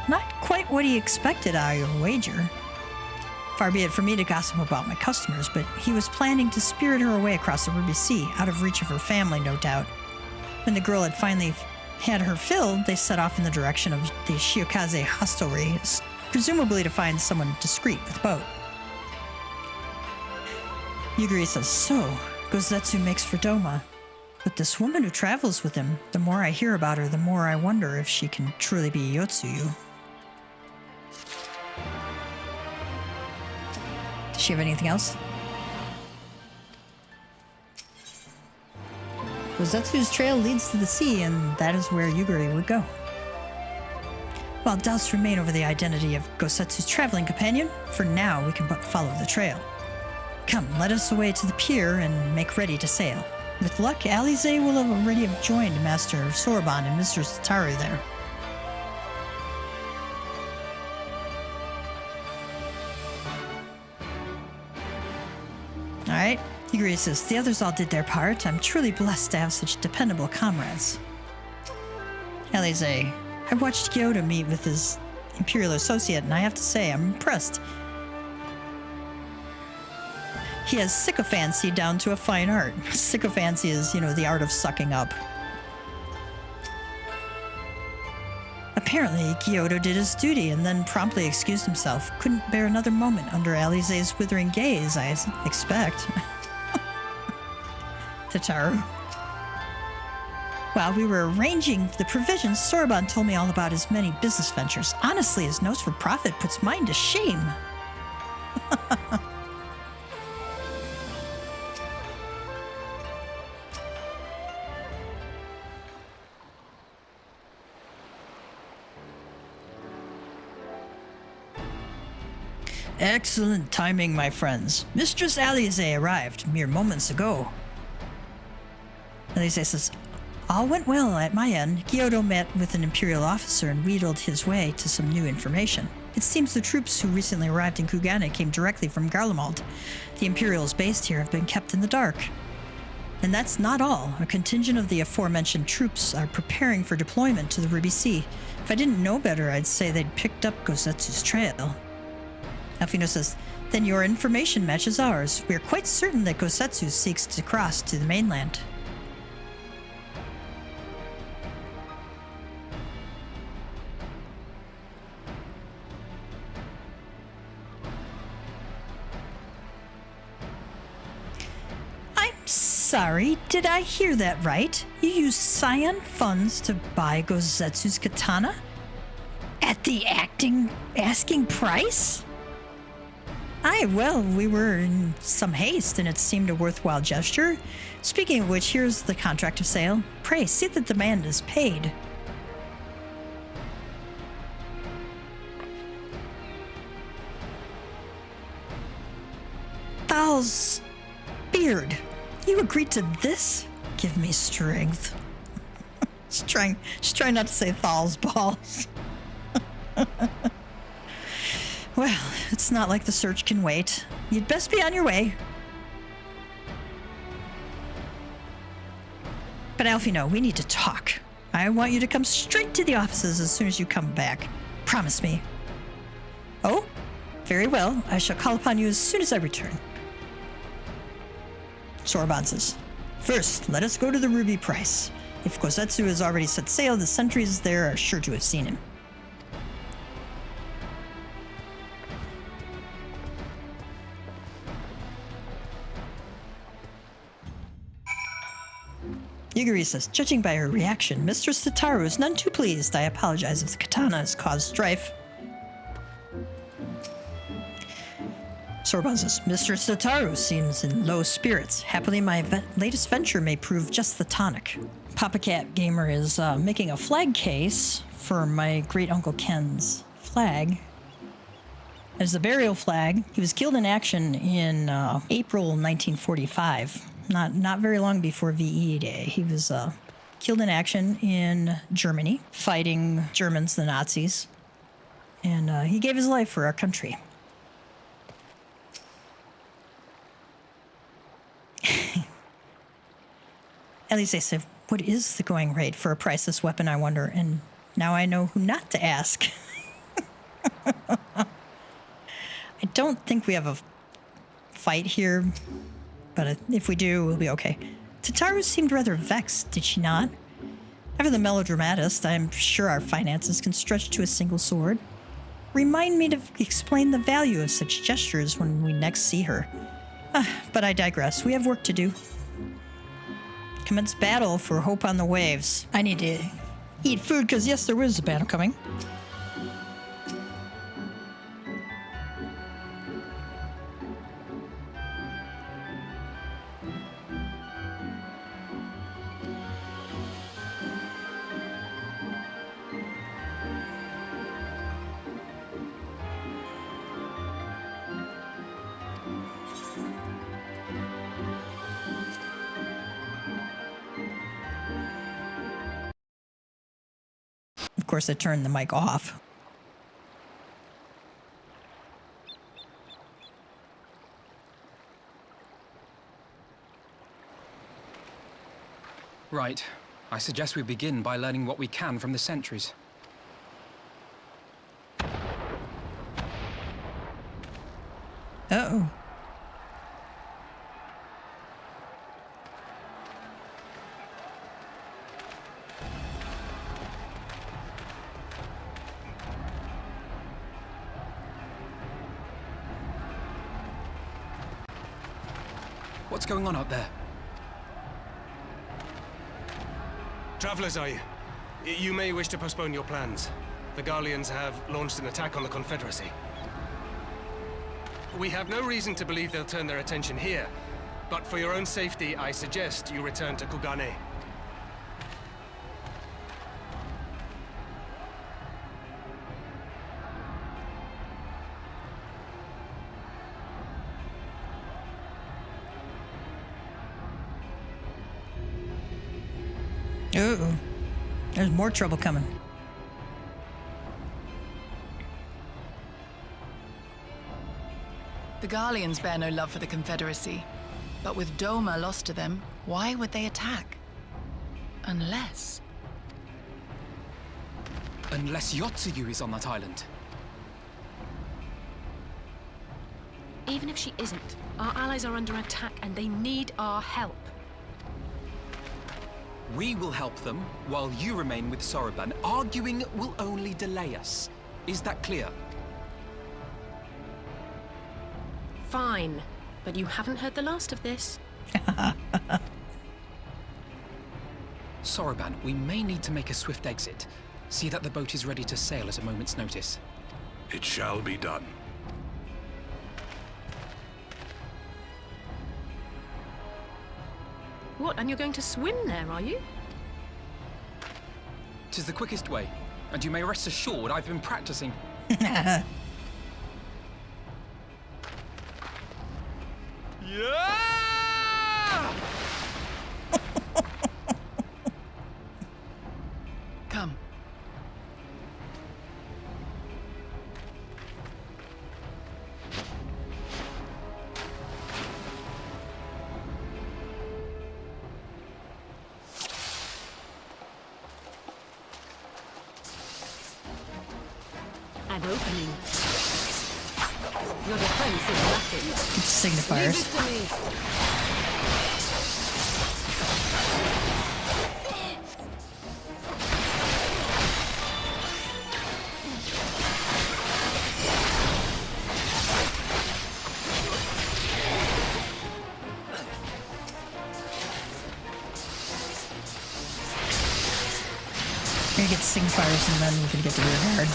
Speaker 1: Not quite what he expected, I wager. Far be it for me to gossip about my customers, but he was planning to spirit her away across the Ruby Sea, out of reach of her family, no doubt. When the girl had finally had her filled, they set off in the direction of the Shiokaze hostelry, presumably to find someone discreet with a boat. Yugiri says, so, Gosetsu makes for Doma. But this woman who travels with him, the more I hear about her, the more I wonder if she can truly be Yotsuyu. Does she have anything else? Gosetsu's trail leads to the sea, and that is where Yugiri would go. While doubts remain over the identity of Gosetsu's traveling companion, for now we can but follow the trail. Come, let us away to the pier and make ready to sail. With luck, Alize will already have joined Master Sorbonne and Mr. Sataru there. Alright, Yugiri says, the others all did their part. I'm truly blessed to have such dependable comrades. Alize, I watched Kyoto meet with his Imperial associate, and I have to say, I'm impressed. He has sycophancy down to a fine art. Sycophancy is, you know, the art of sucking up. Apparently, Kyoto did his duty and then promptly excused himself. Couldn't bear another moment under Alize's withering gaze, I expect. Tataru. While we were arranging the provisions, Sorbonne told me all about his many business ventures. Honestly, his nose for profit puts mine to shame. Excellent timing, my friends. Mistress Alize arrived mere moments ago. Alize says, all went well at my end. Kyoto met with an Imperial officer and wheedled his way to some new information. It seems the troops who recently arrived in Kugane came directly from Garlemald. The Imperials based here have been kept in the dark. And that's not all. A contingent of the aforementioned troops are preparing for deployment to the Ruby Sea. If I didn't know better, I'd say they'd picked up Gosetsu's trail. Alfino says, then your information matches ours. We are quite certain that Gosetsu seeks to cross to the mainland. I'm sorry, did I hear that right? You used Scion funds to buy Gosetsu's katana? At the asking price? Aye, well, we were in some haste, and it seemed a worthwhile gesture. Speaking of which, here's the contract of sale. Pray, see that the demand is paid. Thal's beard. You agreed to this? Give me strength. Just trying not to say Thal's balls. Well, it's not like the search can wait. You'd best be on your way. But Alfino, we need to talk. I want you to come straight to the offices as soon as you come back. Promise me. Oh? Very well. I shall call upon you as soon as I return. Sorbonne says, first, let us go to the Ruby Price. If Gosetsu has already set sail, the sentries there are sure to have seen him. Yugiri says, judging by her reaction, Mistress Sataru is none too pleased. I apologize if the katana has caused strife. Sorbonne says, Mistress Sataru seems in low spirits. Happily, my latest venture may prove just the tonic. Papa Cat Gamer is making a flag case for my great Uncle Ken's flag. As a burial flag, he was killed in action in April 1945. Not very long before VE Day. He was killed in action in Germany, fighting Germans, the Nazis. And he gave his life for our country. Elise said, what is the going rate for a priceless weapon, I wonder? And now I know who not to ask. I don't think we have a fight here, but if we do, we'll be okay. Tataru seemed rather vexed, did she not? Ever the melodramatist, I'm sure our finances can stretch to a single sword. Remind me to explain the value of such gestures when we next see her. But I digress. We have work to do. Commence battle for hope on the waves. I need to eat food because, yes, there is a battle coming. Of course, I turned the mic off.
Speaker 7: Right. I suggest we begin by learning what we can from the sentries.
Speaker 1: Uh-oh.
Speaker 7: What's going on out there?
Speaker 5: Travelers, are you? You may wish to postpone your plans. The Garleans have launched an attack on the Confederacy. We have no reason to believe they'll turn their attention here, but for your own safety, I suggest you return to Kugane.
Speaker 1: Uh-oh. There's more trouble coming.
Speaker 11: The Garleans bear no love for the Confederacy. But with Doma lost to them, why would they attack? Unless
Speaker 7: Yotsuyu is on that island.
Speaker 14: Even if she isn't, our allies are under attack and they need our help.
Speaker 7: We will help them while you remain with Soroban. Arguing will only delay us. Is that clear?
Speaker 14: Fine, but you haven't heard the last of this.
Speaker 7: Soroban, we may need to make a swift exit. See that the boat is ready to sail at a moment's notice.
Speaker 15: It shall be done.
Speaker 14: What, and you're going to swim there, are you?
Speaker 7: 'Tis the quickest way, and you may rest assured I've been practicing.
Speaker 5: Yeah!
Speaker 11: Come.
Speaker 14: An opening. Your defense is lacking.
Speaker 1: It's signifiers.
Speaker 14: Leave this to me.
Speaker 1: We're gonna get signifiers and then we can get the rear guard.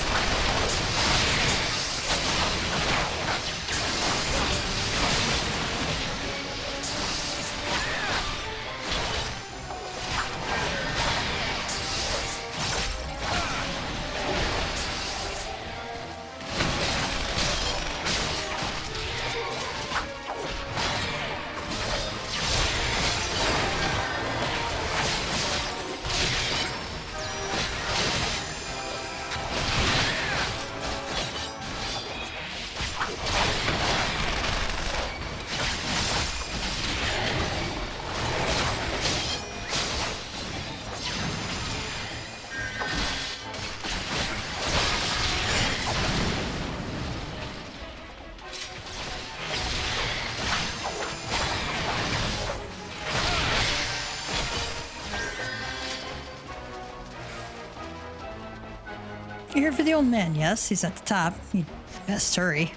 Speaker 1: You're here for the old man, yes? He's at the top. You best hurry.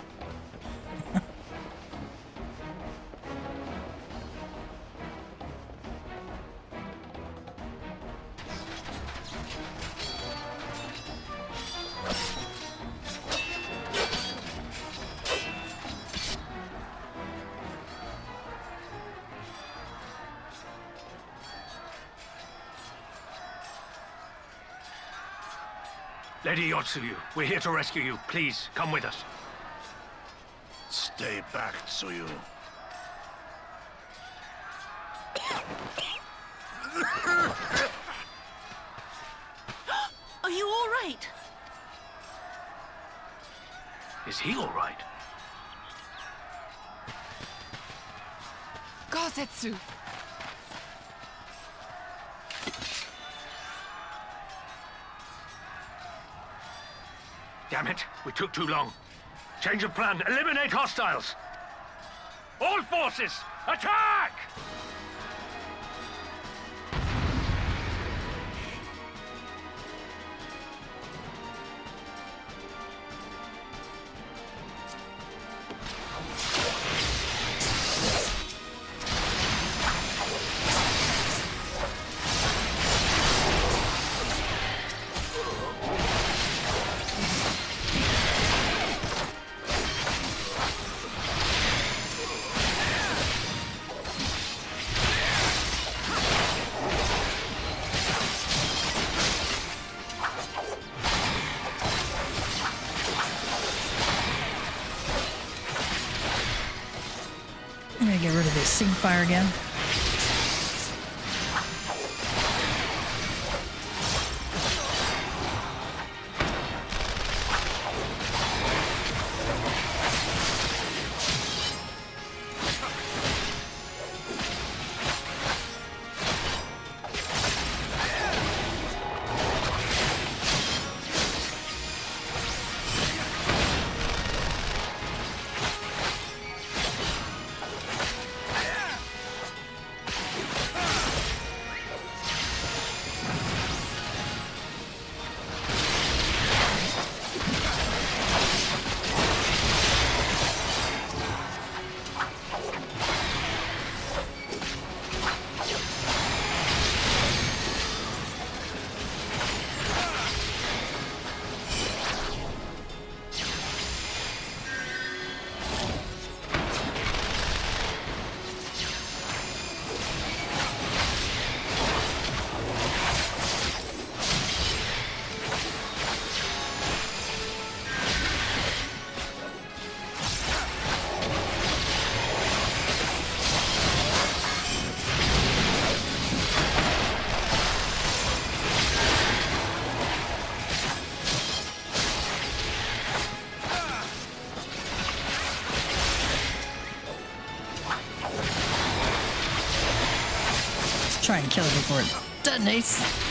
Speaker 17: Lady Yotsuyu, we're here to rescue you. Please, come with us.
Speaker 15: Stay back, Tsuyu.
Speaker 11: Are you all right?
Speaker 17: right? Is he all right?
Speaker 11: Gosetsu!
Speaker 17: Damn it, we took too long. Change of plan, eliminate hostiles! All forces, attack!
Speaker 1: I'm gonna get rid of this sing fire again. Try and kill it before it detonates.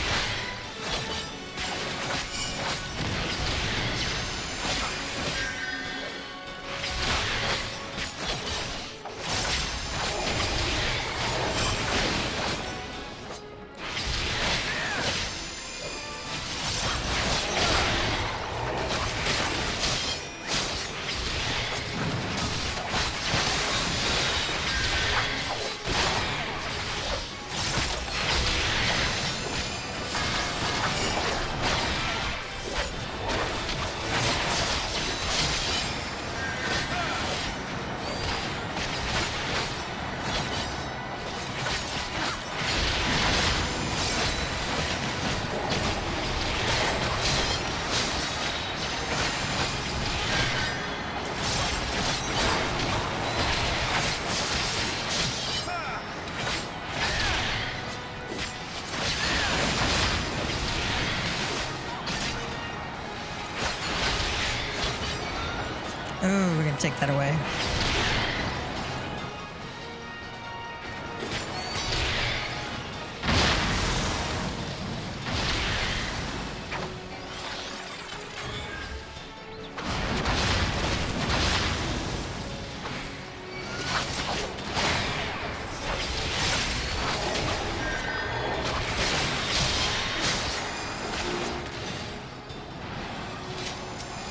Speaker 1: Oh, we're gonna take that away.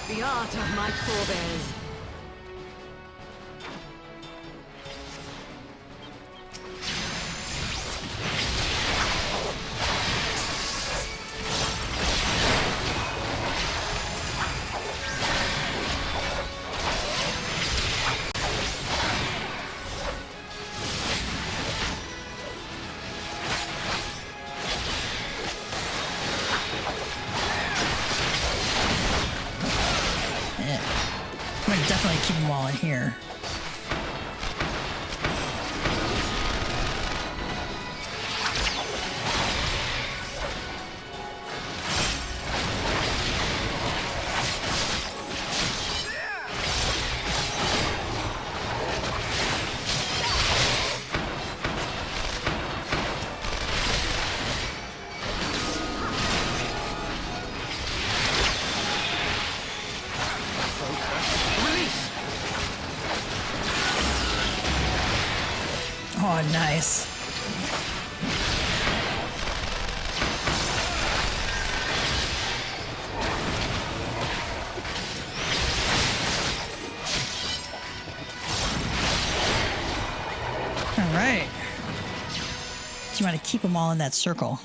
Speaker 18: The art of my forebears.
Speaker 1: I'm gonna definitely keep them all in here. Oh, nice. All right. So you want to keep them all in that circle.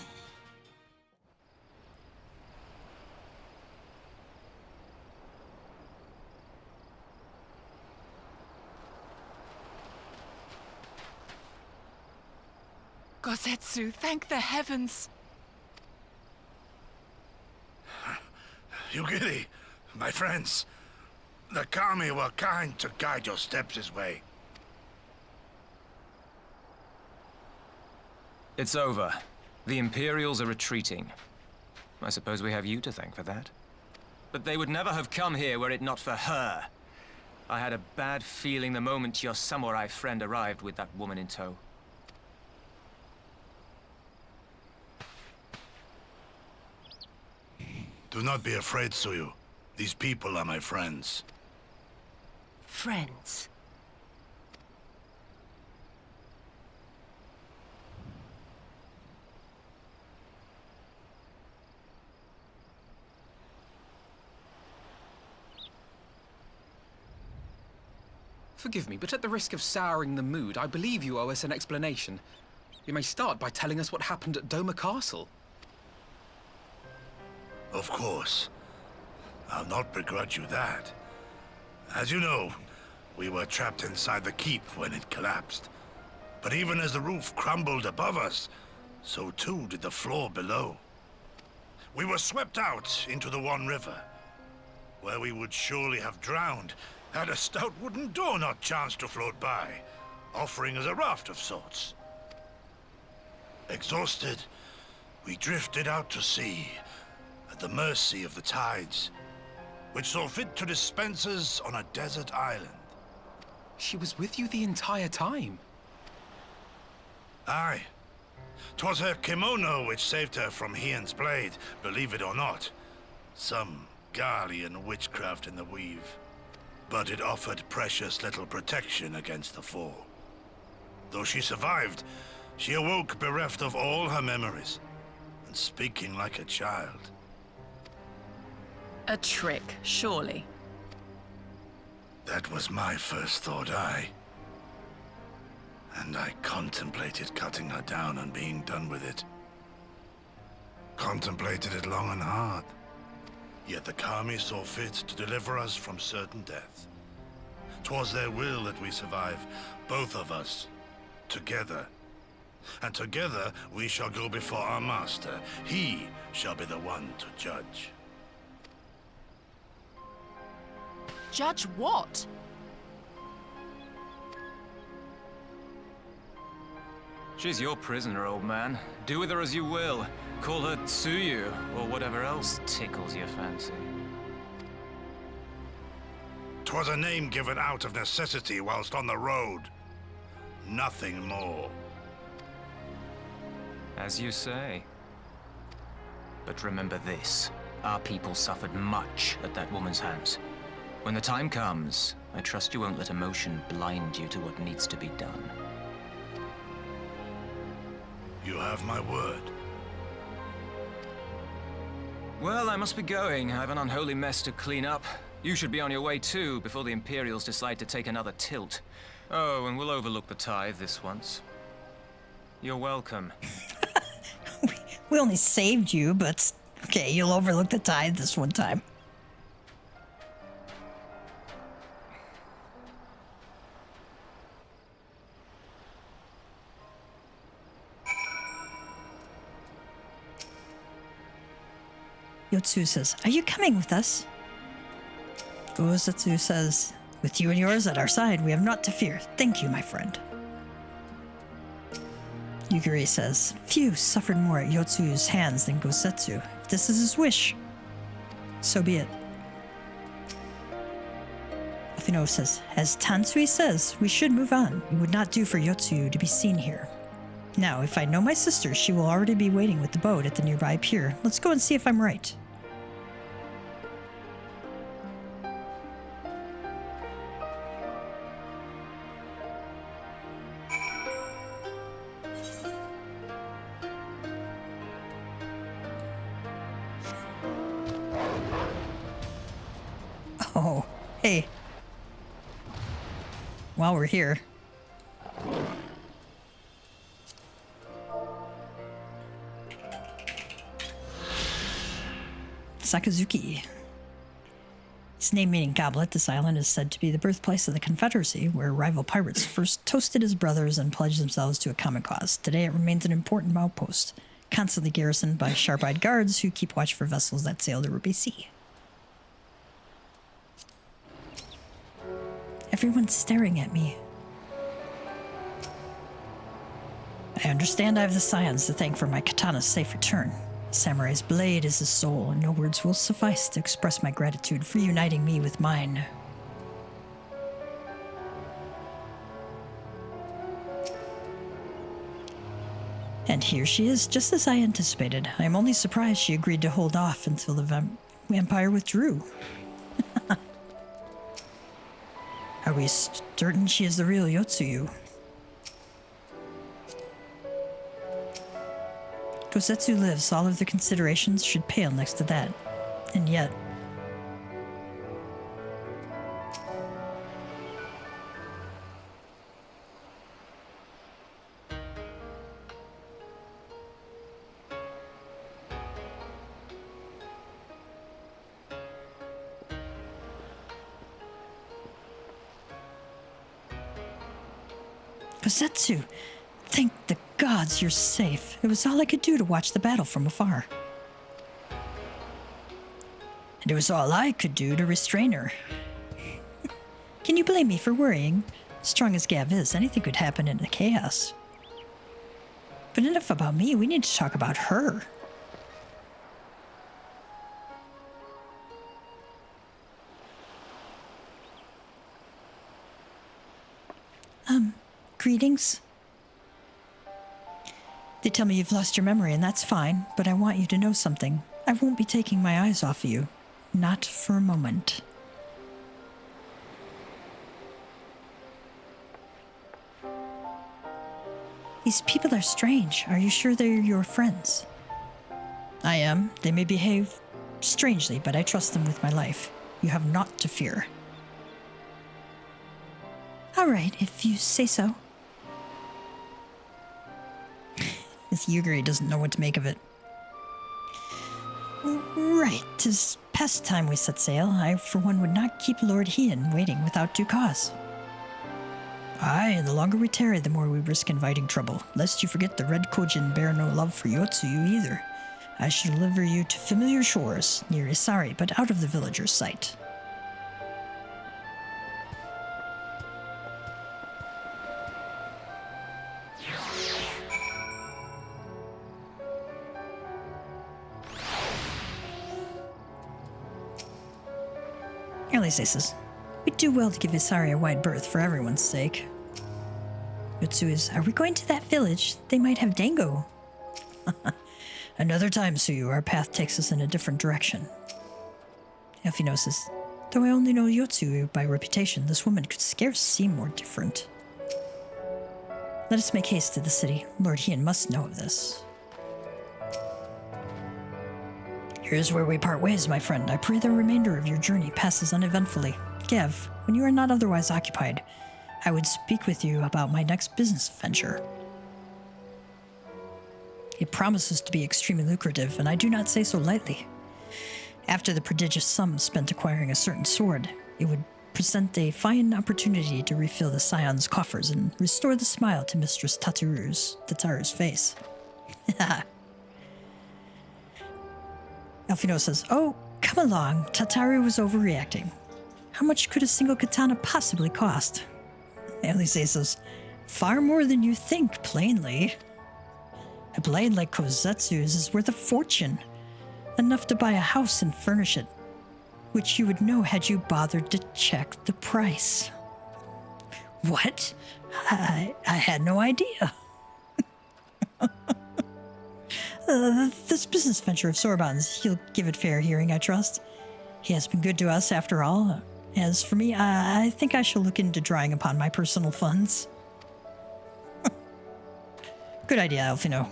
Speaker 11: Gosetsu, thank the heavens!
Speaker 15: Yugiri, my friends, the kami were kind to guide your steps this way.
Speaker 13: It's over. The Imperials are retreating. I suppose we have you to thank for that. But they would never have come here were it not for her. I had a bad feeling the moment your samurai friend arrived with that woman in tow.
Speaker 15: Do not be afraid, Suyu. These people are my friends.
Speaker 2: Friends.
Speaker 7: Forgive me, but at the risk of souring the mood, I believe you owe us an explanation. You may start by telling us what happened at Doma Castle.
Speaker 15: Of course. I'll not begrudge you that. As you know, we were trapped inside the keep when it collapsed. But even as the roof crumbled above us, so too did the floor below. We were swept out into the One River, where we would surely have drowned had a stout wooden door not chanced to float by, offering us a raft of sorts. Exhausted, we drifted out to sea, at the mercy of the tides, which saw fit to dispense us on a desert island.
Speaker 7: She was with you the entire time?
Speaker 15: Aye. 'Twas her kimono which saved her from Hien's blade, believe it or not. Some Garlean witchcraft in the weave. But it offered precious little protection against the fall. Though she survived, she awoke bereft of all her memories, and speaking like a child.
Speaker 11: A trick, surely.
Speaker 15: That was my first thought, aye. And I contemplated cutting her down and being done with it. Contemplated it long and hard. Yet the kami saw fit to deliver us from certain death. 'Twas their will that we survive, both of us, together. And together we shall go before our master. He shall be the one to judge.
Speaker 11: Judge what?
Speaker 13: She's your prisoner, old man. Do with her as you will. Call her Tsuyu, or whatever else tickles your fancy.
Speaker 15: 'Twas a name given out of necessity whilst on the road. Nothing more.
Speaker 13: As you say. But remember this. Our people suffered much at that woman's hands. When the time comes, I trust you won't let emotion blind you to what needs to be done.
Speaker 15: You have my word.
Speaker 13: Well, I must be going. I have an unholy mess to clean up. You should be on your way too, before the Imperials decide to take another tilt. Oh, and we'll overlook the tithe this once. You're welcome.
Speaker 1: We only saved you, but okay, you'll overlook the tithe this one time. Yotsu says, "Are you coming with us?" Gosetsu says, "With you and yours at our side, we have naught to fear. Thank you, my friend." Yugiri says, "Few suffered more at Yotsu's hands than Gosetsu. If this is his wish, so be it." Afino says, "As Tansui says, we should move on. It would not do for Yotsu to be seen here. Now, if I know my sister, she will already be waiting with the boat at the nearby pier. Let's go and see if I'm right." Hey. While we're here. Sakazuki. Its name meaning goblet, this island is said to be the birthplace of the Confederacy, where rival pirates first toasted as brothers and pledged themselves to a common cause. Today it remains an important outpost, constantly garrisoned by sharp-eyed guards who keep watch for vessels that sail the Ruby Sea. Everyone's staring at me. I understand I have the Scions to thank for my katana's safe return. Samurai's blade is his soul, and no words will suffice to express my gratitude for uniting me with mine. And here she is, just as I anticipated. I am only surprised she agreed to hold off until the vampire withdrew. Are we certain she is the real Yotsuyu? Kosetsu lives, all of the considerations should pale next to that. And yet... Kosetsu! Thank the gods you're safe. It was all I could do to watch the battle from afar. And it was all I could do to restrain her. Can you blame me for worrying? Strong as Gav is, anything could happen in the chaos. But enough about me, we need to talk about her. Greetings. They tell me you've lost your memory, and that's fine, but I want you to know something. I won't be taking my eyes off of you. Not for a moment. These people are strange. Are you sure they're your friends? I am. They may behave strangely, but I trust them with my life. You have naught to fear. All right, if you say so. Yugiri doesn't know what to make of it. Right, 'tis past time we set sail. I, for one, would not keep Lord Hien waiting without due cause. Aye, the longer we tarry, the more we risk inviting trouble. Lest you forget the Red Kojin bear no love for Yotsuyu either. I shall deliver you to familiar shores, near Isari, but out of the villager's sight. Elise says, we'd do well to give Isari a wide berth for everyone's sake. Yotsu is, are we going to that village? They might have Dango. Another time, Suyu, our path takes us in a different direction. Elfino says, though I only know Yotsu by reputation, this woman could scarce seem more different. Let us make haste to the city. Lord Hien must know of this. Here's where we part ways, my friend. I pray the remainder of your journey passes uneventfully. Gav, when you are not otherwise occupied, I would speak with you about my next business venture. It promises to be extremely lucrative, and I do not say so lightly. After the prodigious sum spent acquiring a certain sword, it would present a fine opportunity to refill the Scion's coffers and restore the smile to Mistress Tataru's face. Elfino says, oh, come along. Tataru was overreacting. How much could a single katana possibly cost? Elise says, far more than you think, plainly. A blade like Kozetsu's is worth a fortune. Enough to buy a house and furnish it. Which you would know had you bothered to check the price. What? I had no idea. This business venture of Sorbon's, he'll give it fair hearing, I trust. He has been good to us, after all. As for me, I think I shall look into drawing upon my personal funds. Good idea, Elfino.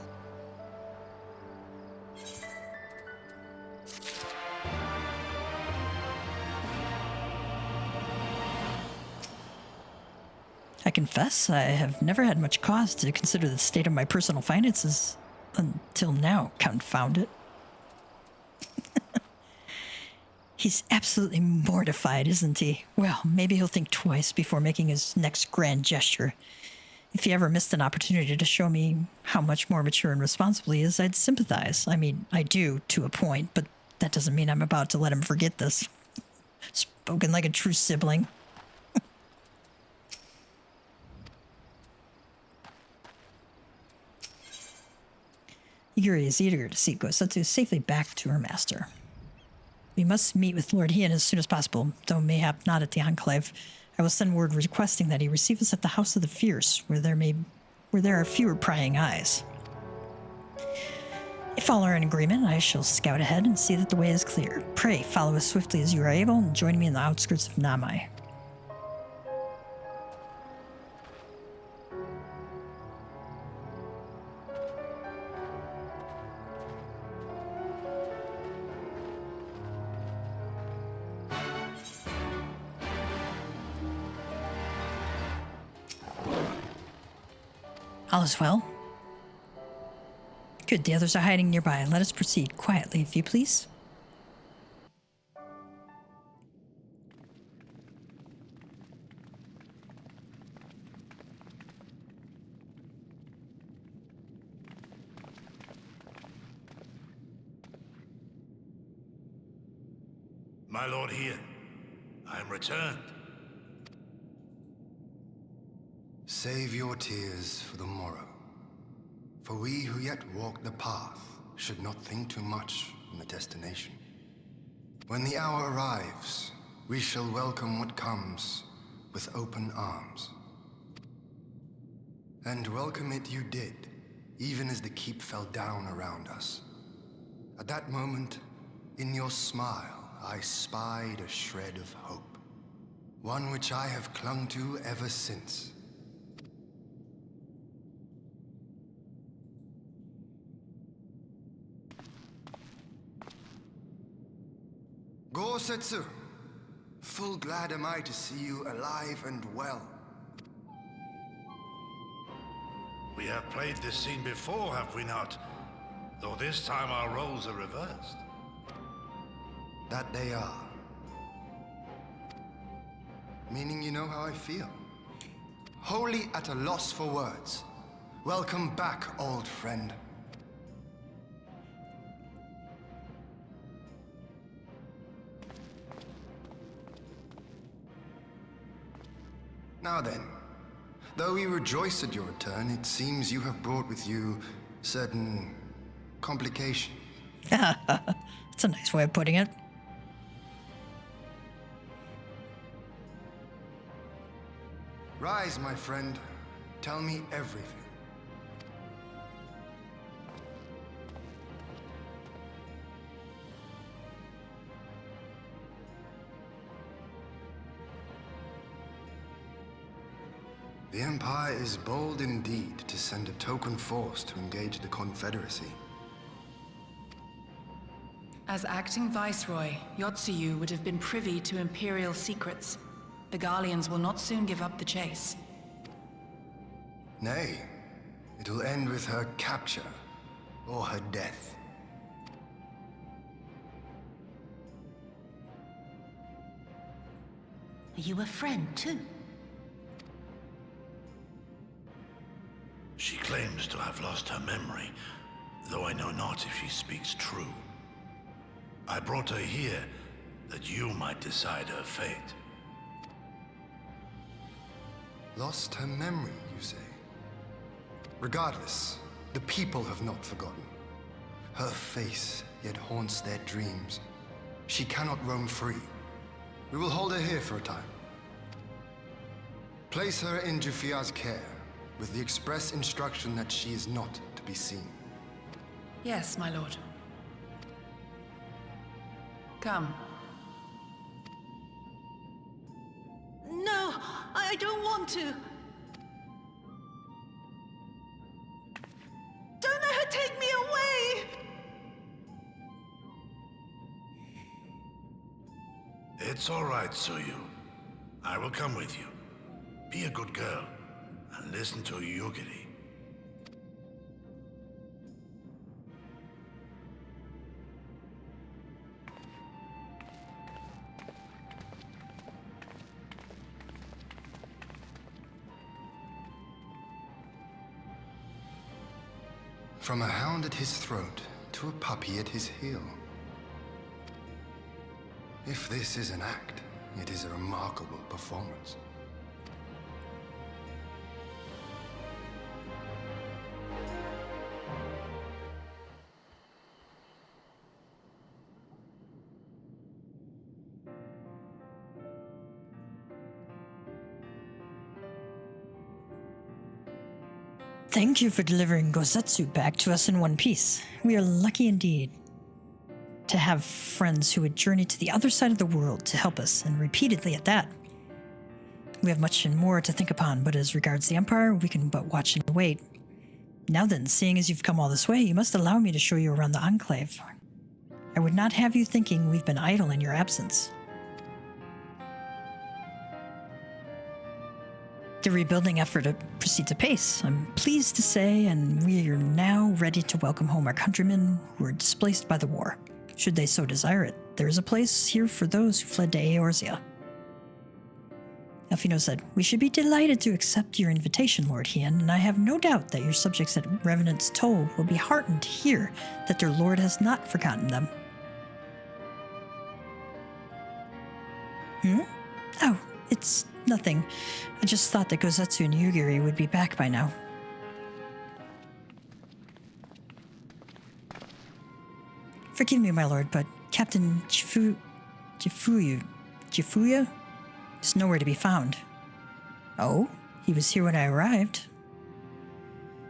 Speaker 1: I confess I have never had much cause to consider the state of my personal finances until now, confound it. He's absolutely mortified, isn't he? Well, maybe he'll think twice before making his next grand gesture. If he ever missed an opportunity to show me how much more mature and responsible he is, I'd sympathize. I mean, I do, to a point, but that doesn't mean I'm about to let him forget this. Spoken like a true sibling. Yuri is eager to see Gosetsu safely back to her master. We must meet with Lord Hien as soon as possible, though mayhap not at the Enclave. I will send word requesting that he receive us at the House of the Fierce, where there are fewer prying eyes. If all are in agreement, I shall scout ahead and see that the way is clear. Pray follow as swiftly as you are able and join me in the outskirts of Namai. All is well. Good, the others are hiding nearby. Let us proceed quietly, if you please.
Speaker 15: My lord Hien, I am returned.
Speaker 19: Save your tears for the morrow. For we who yet walk the path should not think too much on the destination. When the hour arrives, we shall welcome what comes with open arms. And welcome it you did, even as the keep fell down around us. At that moment, in your smile, I spied a shred of hope. One which I have clung to ever since. Gosetsu, full glad am I to see you alive and well.
Speaker 15: We have played this scene before, have we not? Though this time our roles are reversed.
Speaker 19: That they are. Meaning you know how I feel. Wholly at a loss for words. Welcome back, old friend. Now then, though we rejoice at your return, it seems you have brought with you certain complications.
Speaker 1: That's a nice way of putting it.
Speaker 19: Rise, my friend. Tell me everything. The Empire is bold indeed to send a token force to engage the Confederacy.
Speaker 11: As acting Viceroy, Yotsuyu would have been privy to Imperial secrets. The Garleans will not soon give up the chase.
Speaker 19: Nay, it will end with her capture, or her death.
Speaker 20: Are you a friend, too?
Speaker 15: She claims to have lost her memory, though I know not if she speaks true. I brought her here that you might decide her fate.
Speaker 19: Lost her memory, you say? Regardless, the people have not forgotten. Her face yet haunts their dreams. She cannot roam free. We will hold her here for a time. Place her in Jufia's care, with the express instruction that she is not to be seen.
Speaker 11: Yes, my lord. Come.
Speaker 20: No, I don't want to. Don't let her take me away!
Speaker 15: It's all right, Suyu. I will come with you. Be a good girl and listen to Yugiri.
Speaker 19: From a hound at his throat to a puppy at his heel. If this is an act, it is a remarkable performance.
Speaker 1: Thank you for delivering Gosetsu back to us in one piece. We are lucky indeed to have friends who would journey to the other side of the world to help us, and repeatedly at that. We have much and more to think upon, but as regards the Empire, we can but watch and wait. Now then, seeing as you've come all this way, you must allow me to show you around the Enclave. I would not have you thinking we've been idle in your absence. The rebuilding effort proceeds apace, I'm pleased to say, and we are now ready to welcome home our countrymen who were displaced by the war. Should they so desire it, there is a place here for those who fled to Eorzea. Elfino said, "We should be delighted to accept your invitation, Lord Hien, and I have no doubt that your subjects at Revenant's Toll will be heartened to hear that their lord has not forgotten them." Oh, it's nothing. I just thought that Gosetsu and Yugiri would be back by now. Forgive me, my lord, but Captain Jifuya is nowhere to be found. Oh? He was here when I arrived.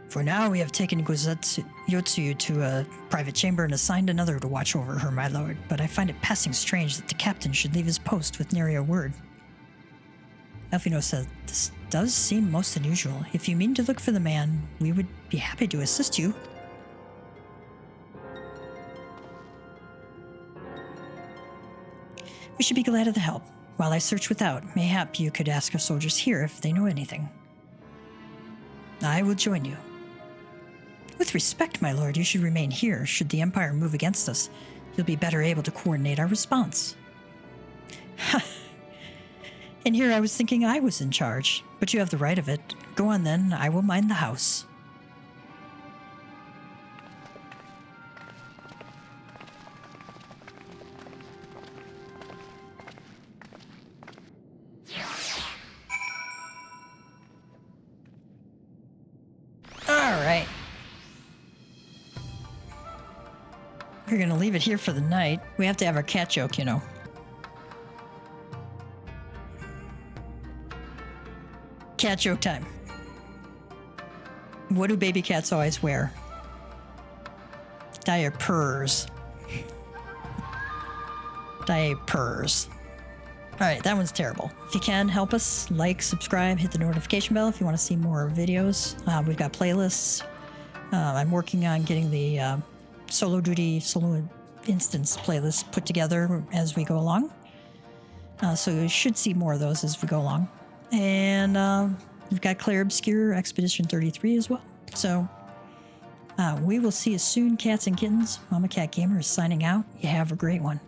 Speaker 1: For now, we have taken Yotsuyu to a private chamber and assigned another to watch over her, my lord, but I find it passing strange that the captain should leave his post with nary a word. Elfino said, "This does seem most unusual. If you mean to look for the man, we would be happy to assist you." "We should be glad of the help. While I search without, mayhap you could ask our soldiers here if they know anything." "I will join you." "With respect, my lord, you should remain here. Should the Empire move against us, you'll be better able to coordinate our response." "Ha! And here I was thinking I was in charge, but you have the right of it. Go on then, I will mind the house." Alright. We're gonna leave it here for the night. We have to have our cat joke, you know. Cat joke time. What do baby cats always wear? Diapers. Diapers. Alright, that one's terrible. If you can, help us. Like, subscribe, hit the notification bell if you want to see more videos. We've got playlists. I'm working on getting the solo instance playlist put together as we go along. So you should see more of those as we go along. And we've got Claire Obscure Expedition 33 as well. So we will see you soon, cats and kittens. Mama Cat Gamer is signing out. You have a great one.